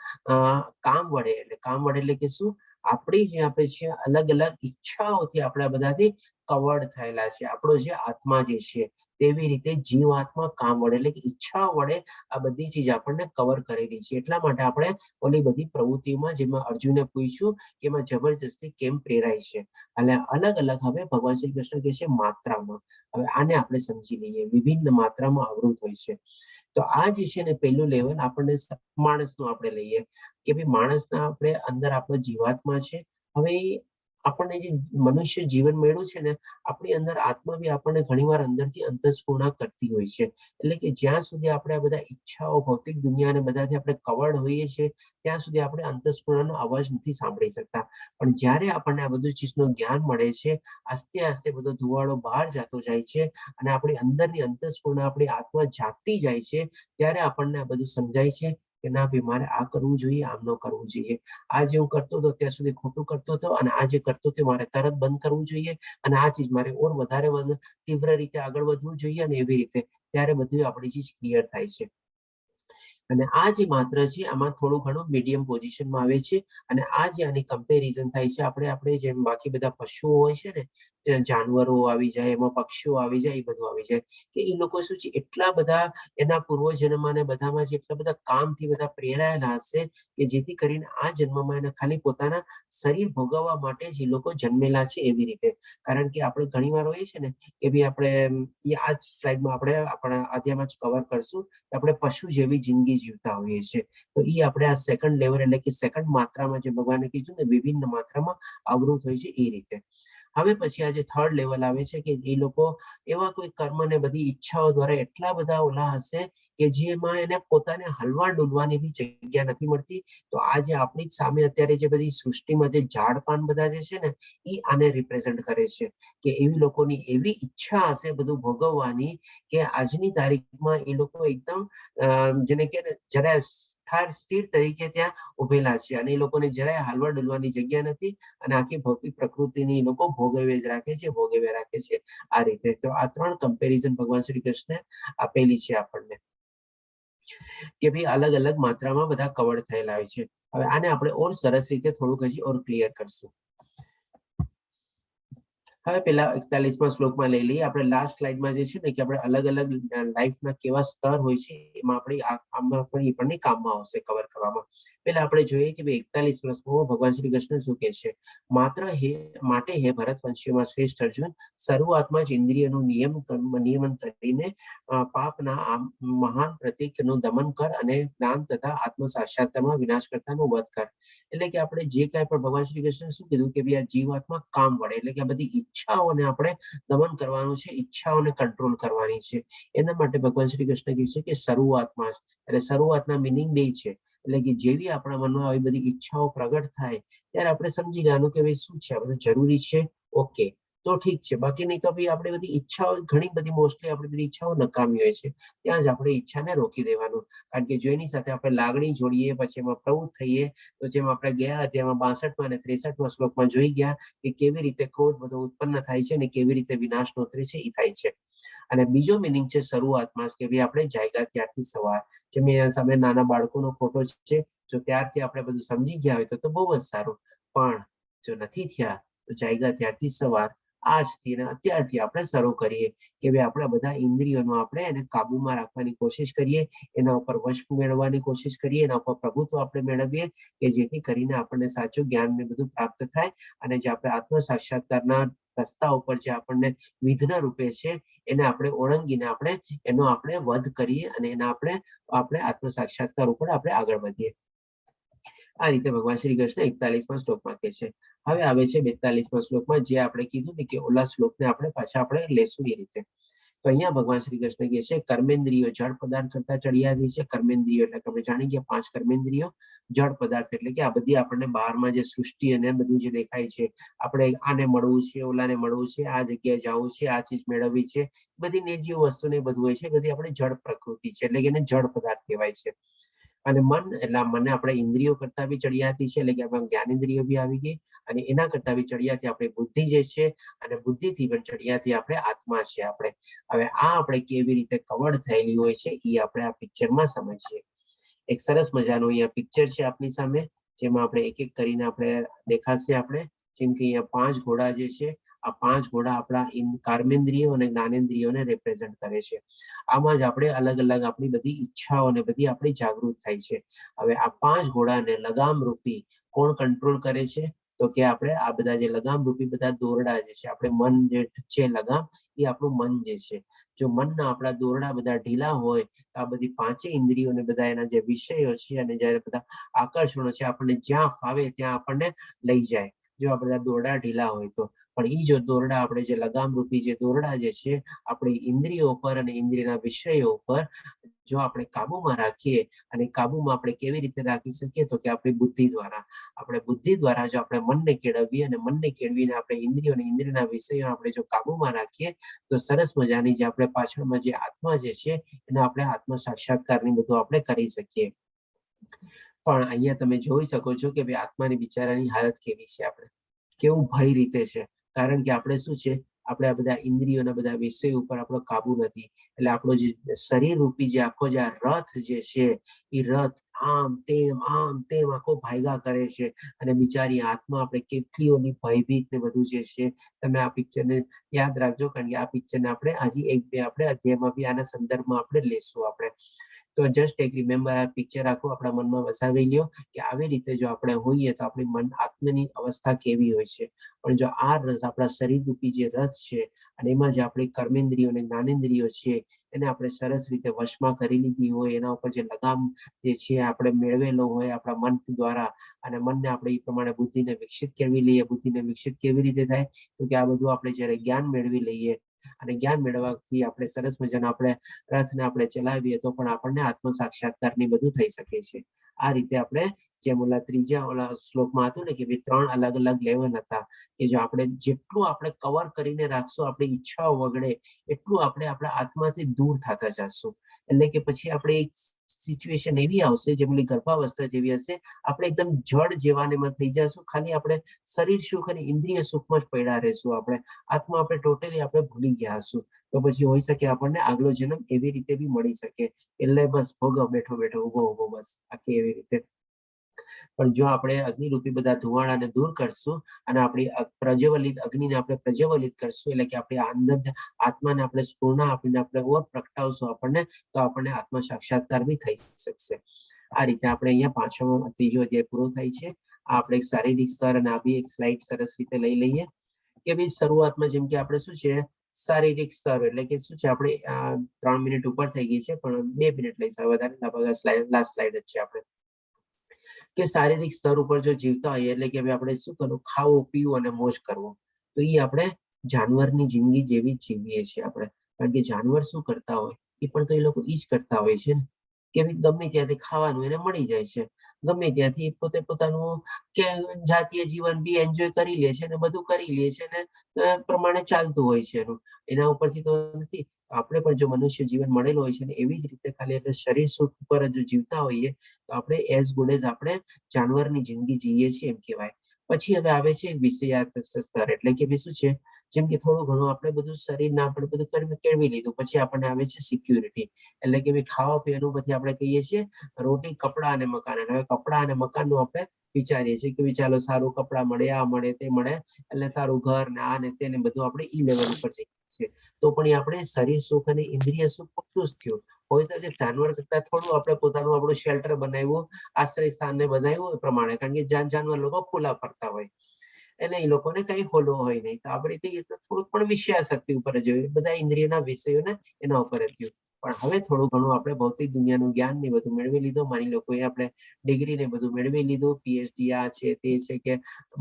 કામ વડે એટલે કે શું, આપણી જે આપણે છે અલગ અલગ ઈચ્છાઓથી આપણા બધાથી કવર્ડ થયેલા છે. આપણો જે આત્મા જે છે તેવી રીતે જીવાત્મા કામ વડે એટલે કે ઈચ્છાઓ વડે આ બધી ચીજ આપણને કવર કરેલી છે. એટલા માટે આપણે ઓલી બધી પ્રવૃત્તિમાં, જેમાં અર્જુને પૂછ્યું કે એમાં જબરજસ્તી કેમ પ્રેરાય છે, અને અલગ અલગ હવે ભગવાન શ્રી કૃષ્ણ કહે છે માત્રામાં. હવે આને આપણે સમજી લઈએ. વિભિન્ન માત્રામાં આવૃત હોય છે. તો આ જે છે ને પહેલું લેવલ આપણને માણસનું આપણે લઈએ કે ભાઈ માણસના આપણે અંદર આપણો જીવાત્મા છે. હવે આપણને જે મનુષ્ય જીવન મળ્યું છે ને, આપણી અંદર આત્મા બી આપણને ઘણીવાર અંદરથી અંતસ્ફૂર્ણા કરતી હોય છે. એટલે કે જ્યાં સુધી આપણે આ બધા ઈચ્છાઓ, ભૌતિક દુનિયાને બધાથી આપણે કવર્ડ હોઈએ છીએ ત્યાં સુધી આપણે અંતસ્ફૂર્ણાનો અવાજ નથી સાંભળી શકતા. પણ જ્યારે આપણને આ બધું ચીજનું જ્ઞાન મળે છે, આસ્તે આસ્તે બધો ધુવાડો બહાર જતો જાય છે અને આપણી અંદરની અંતસ્ફૂર્ણા, આપણી આત્મા જાગતી જાય છે, ત્યારે આપણને આ બધું સમજાય છે કે ના ભાઈ મારે આ કરવું જોઈએ, આમ ન કરવું જોઈએ. આ જે હું કરતો હતો ત્યાં સુધી ખોટું કરતો હતો, અને આ જે કરતો હતો મારે તરત બંધ કરવું જોઈએ, અને આ ચીજ મારે ઓર વધારે તીવ્ર રીતે આગળ વધવું જોઈએ, અને એવી રીતે ત્યારે બધું આપણી ચીજ ક્લિયર થાય છે. અને આ જે માત્ર છે આમાં થોડું ઘણું મીડિયમ પોઝિશનમાં આવે છે. અને આ જે આની કમ્પેરિઝન થાય છે, આપણે જેમ બાકી બધા પશુઓ હોય છે ને, જાનવરો આવી જાય, એમાં પક્ષીઓ આવી જાય, એ બધું આવી જાય, કે એ લોકો શું છે એટલા બધા એના પૂર્વજન્મમાં ને બધામાં જે એટલા બધા કામથી બધા પ્રેરાયેલા હશે કે જેથી કરીને આ જન્મમાં એને ખાલી પોતાના શરીર ભોગવવા માટે જ એ લોકો જન્મેલા છે. એવી રીતે, કારણ કે આપણે ઘણીવાર હોય છે ને કે ભાઈ આપણે આ સ્લાઇડમાં આપણે આપણા અધ્યાયમાં જ કવર કરશું, આપણે પશુ જેવી જિંદગી જીવતા હોઈએ છીએ. તો એ આપણે આ સેકન્ડ લેવલ એટલે કે સેકન્ડ માત્રામાં જે ભગવાને કીધું ને વિભિન્ન માત્રામાં આવૃત હોય છે, એ રીતે. હવે પછી આ જે થર્ડ લેવલ આવે છે કે એ લોકો એવા કોઈ કર્મ ને બધી ઈચ્છાઓ દ્વારા એટલા બધા ઓલા હશે કે જેમાં એને પોતાને હલવા ડૂલવાની બી જગ્યા નથી મળતી. તો આ જે આપણી જ સામે અત્યારે જે બધી સૃષ્ટિમાં જે ઝાડ પાન બધા જે છે ને, એ આને રિપ્રેઝન્ટ કરે છે કે એવી લોકોની એવી ઈચ્છા હશે બધું ભોગવવાની કે આજની તારીખમાં એ લોકો એકદમ જેને કે જરાય સ્થિર તરીકે ત્યાં ઉભેલા છે, અને એ લોકોને જરાય હાલવા ડૂલવાની જગ્યા નથી, અને આખી ભૌતિક પ્રકૃતિની એ લોકો ભોગવે જ રાખે છે. આ રીતે તો આ ત્રણ કમ્પેરિઝન ભગવાન શ્રી કૃષ્ણે આપેલી છે આપણને, કે ભાઈ અલગ અલગ માત્રામાં બધા કવર થયેલા હોય છે. હવે આને આપણે ઓર સરસ રીતે થોડુંક હજી ઓર ક્લિયર કરશું. હવે પેલા 41મા શ્લોકમાં લઈ લઈએ. આપણે લાસ્ટ સ્લાઇડમાં જે છે ને કે આપણે અલગ અલગ લાઈફના કેવા સ્તર હોય છે એમાં આમાં પણ એ પણ કામમાં આવશે કવર કરવામાં. પેલા આપણે જોઈએ કે 41મા શ્લોકમાં ભગવાન શ્રી કૃષ્ણ શું કહે છે. માટે હે ભરતવંશીઓમાં શ્રેષ્ઠ અર્જુન, શરૂઆતમાં જ ઇન્દ્રિયનું નિયમન કરીને પાપના મહાન પ્રતીકનું દમન કર, અને જ્ઞાન તથા આત્મ સાક્ષાત્કારમાં વિનાશ કરતાનો વધ કર. એટલે કે આપણે જે કાંઈ પણ ભગવાન શ્રી કૃષ્ણ શું કીધું કે ભાઈ આ જીવાત્મા કામ વડે એટલે કે આ બધી ઈચ્છાઓને આપણે દમન કરવાનું છે, ઈચ્છાઓને કંટ્રોલ કરવાની છે. એના માટે ભગવાન શ્રી કૃષ્ણ કહે છે કે શરૂઆતમાં જ, એટલે શરૂઆતના મિનિંગ બે છે. એટલે કે જેવી આપણા મનમાં આવી બધી ઈચ્છાઓ પ્રગટ થાય ત્યારે આપણે સમજી લેવાનું કે ભાઈ શું છે, આ બધું જરૂરી છે, ઓકે તો ઠીક છે. બાકી નહીં તો ભાઈ આપણે બધી ઈચ્છાઓ ઘણી બધી મોસ્ટલી આપણી બધી ઈચ્છાઓ નકામી હોય છે. ત્યાં જ આપણે ઈચ્છાને રોકી દેવાનું, કારણ કે જો એની સાથે આપણે લાગણી જોડીએ પછી એમાં પ્રવૃત્ત થઈએ તો જેમ આપણે ગયા અધ્યાયમાં 62મા અને 63મા શ્લોકમાં જોઈ ગયા કે કેવી રીતે ક્રોધ બધો ઉત્પન્ન થાય છે અને કેવી રીતે વિનાશ નોતરે છે એ થાય છે. અને બીજો મિનિંગ છે શરૂઆતમાં કે ભાઈ આપણે જાગ્યા ત્યારથી સવાર, જેમ અહીંયા સામે નાના બાળકોનો ફોટો છે, જો ત્યારથી આપણે બધું સમજી ગયા હોય તો બહુ જ સારું, પણ જો નથી થયા તો જાગ્યા ત્યારથી સવાર, આજથી અને અત્યારથી આપણે શરૂ કરીએ કે ભાઈ આપણા બધા ઇન્દ્રિયોનો આપણે એને કાબુમાં રાખવાની કોશિશ કરીએ, એના ઉપર વશ મેળવવાની કોશિશ કરીએ, એના ઉપર પ્રભુત્વ આપણે મેળવીએ કે જેથી કરીને આપણને સાચું જ્ઞાન ને બધું પ્રાપ્ત થાય, અને જે આપણે આત્મ સાક્ષાત્કારના રસ્તા ઉપર જે આપણને વિઘ્ન રૂપે છે એને આપણે ઓળંગીને એનો આપણે વધ કરીએ, અને એના આપણે આત્મ સાક્ષાત્કાર ઉપર આપણે આગળ વધીએ. આ રીતે ભગવાન શ્રી કૃષ્ણ 41મા શ્લોકમાં કહે છે. હવે આવે છે 42મા શ્લોકમાં, જે આપણે કીધું ને કે ઓલા શ્લોકને આપણે લેશું એ રીતે. તો અહીંયા ભગવાન શ્રી કૃષ્ણ કહે છે કર્મેન્દ્રિયો જળ પદાર્થ કરતા ચડિયાતી છે. કર્મેન્દ્રિયો એટલે આપણે જાણી ગયા 5 કર્મેન્દ્રિયો, જળ પદાર્થ એટલે કે આ બધી આપણને બહારમાં જે સૃષ્ટિ અને બધું જે દેખાય છે, આપણે આને મળવું છે, ઓલાને મળવું છે, આ જગ્યાએ જવું છે, આ ચીજ મેળવવી છે, બધી નિર્જીવ વસ્તુને બધું હોય છે, બધી આપણે જળ પ્રકૃતિ છે, એટલે કે એને જળ પદાર્થ કહેવાય છે. અને મન એટલે આ મને આપણે ઇન્દ્રિયો કરતા બી ચડિયાતી છે, એટલે કે આપણા જ્ઞાનેન્દ્રિયો બી આવી ગઈ, અને એના કરતા બી ચડિયાતી આપણી બુદ્ધિ જે છે, અને બુદ્ધિથી પણ ચડિયાતી આપણે આત્મા છે આપણે. હવે આ આપણે કેવી રીતે કવર થયેલી હોય છે એ આપણે આ પિક્ચરમાં સમજીએ. એક સરસ મજાનું અહીંયા પિક્ચર છે આપની સામે, જેમાં આપણે એક એક કરીને આપણે દેખાશે આપણે. જેમ કે અહીંયા 5 ઘોડા જે છે, આ 5 ઘોડા આપણા કર્મેન્દ્રિયો અને જ્ઞાનેન્દ્રિયોને રિપ્રેઝન્ટ કરે છે. આમાં જ આપણે અલગ અલગ આપણી બધી ઈચ્છાઓ ને બધી આપણી જાગૃત થાય છે. હવે આ 5 ઘોડાને લગામ રૂપી કોણ કંટ્રોલ કરે છે? તો કે આપણે આ બધા જે લગામ રૂપી બધા દોરડા જે છે, આપણે મન જે છે લગામ, એ આપણું મન જે છે. જો મનના આપણા દોરડા બધા ઢીલા હોય તો આ બધી 5 ઇન્દ્રિયોને બધા એના જે વિષયો છે અને જે બધા આકર્ષણો છે, આપણને જ્યાં ફાવે ત્યાં આપણને લઈ જાય, જો આ બધા દોરડા ઢીલા હોય તો. પણ એ જો દોરડા આપણે જે લગામ રૂપી જે દોરડા જે છે, આપણી ઇન્દ્રિયો ઉપર અને ઇન્દ્રિયના વિષયો ઉપર જો આપણે કાબુમાં રાખીએ, અને કાબુમાં આપણે કેવી રીતે રાખી શકીએ? તો કે આપણી બુદ્ધિ દ્વારા. આપણે બુદ્ધિ દ્વારા જો આપણે મનને કેળવીએ, અને મનને કેળવીને આપણે ઇન્દ્રિયો અને ઇન્દ્રિયના વિષયો આપણે જો કાબુમાં રાખીએ, તો સરસ મજાની જે આપણે પાછળમાં જે આત્મા જે છે, એનો આપણે આત્મ સાક્ષાત્કારની બધું આપણે કરી શકીએ. પણ અહીંયા તમે જોઈ શકો છો કે ભાઈ આત્માની બિચારાની હાલત કેવી છે, આપણે કેવું ભય રીતે છે. કારણ કે આપણે શું છે, આપણે આ બધા ઇન્દ્રિયોના બધા વિષયો ઉપર આપણો કાબુ નથી. એટલે આપણો જે શરીર રૂપી જે આખો જે રથ જે છે, એ રથ આમ તેમ આખો ભાગ્યા કરે છે. અને બિચારી આત્મા આપણે કેટલીઓની ભયભીત ને બધું જે છે, તમે આ પિક્ચરને યાદ રાખજો, કારણ કે આ પિક્ચરને આપણે હજી 1-2 આપણે અધ્યાયમાં બી આના સંદર્ભમાં આપણે લેશું આપણે. તો જસ્ટ એક રિમેમ્બર આ પિક્ચર આખું આપણા મનમાં વસાવી લ્યો કે આવી રીતે જો આપણે હોઈએ તો આપણી મન આત્માની અવસ્થા કેવી હોય છે. પણ જો આ રસ આપણા શરીર રૂપી જે રસ છે, અને એમાં જે આપણી કર્મેન્દ્રિયો અને જ્ઞાનેન્દ્રિયો છે, એને આપણે સરસ રીતે વશમાં કરી લીધી હોય, એના ઉપર જે લગામ જે છે આપણે મેળવેલો હોય આપણા મન દ્વારા, અને મનને આપણે એ પ્રમાણે બુદ્ધિને વિકસિત કેળવી લઈએ. બુદ્ધિને વિકસિત કેવી રીતે થાય? તો કે આ બધું આપણે જ્યારે જ્ઞાન મેળવી લઈએ, અને જ્ઞાન મેળવવાથી આપણે સરસ મજાના આપણે રથને આપણે ચલાવીએ તો પણ આપણને આત્મ સાક્ષાત્કારની બધું થઈ શકે છે. આ રીતે આપણે જેમ ઓલા ત્રીજા શ્લોકમાં હતું ને કે 3 અલગ અલગ લેવલ હતા, કે જો આપણે જેટલું આપણે કવર કરીને રાખશું આપણી ઈચ્છાઓ વગડે, એટલું આપણે આપણા આત્માથી દૂર થતા જશું. એટલે કે પછી આપણે એક સિચ્યુએશન એવી આવશે, જેમ ગર્ભાવસ્થા જેવી હશે, આપણે એકદમ જડ જેવાનેમાં થઈ જશું. ખાલી આપણે શરીર સુખ અને ઇન્દ્રિય સુખમાં જ પડ્યા રહેશું. આપણે આત્મા આપણે ટોટલી આપણે ભૂલી ગયા હશું. તો પછી હોઈ શકે આપણને આગલો જન્મ એવી રીતે બી મળી શકે. એટલે બસ ભોગવ બેઠો બેઠો ઉભો બસ આખી એવી રીતે. પણ જો આપણે અગ્નિરૂપી બધા ધુવાડાને દૂર કરશું, અને આપણી પ્રજ્વલિત અગ્નિને આપણે પ્રજ્વલિત કરશું, એટલે કે આપણી અંદર આત્માને આપણે સ્ફૂર્ણા આપીને આપણે ઓર પ્રગટાવશું આપણને, તો આપણને આત્મ સાક્ષાત્કાર બી થઈ શકશે. આ રીતે આપણે અહીંયા 5મો ત્રીજો અધ્યાય પૂરો થાય છે. આ આપણે શારીરિક સ્તર, અને આ બી એક સ્લાઇડ સરસ રીતે લઈ લઈએ કે ભાઈ શરૂઆતમાં જેમ કે આપણે શું છે, શારીરિક સ્તર એટલે કે શું છે, આપણે 3 મિનિટ ઉપર થઈ ગઈ છે, પણ 2 મિનિટ લઈશું વધારે. લાસ્ટ સ્લાઇડ જ છે આપણે, કે શારીરિક સ્તર ઉપર જો જીવતા હોઈએ, એટલે કે આપણે શું કરવું? ખાવું, પીવું અને મોજ કરવું. તો એ આપણે જાનવરની જિંદગી જેવી જ જીવીએ છીએ આપણે. કારણ કે જાનવર શું કરતા હોય, એ પણ તો એ લોકો ઈ જ કરતા હોય છે ને, કે ગમે ત્યાંથી ખાવાનું એને મળી જાય છે, ગમે ત્યાંથી પોતે પોતાનું કે જાતીય જીવન બી એન્જોય કરી લે છે, ને બધું કરી લે છે, ને પ્રમાણે ચાલતું હોય છે એનું. એના ઉપરથી તો નથી. આપણે પણ જો મનુષ્ય જીવન મળેલું હોય છે, ને એવી જ રીતે ખાલી આપણે શરીર સુખ ઉપર જો જીવતા હોઈએ, તો આપણે એઝ ગુડ એઝ આપણે જાનવરની જિંદગી જીવીએ છીએ એમ કહેવાય. પછી હવે આવે છે વિષયાર્થ સ્તર, એટલે કે ભાઈ શું છે, જેમ કે થોડું ઘણું આપણે બધું શરીરના આપણે બધું કેળવી લીધું, પછી આપણને આવે છે સિક્યુરિટી. એટલે કે ભાઈ ખાવા પીવાનું પછી આપણે કહીએ છીએ રોટી, કપડા અને મકાન. હવે કપડા અને મકાનનું આપણે વિચારીએ છીએ કે ચાલો સારું કપડા મળે, આ મળે, તે મળે, એટલે સારું ઘર ને આ ને તેને બધું આપણે ઈ લેવલ ઉપર જઈએ છીએ. તો પણ એ આપણે શરીર સુખ અને ઇન્દ્રિય સુખ પૂરતું જ થયું. હોઈ શકે જાનવર કરતા થોડું આપણે પોતાનું આપણું શેલ્ટર બનાવ્યું, આશ્રય સ્થાનને બનાવ્યું એ પ્રમાણે, કારણ કે જાનવર લોકો ખુલ્લા ફરતા હોય, એટલે એ લોકોને કઈ હોલું હોય નહીં. તો આપણે કહીએ તો થોડુંક પણ વિષયાશક્તિ ઉપર જ હોય, બધા ઇન્દ્રિયના વિષયોને એના ઉપર જ થયું. પણ હવે થોડું ઘણું આપણે ભૌતિક દુનિયાનું જ્ઞાન ને બધું મેળવી લીધું. માની લો કોઈ આપણે ડિગ્રી ને બધું મેળવી લીધું, પીએચડી આ છે તે છે, કે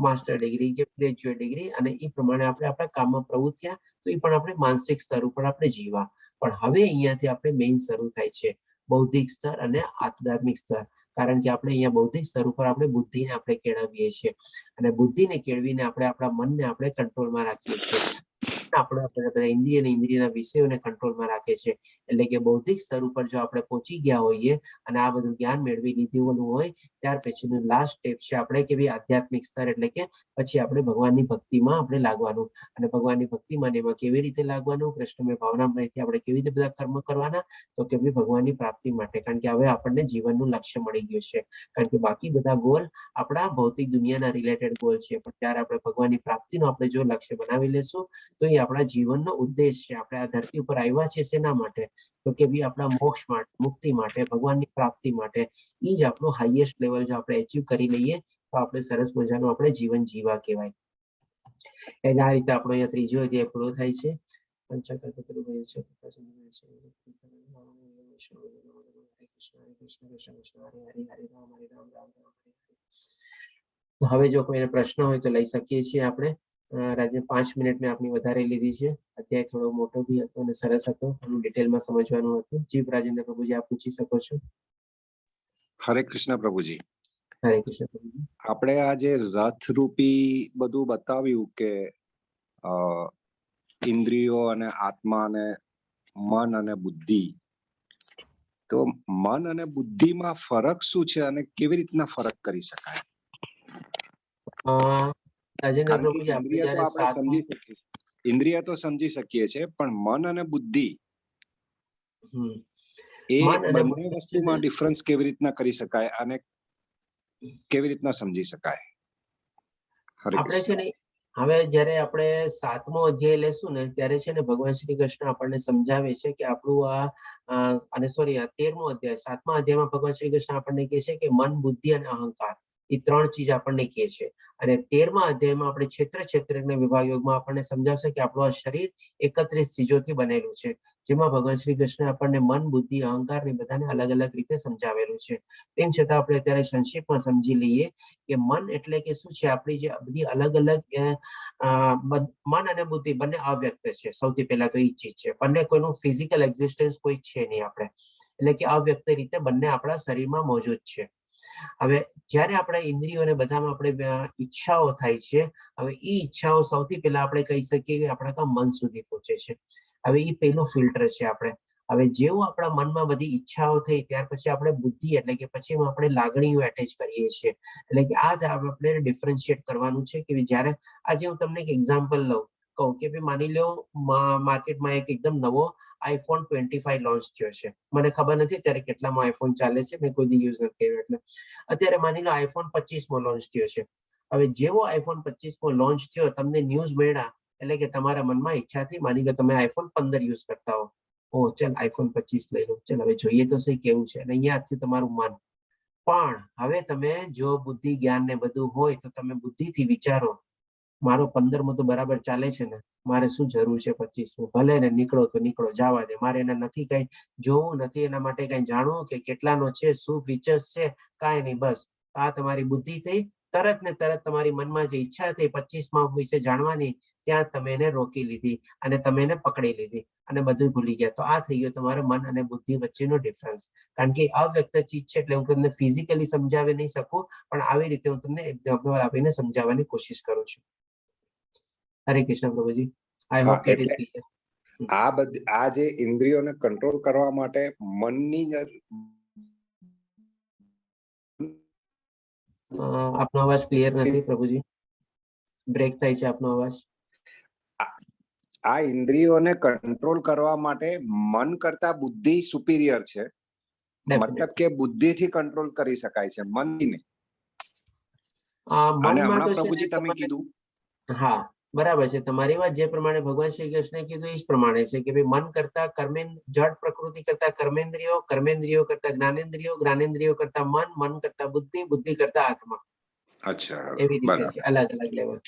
માસ્ટર ડિગ્રી કે ગ્રેજ્યુએટ ડિગ્રી, અને એ પ્રમાણે આપણે આપણા કામમાં પ્રવૃત્ત થયા, તો એ પણ આપણે માનસિક સ્તર ઉપર આપણે જીવા. પણ હવે અહીંયાથી આપણે મેઇન શરૂ થાય છે બૌદ્ધિક સ્તર અને આધ્યાત્મિક સ્તર. કારણ કે આપણે અહીંયા બૌદ્ધિક સ્તર ઉપર આપણે બુદ્ધિને આપણે કેળવીએ છીએ, અને બુદ્ધિને કેળવીને આપણે આપણા મનને આપણે કંટ્રોલમાં રાખીએ છીએ. આપણે બધા ઇન્દ્રિય અને ઇન્દ્રિયના વિષયોને કંટ્રોલમાં રાખે છે. એટલે કે બૌદ્ધિક સ્તર ઉપર જો આપણે પહોંચી ગયા હોઈએ અને આ બધું જ્ઞાન મેળવી લીધું હોય ત્યાર પછીનું લાસ્ટ સ્ટેપ છે આપણે કે ભાઈ આધ્યાત્મિક સ્તર, એટલે કે પછી આપણે ભગવાનની ભક્તિમાં આપણે લાગવાનું. અને ભગવાનની ભક્તિમાં એમાં કેવી રીતે લાગવાનું, કૃષ્ણમય ભાવનામયથી આપણે કેવી રીતે બધા કર્મ કરવાના, તો કે ભાઈ ભગવાનની પ્રાપ્તિ માટે. કારણ કે હવે આપણને જીવનનું લક્ષ્ય મળી ગયું છે. કારણ કે બાકી બધા ગોલ આપણા ભૌતિક દુનિયાના રિલેટેડ ગોલ છે, પણ ત્યારે આપણે ભગવાનની પ્રાપ્તિનો આપણે જો લક્ષ્ય બનાવી લેશું તો એ આપણા જીવનનો ઉદ્દેશ છે. આપણે આ ધરતી ઉપર આવ્યા છીએ શેના માટે, તો કે ભાઈ આપણા મોક્ષ માટે, મુક્તિ માટે, ભગવાનની પ્રાપ્તિ માટે. એ જ આપણું હાઈએસ્ટ લેવલ જો આપણે અચીવ કરી લઈએ તો આપણે સરસ મજાનું આપણે જીવન જીવા કહેવાય. એટલે આ રીતે આપણો અહીંયા ત્રીજો અધ્યાય પૂરો થાય છે. હવે જો કોઈને પ્રશ્ન હોય તો લઈ શકીએ છીએ આપણે. રાજે 5 મિનિટ મેં આપની વધારે લીધી છે. અધ્યાય થોડો મોટો બી હતો અને સરસ હતો, થોડું ડિટેલમાં સમજવાનું હતું. જી રાજેન્દ્ર પ્રભુજી, આપ પૂછી શકો છો. હરે કૃષ્ણ પ્રભુજી. હરે કૃષ્ણ પ્રભુજી. આપણે આ જે રથરૂપી બધું બતાવ્યું કે ઇન્દ્રિયો અને આત્મા અને મન અને બુદ્ધિ, તો મન અને બુદ્ધિમાં ફરક શું છે અને કેવી રીતના ફરક કરી શકાય? રાજેન્દ્ર પ્રભુજી, આપણે જ્યારે ઇન્દ્રિય તો સમજી શકીએ છીએ, પણ મન અને બુદ્ધિ એ બંને વસ્તુમાં ડિફરન્સ કેવી રીતના કરી શકાય અને કેવી રીતના સમજી શકાય? આપણે છે ને હવે જયારે આપણે 7મો અધ્યાય લેશું ને ત્યારે છે ને ભગવાન શ્રી કૃષ્ણ આપણને સમજાવે છે કે આપણું અને સોરી 13મો અધ્યાય, 7મા અધ્યાયમાં ભગવાન શ્રી કૃષ્ણ આપણને કહે છે કે મન, બુદ્ધિ અને અહંકાર એ 3 ચીજ આપણને કહે છે. અને 13મા અધ્યાયમાં આપણે ક્ષેત્રના વિભાગ યોગમાં આપણને સમજાવશે કે આપણું આ શરીર 31 ચીજોથી બનેલું છે, જેમાં ભગવાન શ્રી કૃષ્ણ આપણને મન, બુદ્ધિ, અહંકાર ને બધાને અલગ અલગ રીતે સમજાવેલું છે. તેમ છતાં આપણે અત્યારે સંક્ષિપ્તમાં સમજી લઈએ કે મન એટલે કે શું છે. આપણી જે બધી અલગ અલગ મન અને બુદ્ધિ બંને અવ્યક્ત છે. સૌથી પહેલા તો એ ચીજ છે, બંને કોઈનું ફિઝિકલ એક્ઝિસ્ટન્સ કોઈ છે નહીં આપણે, એટલે કે અવ્યક્ત રીતે બંને આપણા શરીરમાં મોજૂદ છે. હવે જ્યારે આપણે ઇન્દ્રિયોને બધામાં આપણે ઈચ્છાઓ થાય છે, હવે એ ઈચ્છાઓ સૌથી પહેલા આપણે કહી શકીએ કે આપણા મન સુધી પહોંચે છે. હવે એ પહેલું ફિલ્ટર છે આપણે. હવે જેવું આપણા મનમાં બધી ઈચ્છાઓ થઈ ત્યાર પછી આપણે બુદ્ધિ એટલે કે પછી આપણે લાગણીઓ એટેચ કરીએ છીએ. એટલે કે આ જ આપણે ડિફરન્શિએટ કરવાનું છે કે જ્યારે આજે હું તમને એક એક્ઝામ્પલ લઉં, કહું કે ભાઈ માની લો માર્કેટમાં એક એકદમ નવો iPhone 25 લોન્ચ થયો છે. મને ખબર નથી અત્યારે કેટલામાં iPhone ચાલે છે, મેં કોઈ દી યુઝ નથી કર્યો. એટલે અત્યારે માની લો iPhone 25મો લોન્ચ થયો છે. હવે જેવો iPhone 25મો લોન્ચ થયો, તમને ન્યૂઝ મળ્યા એટલે કે તમારા મનમાં ઈચ્છા થઈ, માની લો તમે iPhone 15 યુઝ કરતા હો, ચાલ iPhone 25 લઈ લો, ચાલ હવે જોઈએ તો સહી કેવું છે. અને અહીંયા થયું તમારું મન. પણ હવે તમે જો બુદ્ધિ, જ્ઞાન ને બધું હોય તો તમે બુદ્ધિથી વિચારો, મારો 15મો તો બરાબર ચાલે છે ને, મારે શું જરૂર છે 25મો? ભલે ને નીકળો તો નીકળો, જવા દે, મારે એના નથી કઈ જોવું, નથી એના માટે કઈ જાણવું કે કેટલાનો છે, શું ફીચર્સ છે, કાંઈ નહીં. બસ આ તમારી બુદ્ધિ થઈ, તરત ને તરત તમારી મનમાં જે ઈચ્છા થઈ 25મા વિશે જાણવાની, ત્યાં તમે એને રોકી લીધી અને તમે એને પકડી લીધી અને બધું ભૂલી ગયા. તો આ થઈ ગયો તમારા મન અને બુદ્ધિ વચ્ચેનો ડિફરન્સ. કારણ કે અવ્યક્ત ચીજ છે એટલે હું તમને ફિઝિકલી સમજાવી નહીં શકું, પણ આવી રીતે હું તમને એક્ઝામ્પલ આપીને સમજાવવાની કોશિશ કરું છું. હરે કૃષ્ણ પ્રભુજી, I hope it is clear. આ જે ઇન્દ્રિયોને કંટ્રોલ કરવા માટે મનની આપનો અવાજ ક્લિયર નથી પ્રભુજી, બ્રેક થાય છે આપનો અવાજ. આ ઇન્દ્રિયોને કંટ્રોલ કરવા માટે મન કરતા બુદ્ધિ સુપીરિયર છે, મતલબ કે બુદ્ધિથી કંટ્રોલ કરી શકાય છે, મનથી નહીં. અને હમણાં પ્રભુજી તમે કીધું, હા બરાબર છે તમારી વાત. જે પ્રમાણે ભગવાન શ્રી કૃષ્ણે કીધું એ જ પ્રમાણે છે કે ભાઈ મન કરતા જડ પ્રકૃતિ કરતા કર્મેન્દ્રિયો, કર્મેન્દ્રિયો કરતા જ્ઞાનેન્દ્રિયો, જ્ઞાનેન્દ્રિયો કરતા મન, મન કરતા બુદ્ધિ, બુદ્ધિ કરતા આત્મા. અચ્છા, એવી રીતે છે, અલગ અલગ લેવલ.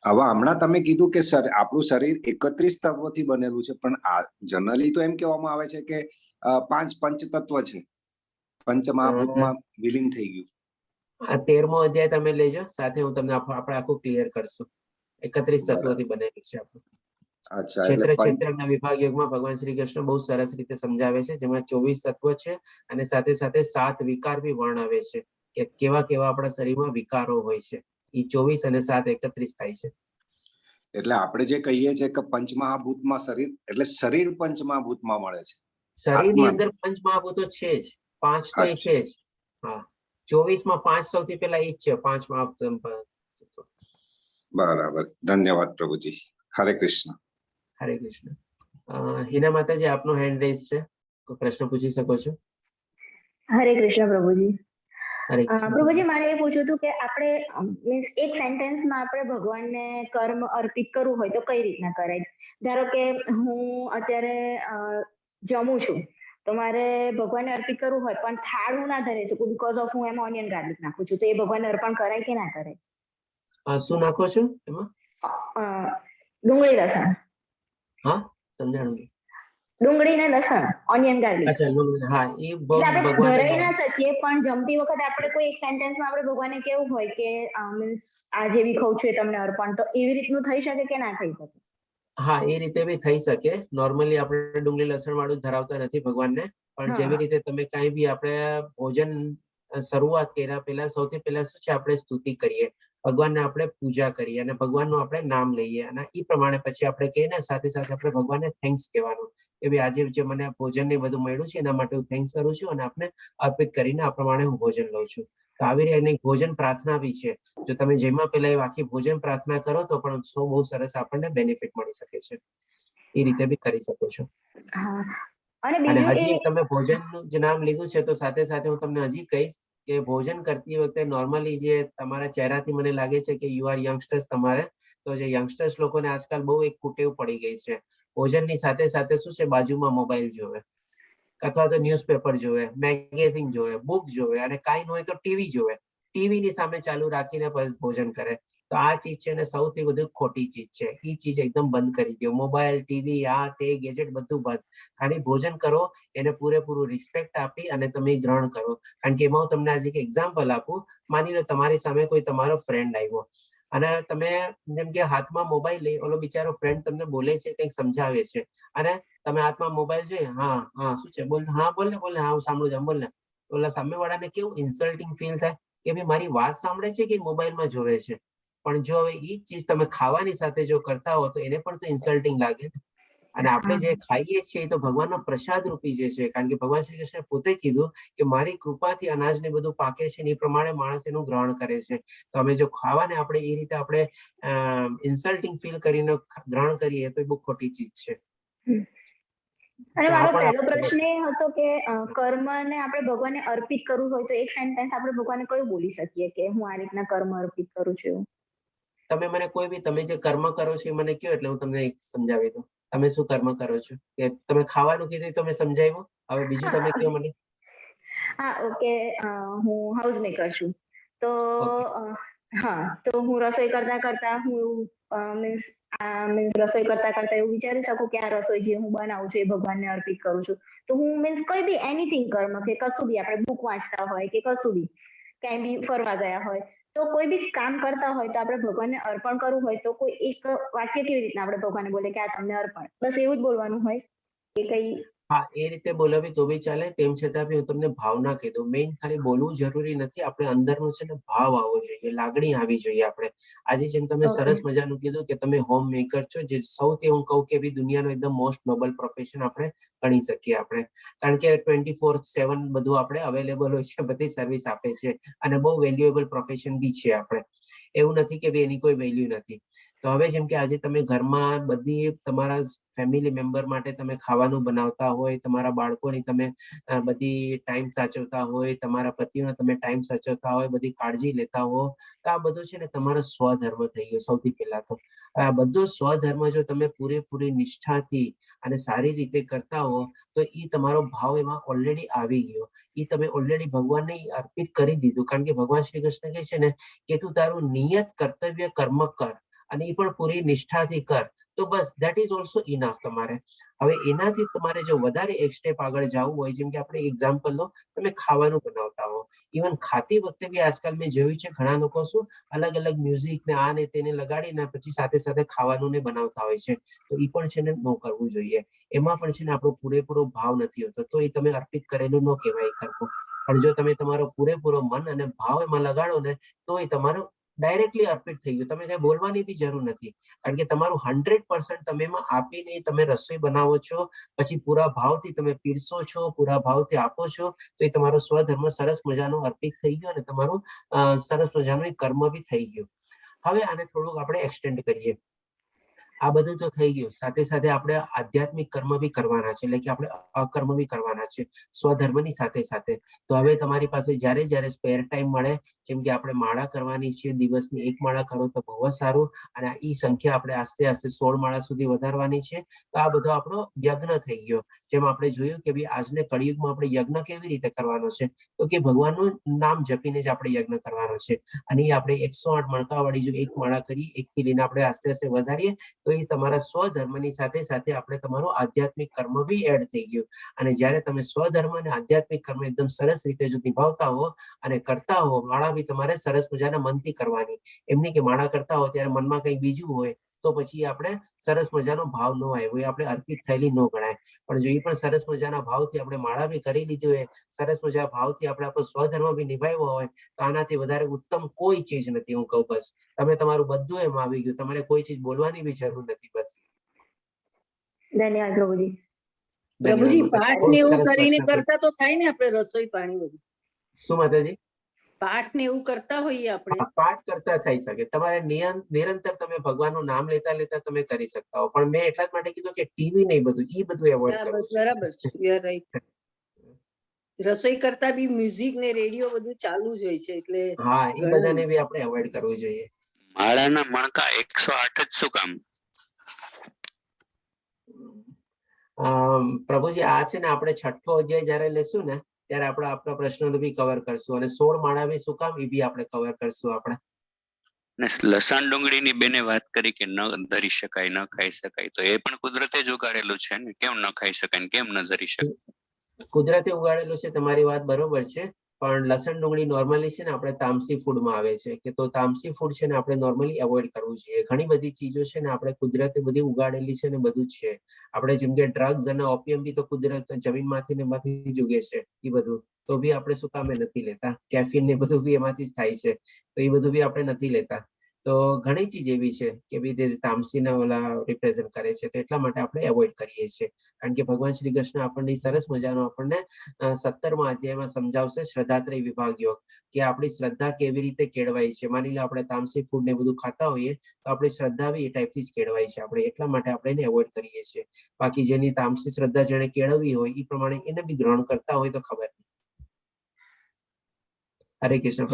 હવે હમણાં તમે કીધું કે આપણું શરીર 31 તત્વોથી બનેલું છે, પણ જનરલી તો એમ કહેવામાં આવે છે કે 5 પંચતત્વ છે, પંચમહાભૂતમાં વિલીન થઈ ગયું. આ 13મો અધ્યાય તમે લેજો, સાથે હું તમને આપણે આખું ક્લિયર કરશું. 31 તત્વોથી બનેલું છે આપણું. ક્ષેત્રના વિભાગ યોગમાં ભગવાન શ્રી કૃષ્ણ બહુ સરસ રીતે સમજાવે છે, જેમાં 24 તત્વો છે અને સાથે સાથે 7 વિકાર બી વર્ણવે છે કે કેવા કેવા આપણા શરીરમાં વિકારો હોય છે. એ 24 અને 7 31 થાય છે. એટલે આપણે જે કહીએ છીએ કે પંચમહાભૂતમાં શરીર એટલે શરીર પંચમહાભૂતમાં મળે છે. શરીરની આત્મા અંદર પંચ મહાભૂતો છે જ, 5 તો એ છે જ. હા, 24 માં 5 સૌથી પહેલા એ જ છે, 5 મહાભૂતો. બરાબર, ધન્યવાદ પ્રભુજી. હરે કૃષ્ણ. હરે કૃષ્ણ. હિના માતાજી, આપનો હેન્ડ રેઝ છે, તો પ્રશ્ન પૂછી શકો છો. હરે કૃષ્ણ પ્રભુજી. હરે કૃષ્ણ. પ્રભુજી, મારે એ પૂછવું હતું કે આપણે મીન્સ એક સેન્ટેન્સમાં આપણે ભગવાનને કર્મ અર્પિત કરવું હોય તો કઈ રીતના કરાય? ધારો કે હું અત્યારે જમું છું તો મારે ભગવાનને અર્પિત કરવું હોય પણ થાળ હું ના ધરી શકું બીકોઝ ઓફ હું એમાં ઓનિયન ગાર્લિક નાખું છું, તો એ ભગવાનને અર્પણ કરાય કે ના કરાય? શું નાખો છો એમાં? ડુંગળી લસણ. હા, સમજાણું. ડુંગળી ને લસણ, ઓનિયન ગાર્લિક. અચ્છા, હા, એ આપણે ભગવાન ધરાઈ ના શકીએ પણ જમતી વખતે આપણે કોઈ એક સેન્ટેન્સમાં આપણે ભગવાનને કેવું હોય કે મીન્સ આ જેવી ખાઉં છું એ તમને અર્પણ, તો એવી રીતનું થઈ શકે કે ના થઈ શકે? હા, એ રીતે બી થઈ શકે. નોર્મલી આપણે ડુંગળી લસણ વાળું ધરાવતા નથી ભગવાનને, પણ જેવી રીતે તમે કઈ બી આપણે ભોજન શરૂઆત કર્યા પહેલા સૌથી પહેલા શું છે, આપણે સ્તુતિ કરીએ, ભગવાનને આપણે પૂજા કરીએ અને ભગવાનનું આપણે નામ લઈએ, અને એ પ્રમાણે પછી આપણે કહીએ ને સાથે સાથે આપણે ભગવાનને થેન્ક્સ કહેવાનું કે ભાઈ આજે જે મને ભોજન ને બધું મળ્યું છે એના માટે હું થેન્ક્સ કરું છું અને આપણે અર્પિત કરીને આ પ્રમાણે હું ભોજન લઉં છું. તો આવી રીતે ભોજન પ્રાર્થના બી છે. જો તમે જેમાં પહેલા એ આખી ભોજન પ્રાર્થના કરો તો પણ બહુ સરસ આપણને બેનિફિટ મળી શકે છે. એ રીતે બી કરી શકો છો. અને હજી તમે ભોજનનું જે નામ લીધું છે તો સાથે સાથે હું તમને હજી કહીશ કે ભોજન કરતી વખતે નોર્મલી જે તમારા ચહેરાથી મને લાગે છે કે યુ આર યંગસ્ટર્સ, તમારે તો જે યંગસ્ટર્સ લોકોને આજકાલ બહુ એક કુટેવ પડી ગઈ છે. ભોજનની સાથે સાથે શું છે, બાજુમાં મોબાઈલ જોવે અથવા તો ન્યૂઝપેપર જોવે, મેગેઝિન જોવે, બુક જોવે, અને કાંઈ ન હોય તો ટીવી જોવે. ટીવીની સામે ચાલુ રાખીને ભોજન કરે. તો આ ચીજ છે ને સૌથી વધુ ખોટી ચીજ છે. એ ચીજ એકદમ બંધ કરી દો. મોબાઈલ, ટીવી, આ તે ગેજેટ બધું બંધ. ખાલી ભોજન કરો, એને પૂરેપૂરું રિસ્પેક્ટ આપી અને તમે ગ્રહણ કરો. કારણ કે એમાં હું તમને આજે એક એક્ઝામ્પલ આપું. માની લો તમારી સામે કોઈ તમારો ફ્રેન્ડ આવ્યો અને તમે જેમ કે હાથમાં મોબાઈલ લઈ, ઓલો બિચારો ફ્રેન્ડ તમને બોલે છે, કંઈક સમજાવે છે, અને તમે હાથમાં મોબાઈલ જોઈએ, હા હા શું છે બોલ, હા બોલ ને, હા હું સાંભળું છું, બોલ ને. ઓલા સામે વાળાને કેવું ઇન્સલ્ટિંગ ફીલ થાય કે ભાઈ મારી વાત સાંભળે છે કે મોબાઈલમાં જોવે છે. પણ જો હવે એ ચીજ તમે ખાવાની સાથે જો કરતા હો તો એને પણ તો ઇન્સલ્ટિંગ લાગે. અને આપણે જે ખાઈએ છીએ તો ભગવાનનો પ્રસાદ રૂપી જે છે, કારણ કે ભગવાન શ્રી કૃષ્ણ પોતે કીધું કે મારી કૃપાથી અનાજ ને બધું પાકે છે, એ પ્રમાણે માણસ એનું ગ્રહણ કરે છે. તો અમે જો ખાવાને આપણે એ રીતે આપણે ઇન્સલ્ટિંગ ફીલ કરીને ગ્રહણ કરીએ તો એ બહુ ખોટી ચીજ છે. અને મારો પહેલો પ્રશ્ન એ હતો કે કર્મને આપણે ભગવાનને અર્પિત કરવું હોય તો એક સેન્ટેન્સ આપણે ભગવાનને કયું બોલી શકીએ કે હું આ રીતના કર્મ અર્પિત કરું છું? તમે મને કોઈ બી તમે જે કર્મ કરો છો એ મને કહો એટલે હું તમને સમજાવી દઉં. તમે શું કર્મ કરો છો? કે તમે ખાવાનું કીધું તો મેં સમજાવ્યું. હવે બીજું તમે કહો મને. હા, ઓકે. હું હાઉસ મેકર છું તો હા, તો હું રસોઈ કરતા કરતા હું મીન્સ રસોઈ કરતા કરતા એવું વિચારી શકું કે આ રસોઈ જે હું બનાવું છું એ ભગવાનને અર્પિત કરું છું. તો હું મીન્સ કોઈ બી એનીથિંગ કર્મ કે કશું બી આપણે બુક વાંચતા હોય કે કશું બી ક્યાંય બી ફરવા ગયા હોય તો કોઈ બી કામ કરતા હોય તો આપણે ભગવાનને અર્પણ કરવું હોય તો કોઈ એક વાક્ય કેવી રીતના આપણે ભગવાનને બોલે કે આ તમને અર્પણ, બસ એવું જ બોલવાનું હોય કે કઈ? હા, એ રીતે બોલાવી તો બી ચાલે. તેમ છતાં બી હું તમને ભાવના કહી દઉં. મેઇન ખાલી બોલવું જરૂરી નથી, આપણે અંદરનું છે ને ભાવ આવવો જોઈએ, લાગણી આવી જોઈએ. આપણે આજે જેમ તમે સરસ મજાનું કીધું કે તમે હોમ મેકર છો, જે સૌથી હું કહું કે દુનિયાનો એકદમ મોસ્ટ નોબલ પ્રોફેશન આપણે ગણી શકીએ આપણે. કારણ કે 24/7 બધું આપણે અવેલેબલ હોય છે, બધી સર્વિસ આપે છે અને બહુ વેલ્યુએબલ પ્રોફેશન બી છે આપણે. એવું નથી કે એની કોઈ વેલ્યુ નથી. તો હવે જેમ કે આજે તમે ઘરમાં બધી તમારા ફેમિલી મેમ્બર માટે તમે ખાવાનું બનાવતા હોય, તમારા બાળકોની તમે બધી ટાઈમ સાચવતા હોય, તમારા પતિનો તમે ટાઈમ સાચવતા હોય, બધી કાળજી લેતા હો, તો આ બધું છે ને તમારો સ્વધર્મ થઈ ગયો સૌથી પહેલા તો. આ બધો સ્વધર્મ જો તમે પૂરેપૂરી નિષ્ઠાથી અને સારી રીતે કરતા હો તો એ તમારો ભાવ એમાં ઓલરેડી આવી ગયો. એ તમે ઓલરેડી ભગવાનને અર્પિત કરી દીધું. કારણ કે ભગવાન શ્રી કૃષ્ણ કહે છે ને કે તું તારું નિયત કર્તવ્ય કર્મ કર અને એ પણ પૂરી નિષ્ઠાથી કર, તો બસ ધેટ ઇઝ ઓલ્સો ઇનફ તમારે. હવે એનાથી તમારે જો વધારે એક સ્ટેપ આગળ જવું હોય, જેમ કે આપણે એક્ઝામ્પલ લો, તમે ખાવાનું બનાવતા હો, ઇવન ખાતી વખતે બી આજકાલ મેં જોયું છે ઘણા લોકો શું અલગ અલગ મ્યુઝિક ને આ ને તેને લગાડીને પછી સાથે સાથે ખાવાનું ને બનાવતા હોય છે. તો એ પણ છે ને ન કરવું જોઈએ. એમાં પણ છે ને આપણો પૂરેપૂરો ભાવ નથી હોતો, તો એ તમે અર્પિત કરેલું ન કહેવાય કર્મ. પણ જો તમે તમારો પૂરેપૂરો મન અને ભાવ એમાં લગાડો ને તો એ તમારો ડાયરેક્ટલી અર્પિત થઈ ગયું. તમે કઈ બોલવાની બી જરૂર નથી, કારણ કે તમારું 100% તમે એમાં આપીને તમે રસોઈ બનાવો છો, પછી પૂરા ભાવથી તમે પીરસો છો, પૂરા ભાવથી આપો છો, તો એ તમારો સ્વધર્મ સરસ મજાનો અર્પિત થઈ ગયો અને તમારું સરસ મજાનું એક કર્મ બી થઈ ગયું. હવે આને થોડુંક આપણે એક્સટેન્ડ કરીએ. આ બધું તો થઈ ગયું, સાથે સાથે આપણે આધ્યાત્મિક કર્મ બી કરવાના છે, એટલે કે આપણે અકર્મ બી કરવાના છે સ્વધર્મની સાથે સાથે. તો હવે તમારી પાસે જ્યારે જ્યારે સ્પેર ટાઈમ મળે, જેમ કે આપણે માળા કરવાની છે, દિવસની 1 માળા કરો તો બહુ જ સારું, અને ઈ સંખ્યા આપણે આસ્તે આસ્તે 16 માળા સુધી વધારવાની છે. તો આ બધો આપણો યજ્ઞ થઈ ગયો. જેમ આપણે જોયું કે ભાઈ આજને કળિયુગમાં આપણે યજ્ઞ કેવી રીતે કરવાનો છે, તો કે ભગવાનનું નામ જપીને જ આપણે યજ્ઞ કરવાનો છે. અને એ આપણે 108 મણકાવાળી જો 1 માળા કરી, 1 થી લઈને આપણે આસ્તે આસ્તે વધારીએ, તો એ તમારા સ્વધર્મની સાથે સાથે આપણે તમારું આધ્યાત્મિક કર્મ બી એડ થઈ ગયું. અને જ્યારે તમે સ્વધર્મ અને આધ્યાત્મિક કર્મ એકદમ સરસ રીતે જો નિભાવતા હો અને કરતા હો, માળા બી તમારે સરસ મજાના મનથી કરવાની. એમની કે માળા કરતા હો ત્યારે મનમાં કંઈ બીજું હોય તો પછી આપણે સરસ મજાનો ભાવ ન આવ્યો, એ આપણે અર્પિત થયેલી ન ગણાય. પણ જો એ પણ સરસ મજાના ભાવથી આપણે માળા બી કરી લીધી હોય, સરસ મજા ભાવથી આપણે આપણો સ્વધર્મ બી નિભાવ્યો હોય, તો આનાથી વધારે ઉત્તમ કોઈ ચીજ નથી. હું કહું બસ તમે તમારું બધું એમ આવી ગયું, તમારે કોઈ ચીજ બોલવાની બી જરૂર નથી. બસ ધન્યવાદ પ્રભુજી. પ્રભુજી ધન્યવાદ. પાઠ બહુ ને એવું સરસ કરીને પ્રશ્ન કરતા તો થાય ને આપણે રસોઈ પાણી બધું? શું માતાજી? પાઠ ને એવું કરતા હોઈએ આપણે, પાઠ કરતા થઈ શકે. તમારે નિરંતર તમે ભગવાનનું નામ લેતા લેતા તમે કરી શકતા હો. પણ મેં એટલા જ માટે કીધું કે ટીવી નહીં, બધું ઈ બધું એવોઇડ હા કરવું બસ બરાબર છે, જોઈએ. You are right. રસોઈ કરતા બી મ્યુઝિક ને રેડિયો બધું ચાલુ જ હોય છે, એટલે હા, એ ઘણું. બધાને બી આપણે એવોઇડ કરવું જોઈએ. માળાના મણકા 108 જ શું કામ? પ્રભુજી આ છે ને, આપણે 6ઠ્ઠો અધ્યાય જ્યારે લેશું ને ત્યારે આપણે આપણા પ્રશ્નોને બી કવર કરશું, અને 16 માળા બી શું કામ એ બી આપણે કવર કરશું. આપણે ને લસણ ડુંગળીની બેને વાત કરી કે ન ધરી શકાય, ન ખાઈ શકાય, તો એ પણ કુદરતે જ ઉગાડેલું છે ને, કેમ ન ખાઈ શકાય ને કેમ ન ધરી શકાય? કુદરતે ઉગાડેલું છે, તમારી વાત બરોબર છે. પણ લસણ ડુંગળી નોર્મલી છે ને આપણે તામસી ફૂડમાં આવે છે, કે તો તામસી ફૂડ છે ને આપણે નોર્મલી એવોઇડ કરવું જોઈએ. ઘણી બધી ચીજો છે ને આપણે કુદરતે બધી ઉગાડેલી છે ને બધું જ છે. આપણે જેમ કે ડ્રગ્સ અને ઓપિયમ બી તો કુદરત જમીનમાંથી ને એમાંથી જ ઉગે છે. એ બધું તો બી આપણે શું કામે નથી લેતા? કેફીન ને બધું બી એમાંથી જ થાય છે, તો એ બધું બી આપણે નથી લેતા. તો ઘણી ચીજ એવી છે કે બી તામસીના ઓલા રિપ્રેઝન્ટ કરે છે, તો એટલા માટે આપણે એવોઇડ કરીએ છીએ. કારણ કે ભગવાન શ્રી કૃષ્ણ આપણને સરસ મજાનો આપણને 17મા અધ્યાયમાં સમજાવશે શ્રદ્ધાત્રય વિભાગ યોગ, કે આપણી શ્રદ્ધા કેવી રીતે કેળવાય છે. માની લો આપણે તામસી ફૂડ ને બધું ખાતા હોઈએ તો આપણી શ્રદ્ધા બી એ ટાઈપથી જ કેળવાય છે. આપણે એટલા માટે આપણે એને એવોઇડ કરીએ છીએ. બાકી જેની તામસી શ્રદ્ધા જેને કેળવવી હોય એ પ્રમાણે એને બી ગ્રહણ કરતા હોય તો ખબર નહીં. હરે કૃષ્ણ.